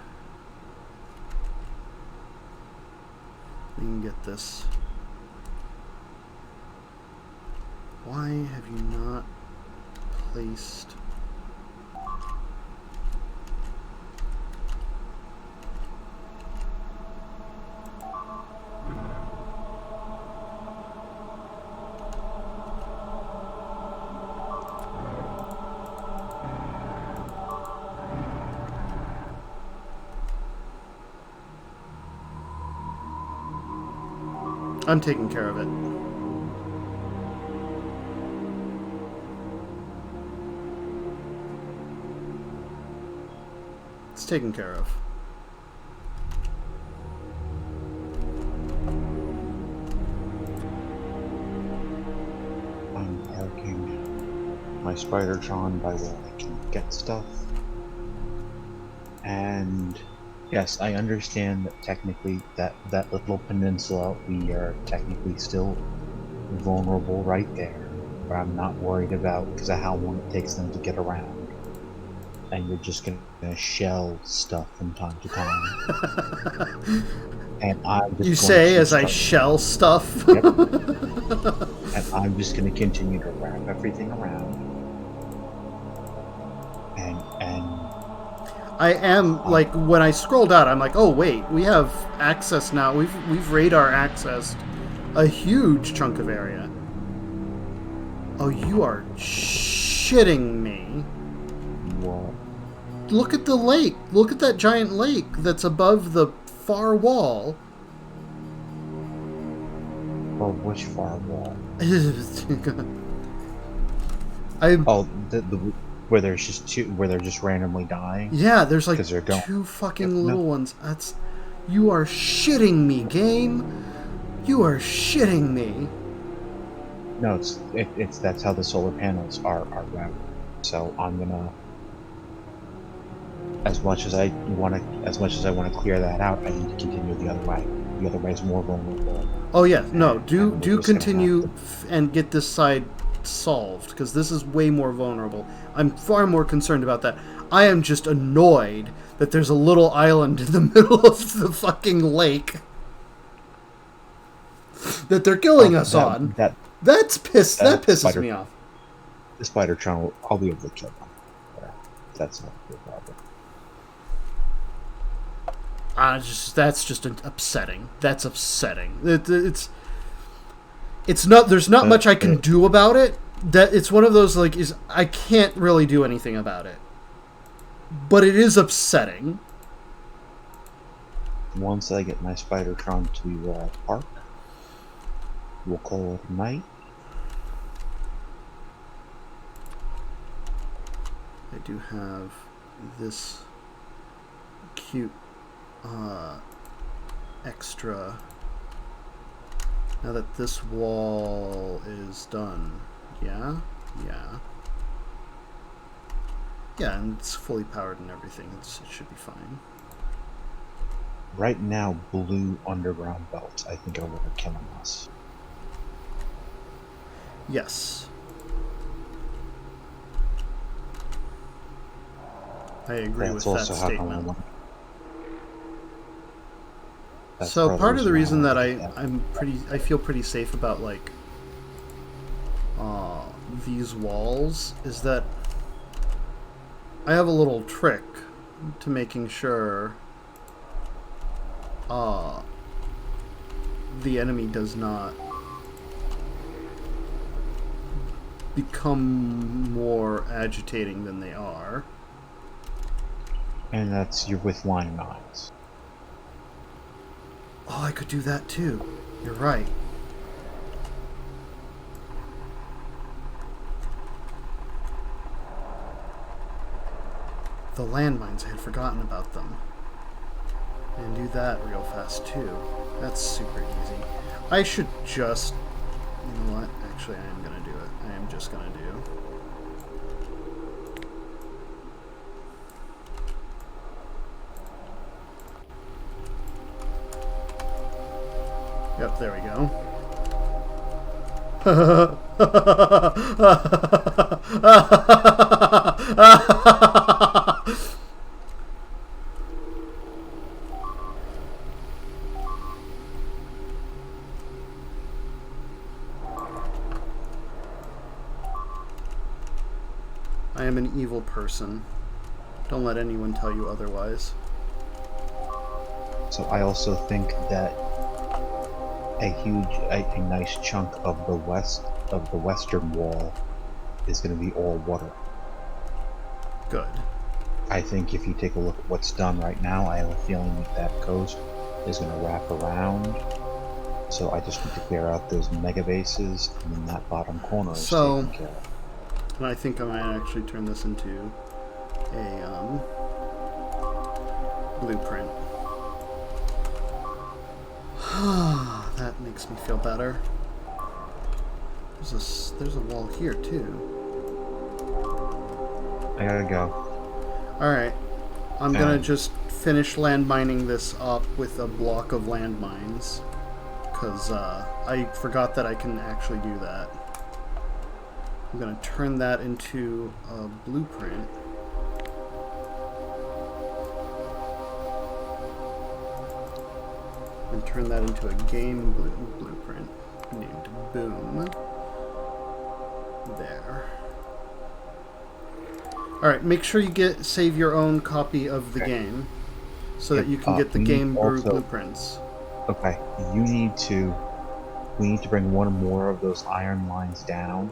A: get this. Why have you not placed... I'm taking care of it. It's taken care of.
B: my Spidertron by where I can get stuff. And yes, I understand that technically that little peninsula, we are technically still vulnerable right there. But I'm not worried about because of how long it takes them to get around. And you're just gonna shell stuff from time to time. And I'm just
A: You
B: going to
A: say
B: keep
A: as I
B: stuff.
A: shell stuff.
B: Yep. And I'm just going to continue to wrap everything around. And
A: I am like when I scroll down, I'm like, oh wait, we have access now. We've radar accessed a huge chunk of area. Oh, you are shitting me.
B: what?
A: Look at the lake. Look at that giant lake that's above the far wall.
B: Or which far wall?
A: I
B: Oh, the where there's just two, where they're just randomly dying.
A: Yeah, there's like
B: They're going,
A: two fucking
B: yep,
A: little
B: no.
A: ones. You are shitting me, game. You are shitting me.
B: No, it's that's how the solar panels are routed. So I'm gonna, as much as I want to clear that out, I need to continue the other way. The other way is more vulnerable.
A: Oh yeah, no, do
B: And we're just gonna
A: continue
B: have
A: and get this side solved because this is way more vulnerable. I'm far more concerned about that. I am just annoyed that there's a little island in the middle of the fucking lake that they're killing us on. That pisses me off.
B: The Spidertron, I'll be able to kill them. Yeah, that's not a good problem.
A: That's just upsetting. That's upsetting. It's not. There's not much I can do about it. That it's one of those like I can't really do anything about it. But it is upsetting.
B: Once I get my Spidertron to park, we'll call it a night.
A: I do have this cute extra. Now that this wall is done, yeah, and it's fully powered and everything. It should be fine.
B: Right now, blue underground belts, I think, are what are killing us.
A: Yes. I agree with that statement. So part of the reason that I feel pretty safe about like these walls is that I have a little trick to making sure the enemy does not become more agitating than they are.
B: And that's you're with line mines.
A: Oh, I could do that too. You're right. The landmines, I had forgotten about them. And do that real fast too. That's super easy. I should just... You know what? Actually, I am going to do it. I am just going to do... Yep, there we go. I am an evil person. Don't let anyone tell you otherwise.
B: So I also think that a nice chunk of the western wall is going to be all water.
A: Good.
B: I think if you take a look at what's done right now, I have a feeling that coast is going to wrap around. So I just need to clear out those mega bases, and then that bottom corner is taken care of.
A: And I think I might actually turn this into a blueprint. That makes me feel better. There's a wall here too.
B: I gotta go.
A: Alright. I'm gonna
B: And
A: just finish land mining this up with a block of landmines. Because I forgot that I can actually do that. I'm gonna turn that into a blueprint. And turn that into a game blueprint named Boom. There. Alright, make sure you save your own copy of the game so that you can get the game blueprints.
B: Okay, you need to. We need to bring one or more of those iron lines down.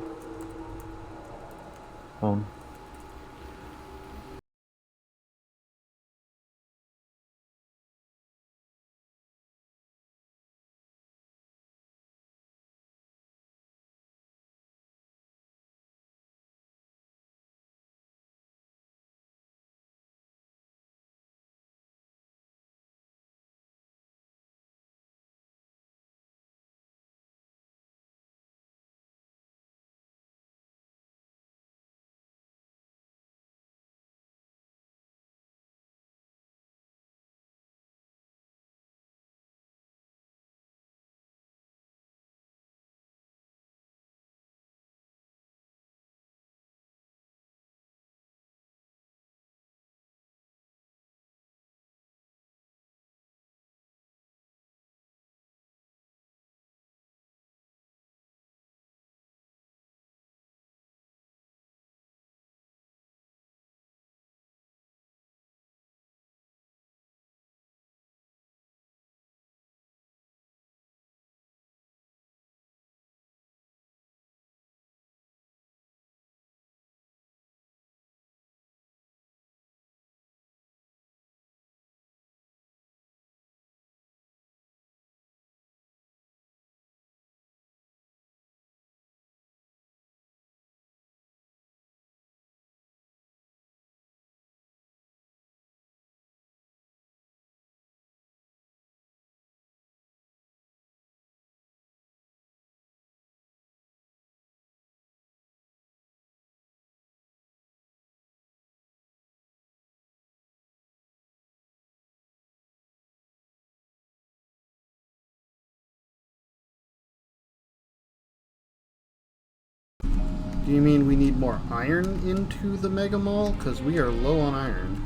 A: Do you mean we need more iron into the Mega Mall? Because we are low on iron.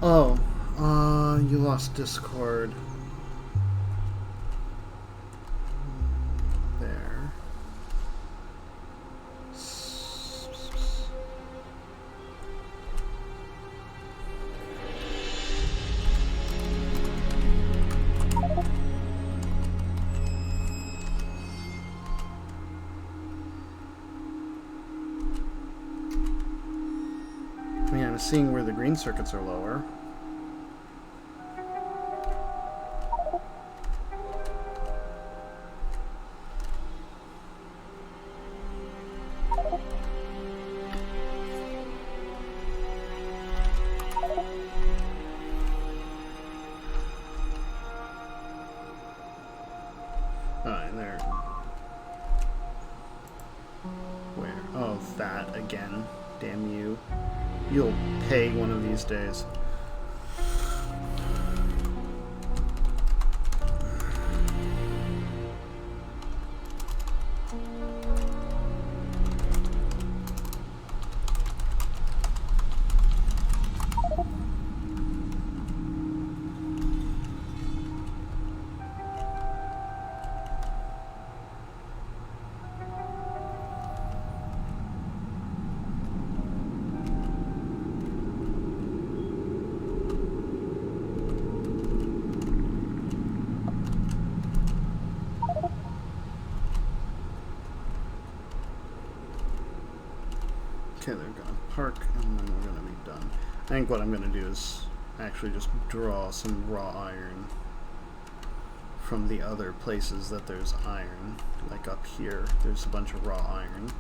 A: Oh, you lost Discord. There. I mean, I'm seeing where the green circuits are lower. And there. Where? Oh, that again. Damn you. You'll pay one of these days. Okay, they're gonna park, and then we're gonna be done. I think what I'm gonna do is actually just draw some raw iron from the other places that there's iron. Like up here, there's a bunch of raw iron.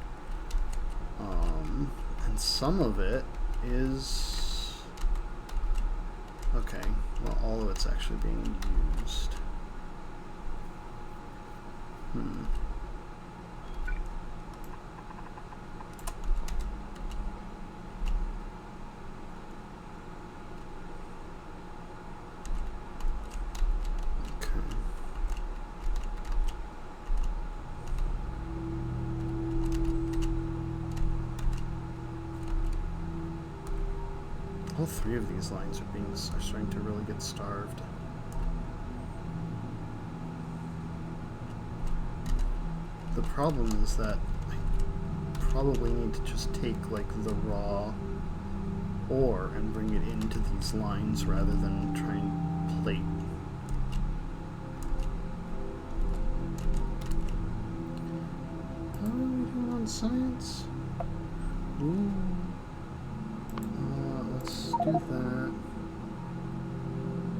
A: And some of it is... Okay, well, all of it's actually being used. All three of these lines are starting to really get starved. The problem is that I probably need to just take like the raw ore and bring it into these lines rather than try and plate. How are we doing on science? Ooh. Let's do that.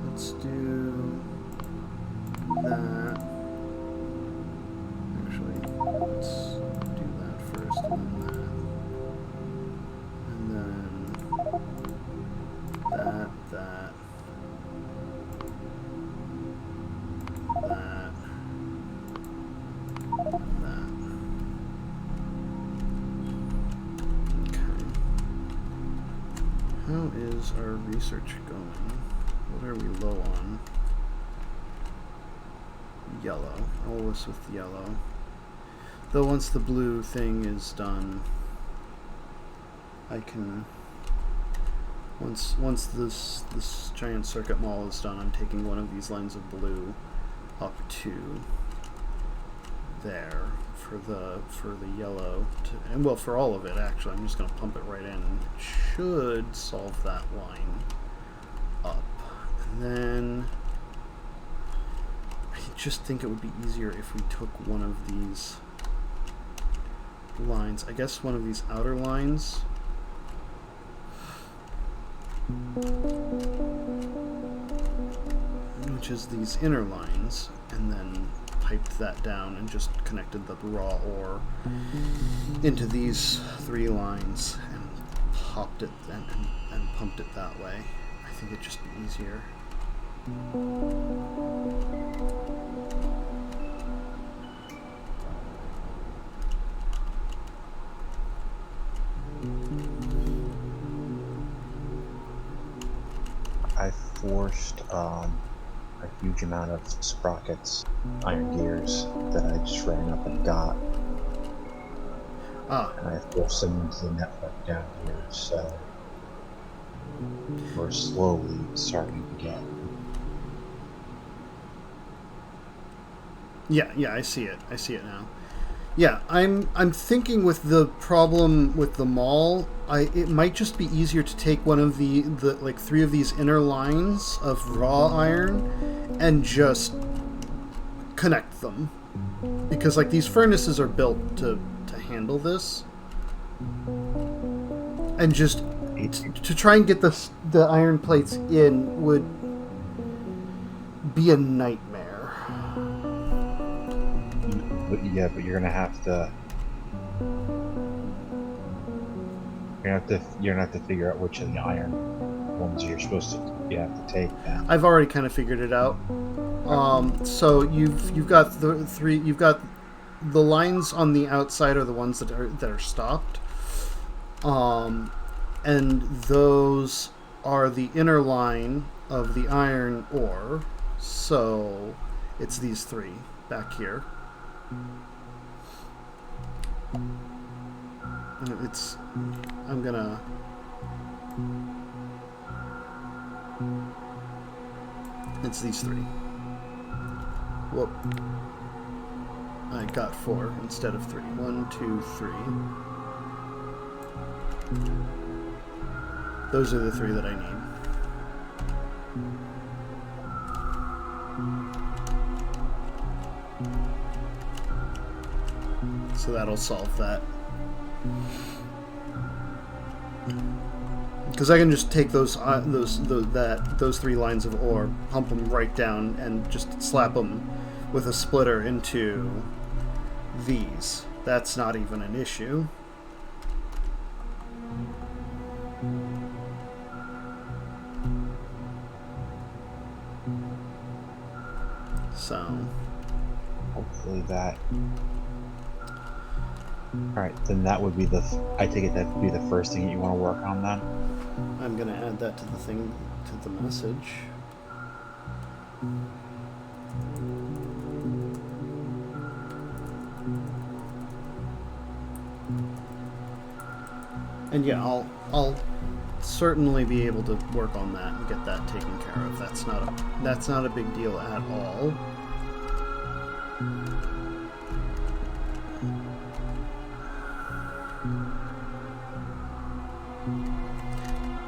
A: Let's do that. Actually, let's do that first, and then that. And then that. How is our research going? What are we low on? Yellow. Always with yellow. Though once the blue thing is done, I can... Once this giant circuit mall is done, I'm taking one of these lines of blue up to there for the yellow and well, for all of it actually. I'm just going to pump it right in. It should solve that line up. And then I just think it would be easier if we took one of these lines. I guess one of these outer lines. Which is these inner lines, and then piped that down and just connected the raw ore into these three lines and popped it and pumped it that way. I think it'd just be easier.
B: I forced a huge amount of sprockets, iron gears, that I just ran up and got. And I forced them into the network down here, so we're slowly starting to get.
A: Yeah, I see it. I see it now. Yeah, I'm thinking with the problem with the mall, it might just be easier to take one of the like three of these inner lines of raw iron and just connect them, because like these furnaces are built to handle this, and just to try and get the iron plates in would be a nightmare.
B: Yeah, but you're gonna have to figure out which of the iron ones you're supposed to have to take then.
A: I've already kind of figured it out. So you've got the three. You've got the lines on the outside are the ones that are stopped, and those are the inner line of the iron ore. So it's these three back here. It's these three. Whoop. I got 4 instead of 3. 1, 2, 3. Those are the 3 that I need. So that'll solve that. Because I can just take those 3 lines of ore, pump them right down, and just slap them with a splitter into these. That's not even an issue. So
B: hopefully that. Alright, then that would be the. I take it that would be the first thing that you want to work on then?
A: I'm going to add that to the thing, to the message. And yeah, I'll certainly be able to work on that and get that taken care of. That's not a big deal at all.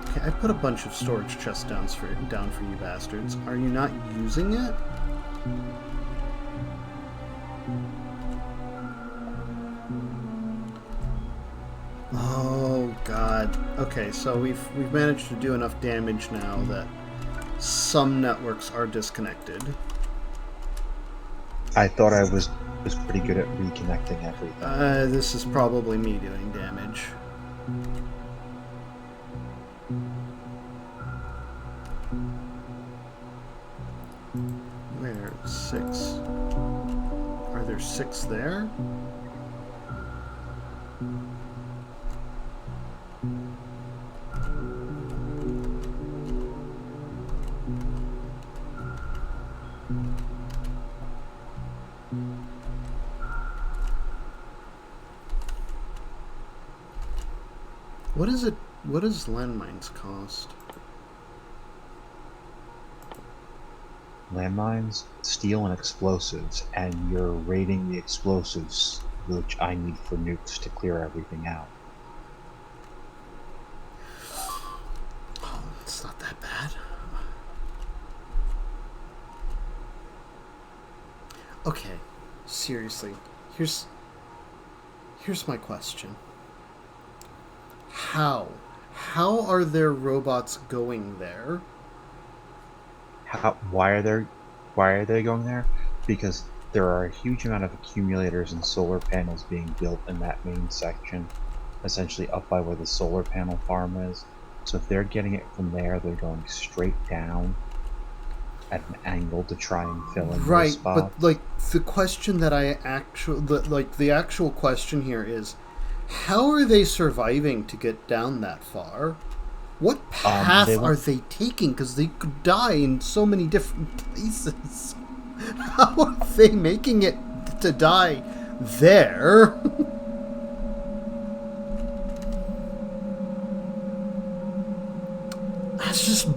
A: Okay, I put a bunch of storage chests down for you bastards. Are you not using it? Oh god. Okay, so we've managed to do enough damage now that some networks are disconnected.
B: I thought I was pretty good at reconnecting everything.
A: This is probably me doing damage. Where? 6. Are there 6 there? What does landmines cost?
B: Landmines, steel, and explosives, and you're raiding the explosives, which I need for nukes to clear everything out.
A: Oh, it's not that bad. Okay, seriously, here's my question. How are there robots going there?
B: Why are they going there? Because there are a huge amount of accumulators and solar panels being built in that main section, essentially up by where the solar panel farm is. So if they're getting it from there, they're going straight down at an angle to try and fill in those spots.
A: But like the question that the actual question here is, how are they surviving to get down that far? What path are they taking? Because they could die in so many different places. How are they making it to die there? That's just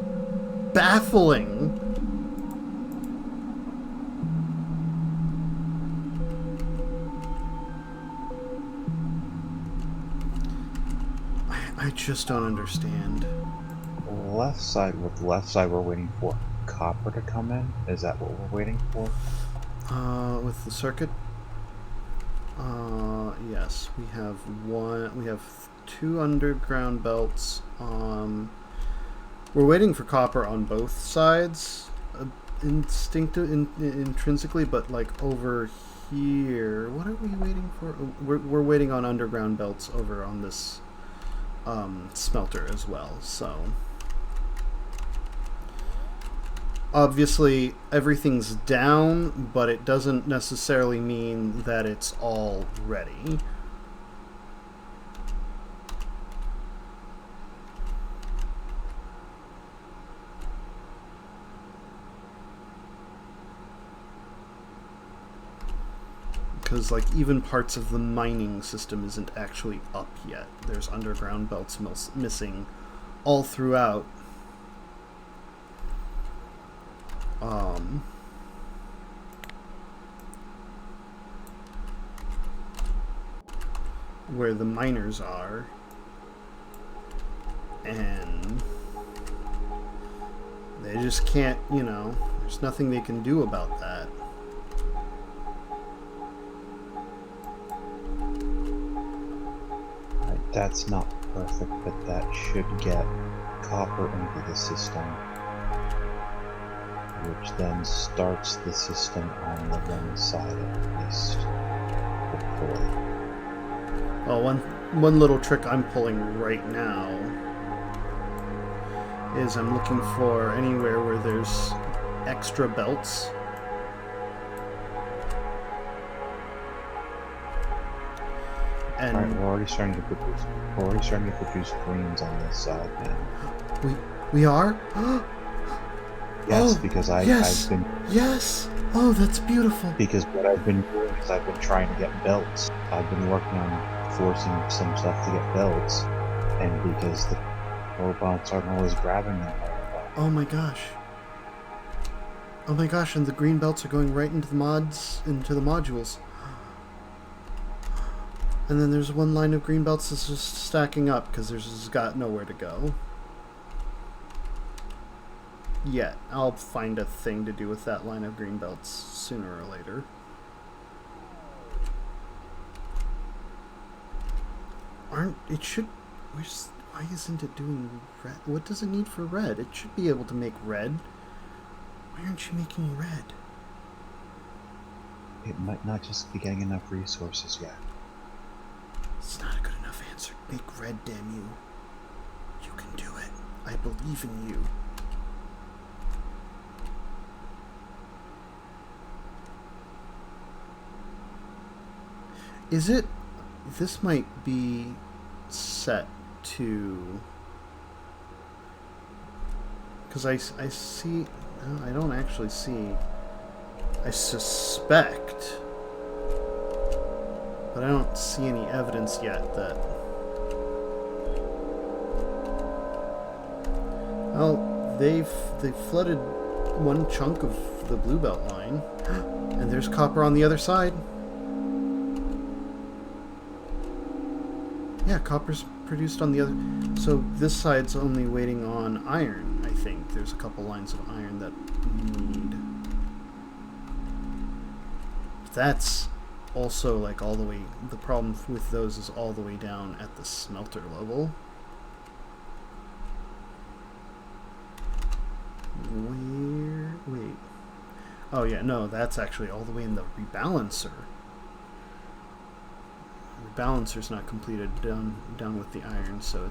A: baffling. I just don't understand.
B: Left side, with the left side, we're waiting for copper to come in. Is that what we're waiting for?
A: With the circuit? Yes. We have 2 underground belts. We're waiting for copper on both sides, intrinsically, but like over here. What are we waiting for? We're waiting on underground belts over on this smelter as well, so obviously everything's down, but it doesn't necessarily mean that it's all ready. Because like even parts of the mining system isn't actually up yet. There's underground belts missing all throughout. Where the miners are, and they just can't, there's nothing they can do about that.
B: That's not perfect, but that should get copper into the system, which then starts the system on the one side at least, hopefully.
A: Well, one little trick I'm pulling right now is I'm looking for anywhere where there's extra belts. And
B: alright, we're already starting to produce greens on this side now.
A: we are?
B: Yes,
A: oh,
B: because
A: yes,
B: I've been...
A: Yes! Oh, that's beautiful.
B: Because what I've been doing is I've been trying to get belts. I've been working on forcing some stuff to get belts, and because the robots aren't always grabbing them very well.
A: Oh my gosh. Oh my gosh, and the green belts are going right into the modules. And then there's one line of green belts that's just stacking up because there's just got nowhere to go. Yet, I'll find a thing to do with that line of green belts sooner or later. Why isn't it doing red? What does it need for red? It should be able to make red. Why aren't you making red?
B: It might not just be getting enough resources yet.
A: It's not a good enough answer. Make red, damn you. You can do it. I believe in you. Is it... This might be set to... Because I see... No, I don't actually see... I suspect... But I don't see any evidence yet that... Well, they've flooded one chunk of the blue belt line. And there's copper on the other side. Yeah, copper's produced on the other... So this side's only waiting on iron, I think. There's a couple lines of iron that need... That's also like all the way... The problem with those is all the way down at the smelter level. Where... Wait. Oh yeah, no, that's actually all the way in the rebalancer. Balancer's not completed down with the iron, so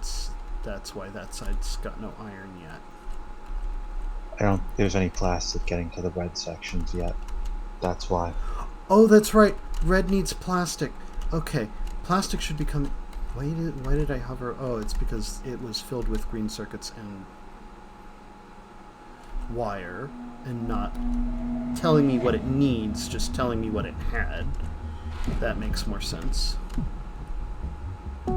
A: that's why that side's got no iron yet.
B: I don't think there's any plastic getting to the red sections yet. That's why.
A: Oh, that's right. Red needs plastic. Okay, plastic should be coming. Why did I hover? Oh, it's because it was filled with green circuits and wire, and not telling me what it needs, just telling me what it had. That makes more sense.
B: So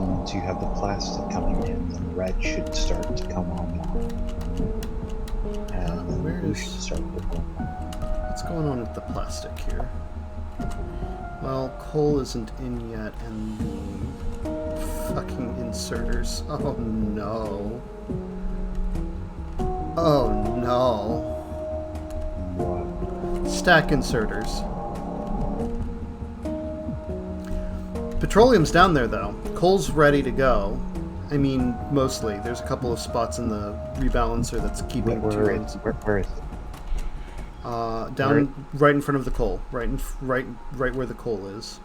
B: once you have the plastic coming in, then red should start to come online. And then blue should start to go on.
A: What's going on with the plastic here? Well, coal isn't in yet, and the fucking inserters. Oh no. Oh no.
B: What?
A: Stack inserters. Petroleum's down there though. Coal's ready to go. I mean, mostly. There's a couple of spots in the rebalancer that's keeping
B: Where is it?
A: Down right in front of the coal. Right where the coal is.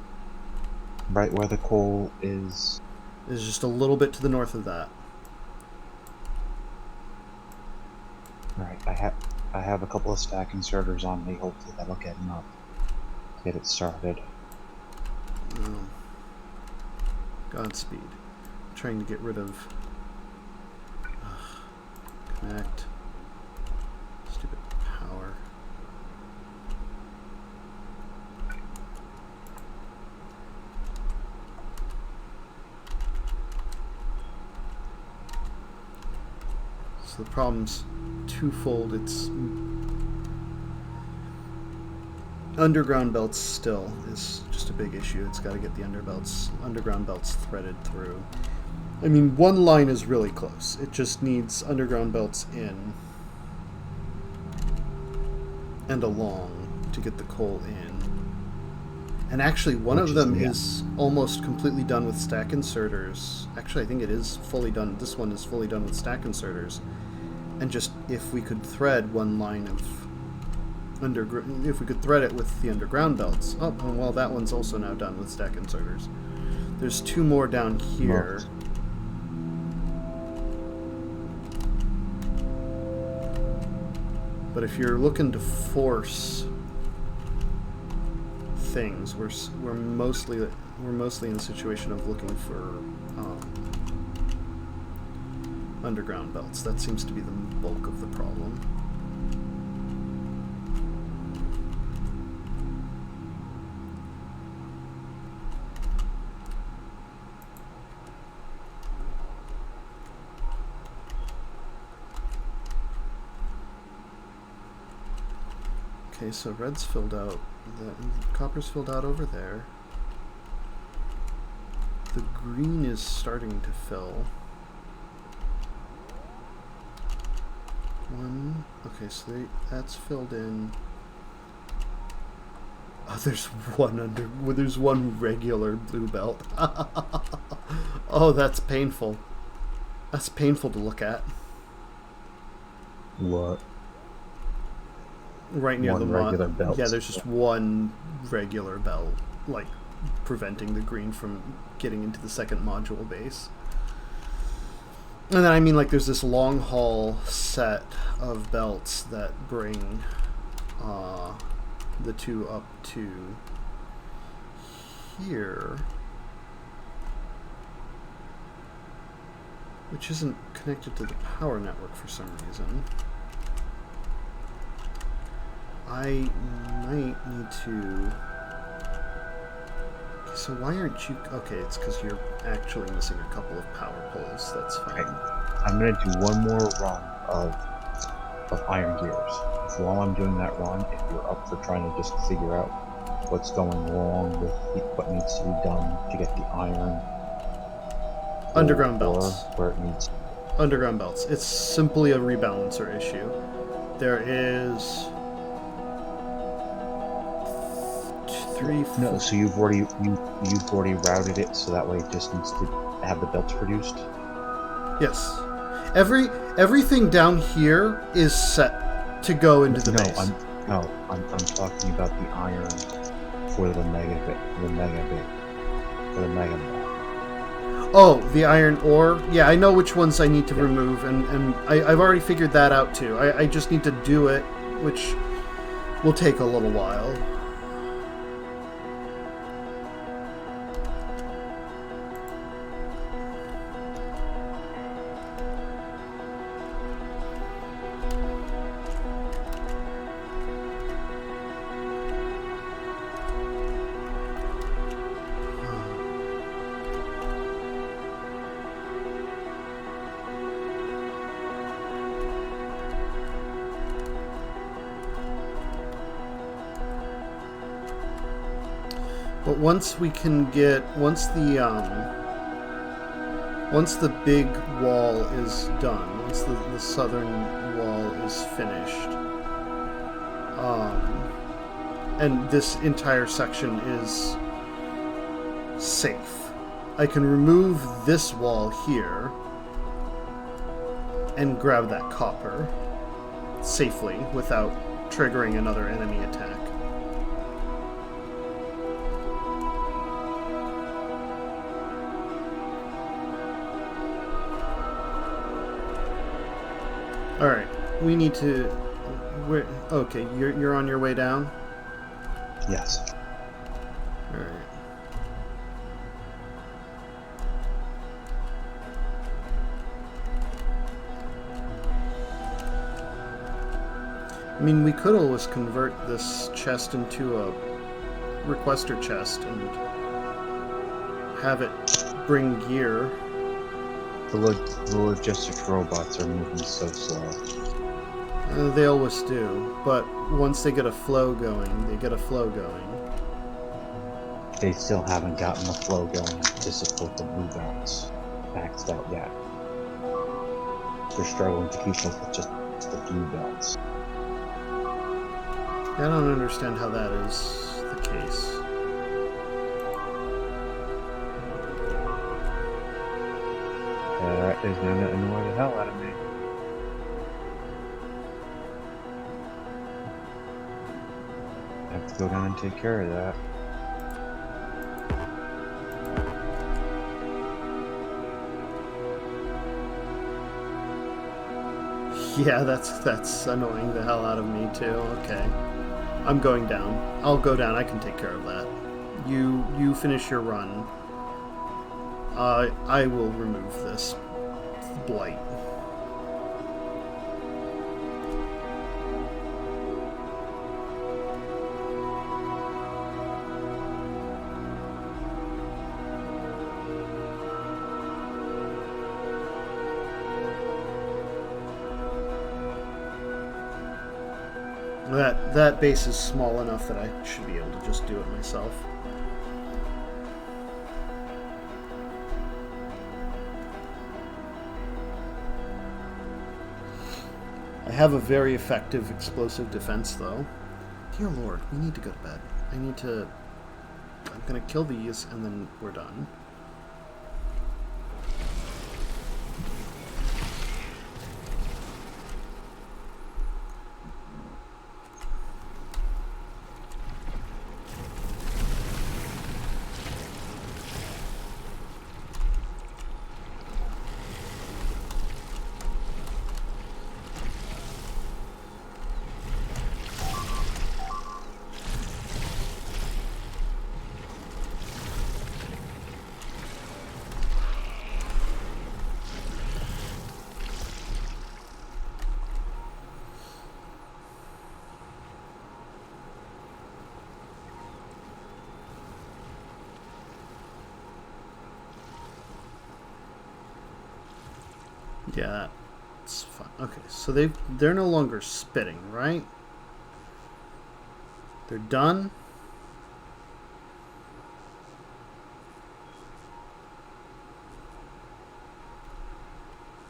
B: Right where the coal is.
A: Is just a little bit to the north of that.
B: Alright, I have a couple of stack inserters on me. Hopefully that'll get enough to get it started.
A: Oh. Godspeed. I'm trying to get rid of... Connect. Stupid power. So the problem's twofold. It's underground belts still is just a big issue. It's got to get the underground belts threaded through. I mean, one line is really close. It just needs underground belts in and along to get the coal in. And actually, one
B: Which
A: of them
B: yeah.
A: is almost completely done with stack inserters. Actually, I think it is fully done. This one is fully done with stack inserters. And just if we could thread one line of if we could thread it with the underground belts. Oh, well, that one's also now done with stack inserters. There's two more down here.
B: Most.
A: But if you're looking to force things, we're mostly in the situation of looking for underground belts. That seems to be the bulk of the problem. Okay, so red's filled out. The copper's filled out over there. The green is starting to fill. One. Okay, so that's filled in. Oh, there's one regular blue belt. Oh, that's painful. That's painful to look at.
B: What?
A: Right near
B: One
A: the
B: regular belt.
A: Yeah, there's just one regular belt, like preventing the green from getting into the second module base. And then I mean, like, there's this long haul set of belts that bring the two up to here, which isn't connected to the power network for some reason. I might need to... Okay, so why aren't you... Okay, it's because you're actually missing a couple of power poles. That's fine.
B: Okay. I'm going to do one more run of iron gears. If while I'm doing that run, if you're up for trying to just figure out what's going wrong with what needs to be done to get the iron...
A: Underground belts.
B: Where it needs...
A: Underground belts. It's simply a rebalancer issue. There is...
B: No, so you've already routed it, so that way it just needs to have the belts produced.
A: Yes, everything down here is set to go into the base.
B: I'm talking about the iron for the mega bit.
A: Oh, the iron ore. Yeah, I know which ones I need to remove, and I've already figured that out too. I just need to do it, which will take a little while. But once the big wall is done, once the southern wall is finished, and this entire section is safe, I can remove this wall here and grab that copper safely without triggering another enemy attack. All right, we need to. Okay, you're on your way down.
B: Yes.
A: All right. I mean, we could always convert this chest into a requester chest and have it bring gear.
B: The logistics robots are moving so slow.
A: They always do, but once they get a flow going,
B: They still haven't gotten the flow going to support the blue belts maxed out yet. They're struggling to keep up with just the blue belts.
A: I don't understand how that is the case.
B: He's gonna annoy the hell out of me. I have to go down and take care of that.
A: Yeah, that's annoying the hell out of me too. Okay. I'm going down. I'll go down. I can take care of that. You finish your run. I will remove this blight. That base is small enough that I should be able to just do it myself. I have a very effective explosive defense, though. Dear Lord, we need to go to bed. I'm gonna kill these, and then we're done. Yeah, that's fine. Okay, so they're no longer spitting, right? They're done.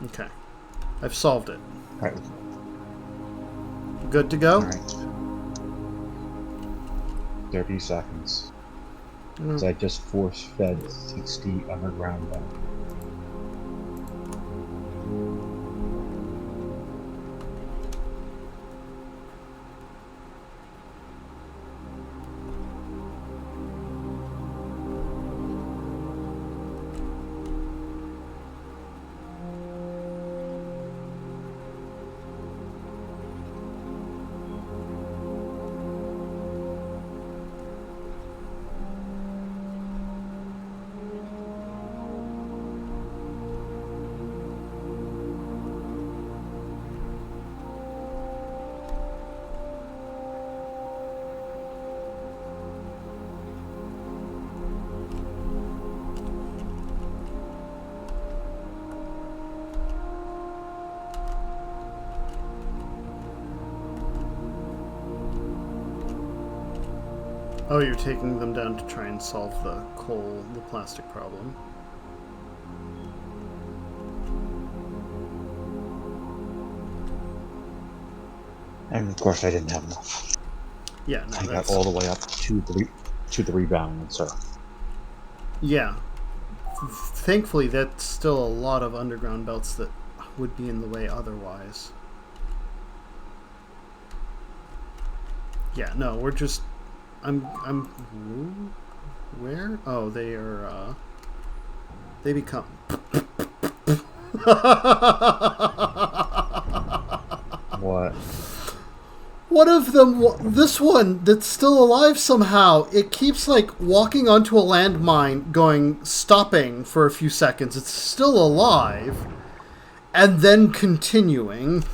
A: Okay, I've solved it.
B: All right.
A: Good to go.
B: All right. 30 seconds. So I just force fed 60 underground then. Oh, you're taking them down to try and solve the plastic problem. And of course I didn't have enough.
A: Yeah, no,
B: I got all the way up to the rebalancer.
A: Yeah. Thankfully, that's still a lot of underground belts that would be in the way otherwise. Yeah, no, we're just... Where? Oh, they are, they become...
B: What?
A: One of them, this one that's still alive somehow, it keeps like walking onto a landmine, stopping for a few seconds. It's still alive, and then continuing.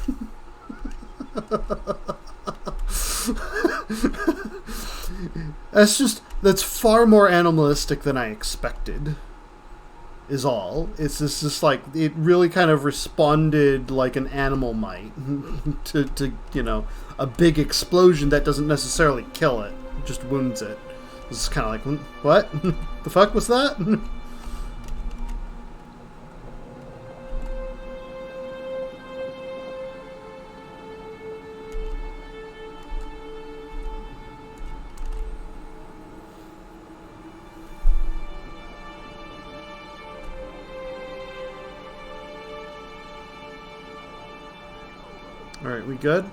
A: That's far more animalistic than I expected. Is all. It's just like it really kind of responded like an animal might to a big explosion that doesn't necessarily kill it, just wounds it. It's kind of like, what? The fuck was that? Alright, we good?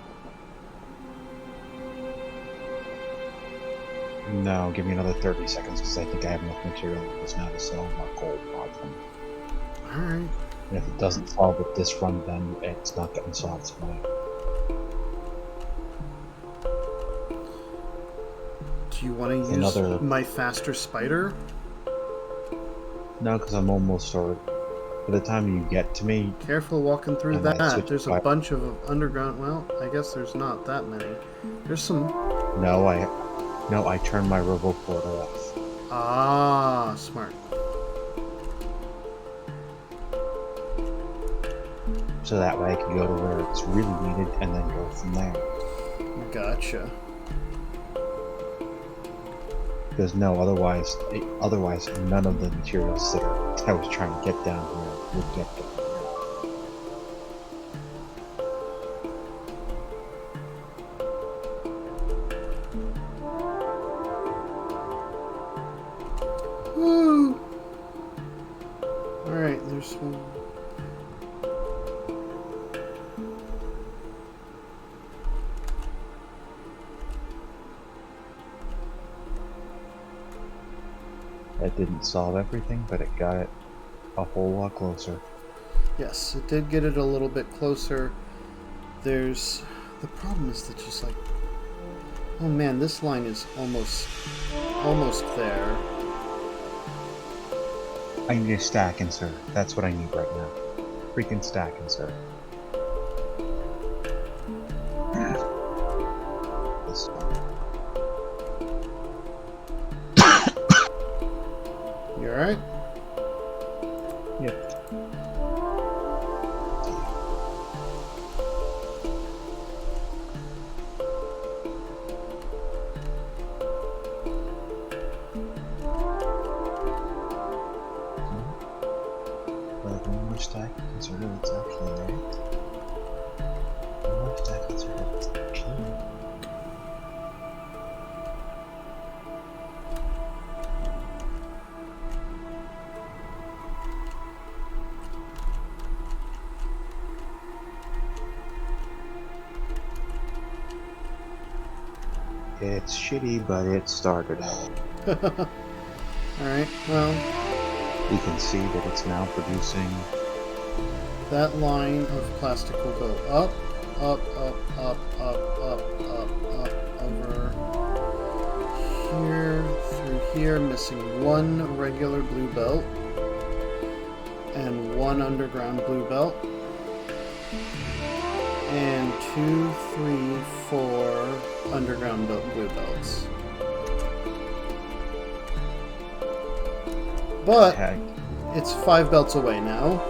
B: No, give me another 30 seconds because I think I have enough material just now to sell my gold mod from.
A: Alright.
B: And if it doesn't solve with this run, then it's not getting solved tonight.
A: Do you want to use my faster spider?
B: No, because I'm almost sorted. By the time you get to me...
A: Careful walking through that. There's a bunch of underground... Well, I guess there's not that many. There's some...
B: No, I turned my robo portal off.
A: Ah, smart.
B: So that way I can go to where it's really needed and then go from there.
A: Gotcha.
B: Because no, otherwise none of the materials that I was trying to get down here would get down
A: here. Woo! Alright, there's one.
B: That didn't solve everything, but it got it a whole lot closer.
A: Yes, it did get it a little bit closer. There's... The problem is that just like... Oh man, this line is almost there.
B: I need a stack insert. That's what I need right now. Freaking stack insert. This one.
A: You alright?
B: Yep. One more stack insert. It's actually right. One more stack insert. It's actually right. It's shitty, but it started.
A: Alright, well...
B: You can see that it's now producing...
A: That line of plastic will go up, up, up, up, up, up, up, up, over here, through here, missing one regular blue belt, and one underground blue belt, and 2, 3, 4 underground blue belts. But it's 5 belts away now.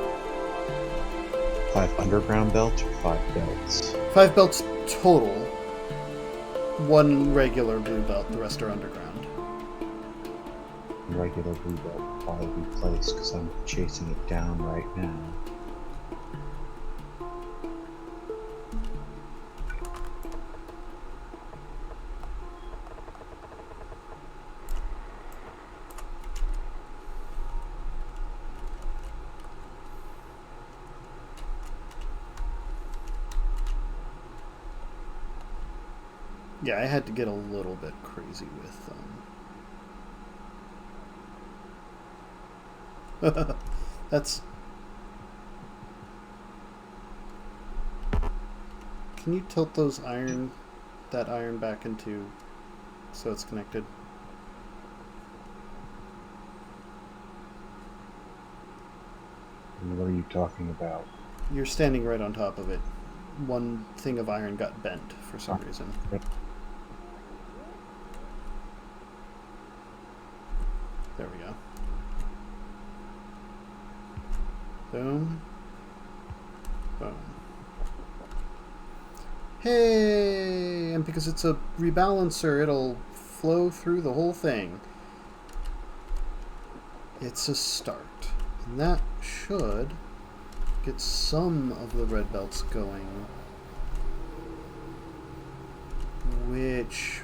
B: 5 underground belts or 5 belts?
A: 5 belts total. 1 regular blue belt, the rest are underground.
B: Regular blue belt will probably be placed because I'm chasing it down right now.
A: Yeah, I had to get a little bit crazy with that's... Can you tilt those that iron back into so it's connected?
B: What are you talking about?
A: You're standing right on top of it. One thing of iron got bent for some reason.
B: Yep.
A: There we go. Boom. Boom. Hey! And because it's a rebalancer, it'll flow through the whole thing. It's a start. And that should get some of the red belts going. Which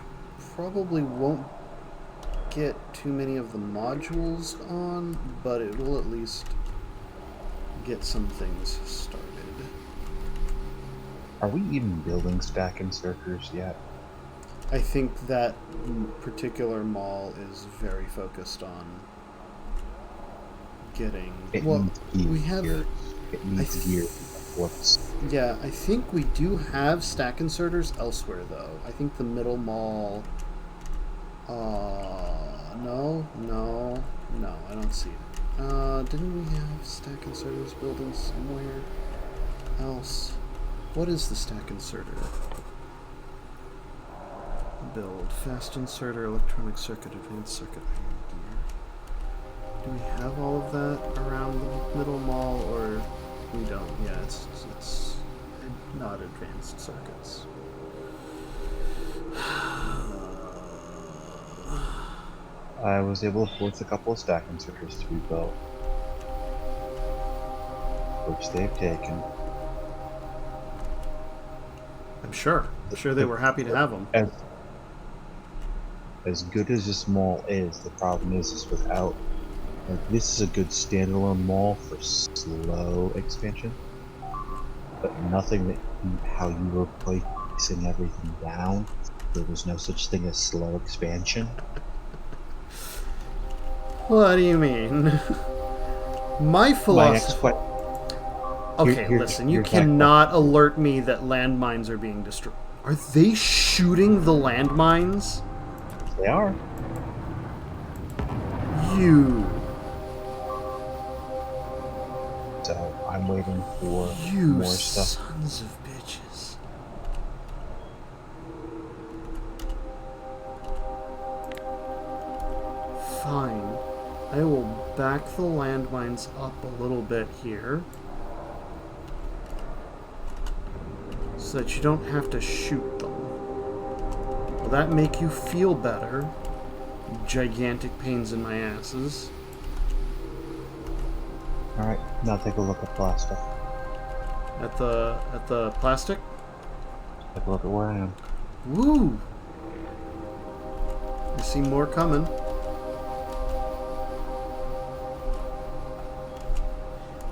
A: probably won't get too many of the modules on, but it will at least get some things started.
B: Are we even building stack inserters yet?
A: I think that particular mall is very focused on getting.
B: It
A: Well,
B: needs
A: we have.
B: gears. It
A: I
B: needs gears. What's
A: Yeah, I think we do have stack inserters elsewhere, though. I think the middle mall. No, I don't see it. Didn't we have stack inserters building somewhere else? What is the stack inserter? Build. Fast inserter, electronic circuit, advanced circuit. Do we have all of that around the middle mall, or we don't? Yeah, it's not advanced circuits.
B: I was able to force a couple of stack inserters to be built, which they've taken.
A: I'm sure they were happy to have them.
B: As good as this mall is, the problem is without. Like, this is a good standalone mall for slow expansion, but nothing that how you were placing everything down. There was no such thing as slow expansion.
A: What do you mean? My philosophy. Okay, listen, you cannot alert me that landmines are being destroyed. Are they shooting the landmines?
B: They are.
A: You.
B: So I'm waiting for more stuff.
A: Sons of bitches. Fine. I will back the landmines up a little bit here, so that you don't have to shoot them. Will that make you feel better? Gigantic pains in my asses.
B: Alright, now take a look at plastic.
A: At the plastic?
B: Take a look at where I am.
A: Woo! I see more coming.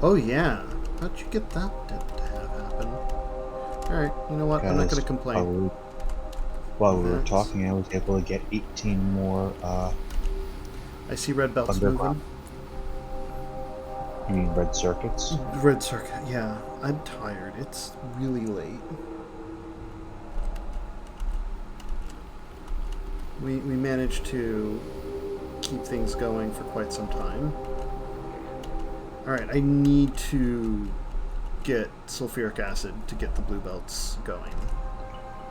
A: Oh yeah. How'd you get that to have happen? Alright, you know what? I'm not gonna complain.
B: While we were talking, I was able to get 18 more,
A: I see red belts moving.
B: You mean red circuits?
A: Red circuit, yeah. I'm tired. It's really late. We managed to keep things going for quite some time. Alright, I need to get sulfuric acid to get the blue belts going.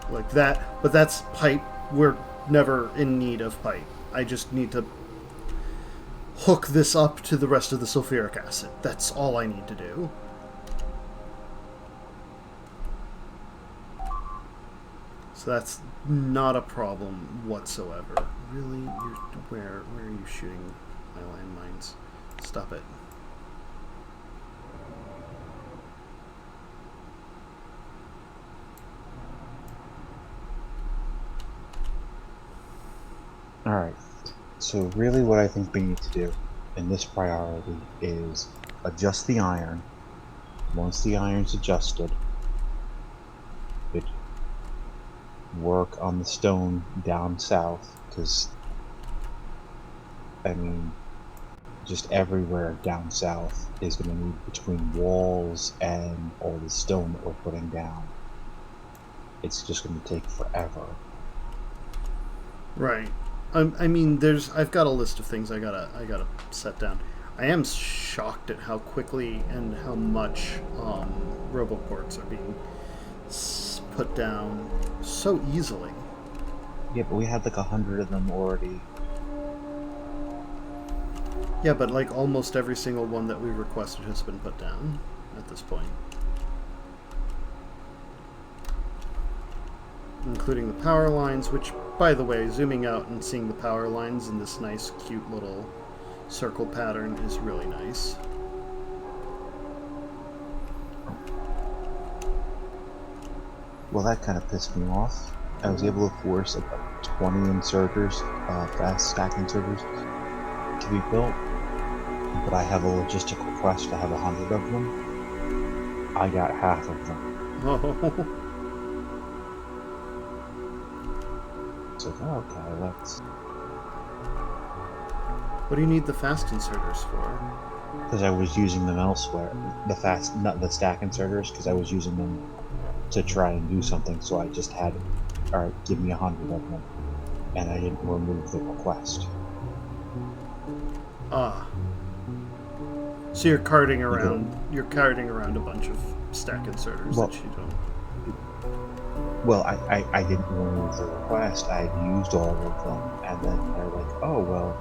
A: Like that, but that's pipe. We're never in need of pipe. I just need to hook this up to the rest of the sulfuric acid. That's all I need to do. So that's not a problem whatsoever. Really? Where are you shooting my landmines? Stop it.
B: Alright, so really what I think we need to do in this priority is adjust the iron. Once the iron's adjusted, it work on the stone down south, because, I mean, just everywhere down south is going to need between walls and all the stone that we're putting down. It's just going to take forever.
A: Right. I mean, I've got a list of things I gotta set down. I am shocked at how quickly and how much roboports are being put down so easily.
B: Yeah, but we had like 100 of them already.
A: Yeah, but like almost every single one that we requested has been put down at this point. Including the power lines, which, by the way, zooming out and seeing the power lines in this nice, cute little circle pattern is really nice.
B: Well, that kind of pissed me off. I was able to force about 20 inserters, fast stack inserters, to be built, but I have a logistical quest to have 100 of them. I got half of them.
A: Oh.
B: So okay, let's.
A: What do you need the fast inserters for?
B: Because I was using them elsewhere. Not the stack inserters, because I was using them to try and do something. So I just had, all right, give me 100 of them, and I didn't remove the request.
A: Ah. So you're carting around. You're carting around a bunch of stack inserters that you don't.
B: Well, I didn't remove the request. I had used all of them, and then they're like, "Oh well,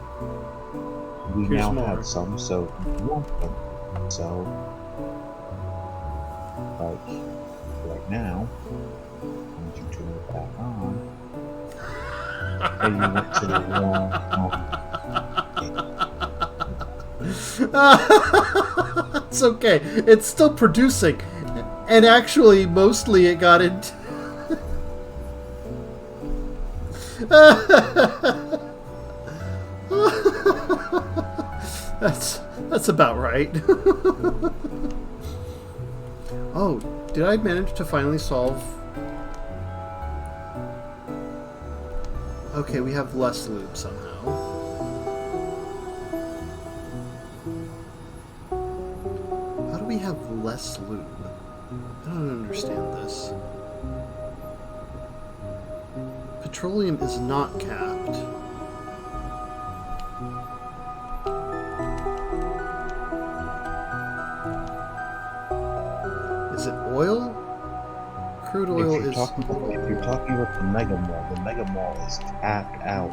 B: we
A: Here's
B: now
A: more.
B: have some, so you want them." So, like, right now, I'm going to turn it back on. And you went to the wrong.
A: It's okay. It's still producing, and actually, mostly it got into. That's about right. Oh, did I manage to finally solve? Okay, we have less lube somehow. How do we have less lube? I don't understand this. Petroleum is not capped. Is it oil? Crude oil is...
B: If you're talking about the Mega Mall is capped out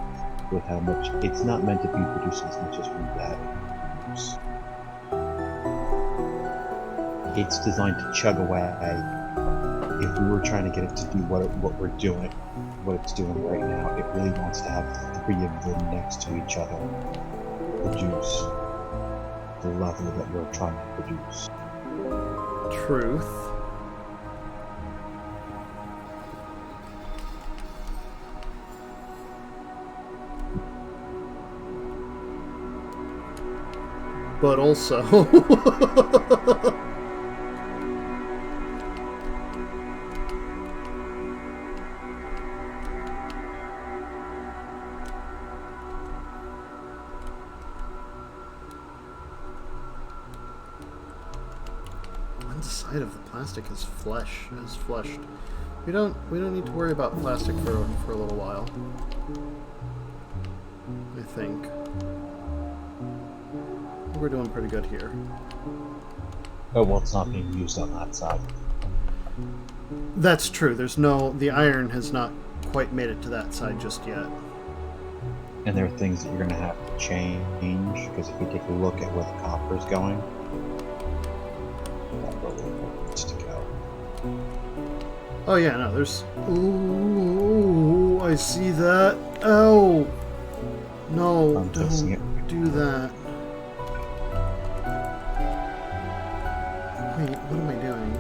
B: with how much... It's not meant to be producing as much as we have it produce. It's designed to chug away. If we were trying to get it to do what it's doing right now, it really wants to have 3 of them next to each other produce the level that we're trying to produce.
A: Truth. But also... One side of the plastic is fleshed. We don't need to worry about plastic for a little while. I think. We're doing pretty good here.
B: Oh, well, it's not being used on that side.
A: That's true. The iron has not quite made it to that side just yet.
B: And there are things that you're going to have to change, because if you take a look at where the copper is going, that's where it needs to go.
A: Oh yeah, no, there's... Ooh, I see that. Oh! No, don't do that. Wait, what am I doing?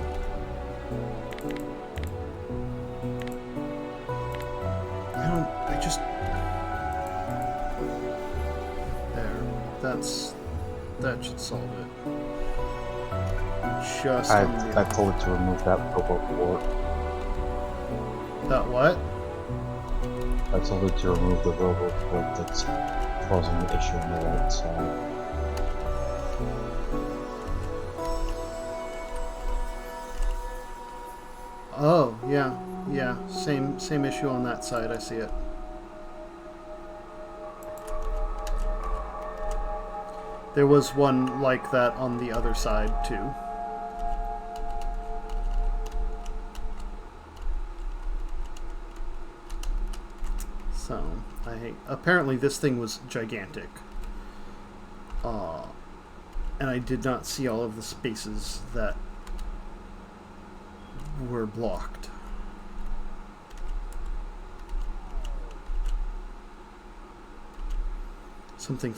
A: That should solve it. Just
B: I told it to remove that robo port.
A: That what?
B: I told it to remove the robo port that's causing the issue on the right side.
A: Oh, yeah. Same issue on that side, I see it. There was one like that on the other side, too. So, apparently this thing was gigantic. And I did not see all of the spaces that were blocked. Something,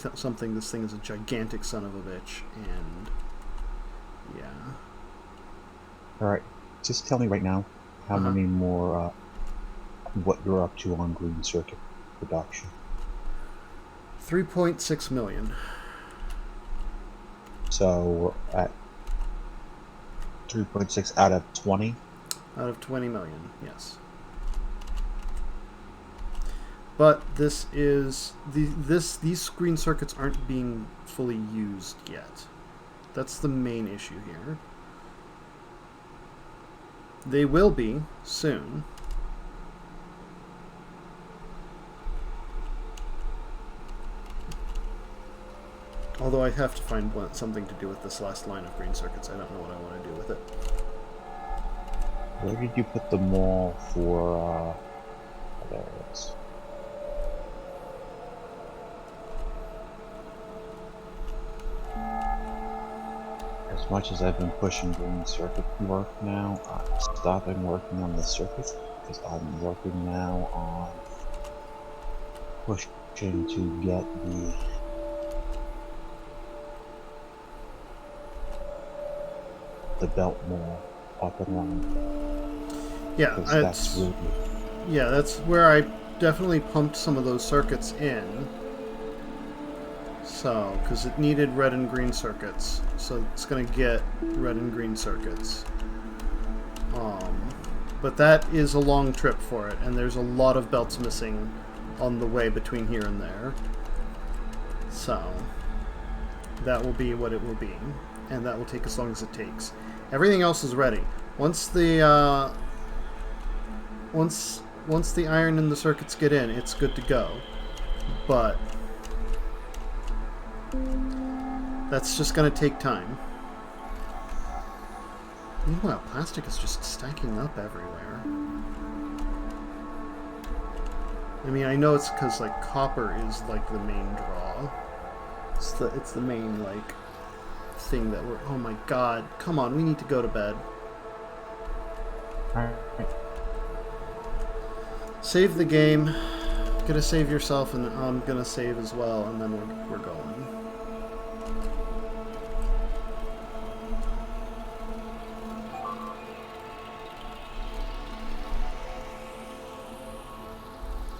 A: this thing is a gigantic son of a bitch, and yeah.
B: Alright, just tell me right now how many more, what you're up to on green circuit production.
A: 3.6 million.
B: So, at 3.6 out of 20?
A: Out of 20 million, yes. But this is these green circuits aren't being fully used yet. That's the main issue here. They will be soon. Although I have to find something to do with this last line of green circuits. I don't know what I want to do with it.
B: Where did you put the mall for, there it is. As much as I've been pushing green circuit work now, I'm stopping working on the circuits because I'm working now on pushing to get the belt mall up and running.
A: Yeah, that's where I definitely pumped some of those circuits in. So, because it needed red and green circuits, so it's going to get red and green circuits. But that is a long trip for it, and there's a lot of belts missing on the way between here and there. So, that will be what it will be, and that will take as long as it takes. Everything else is ready. Once the once the iron and the circuits get in, it's good to go. But that's just going to take time. Meanwhile, plastic is just stacking up everywhere. I mean, I know it's because like copper is like the main draw. It's the main like thing that we're. Oh my god! Come on, we need to go to bed.
B: Alright.
A: Save the game. Gonna save yourself, and I'm gonna save as well, and then we're going.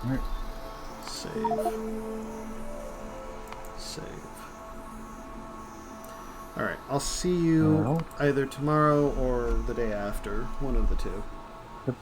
B: Alright.
A: Save. Alright, I'll see you either tomorrow or the day after. One of the two.
B: Yep.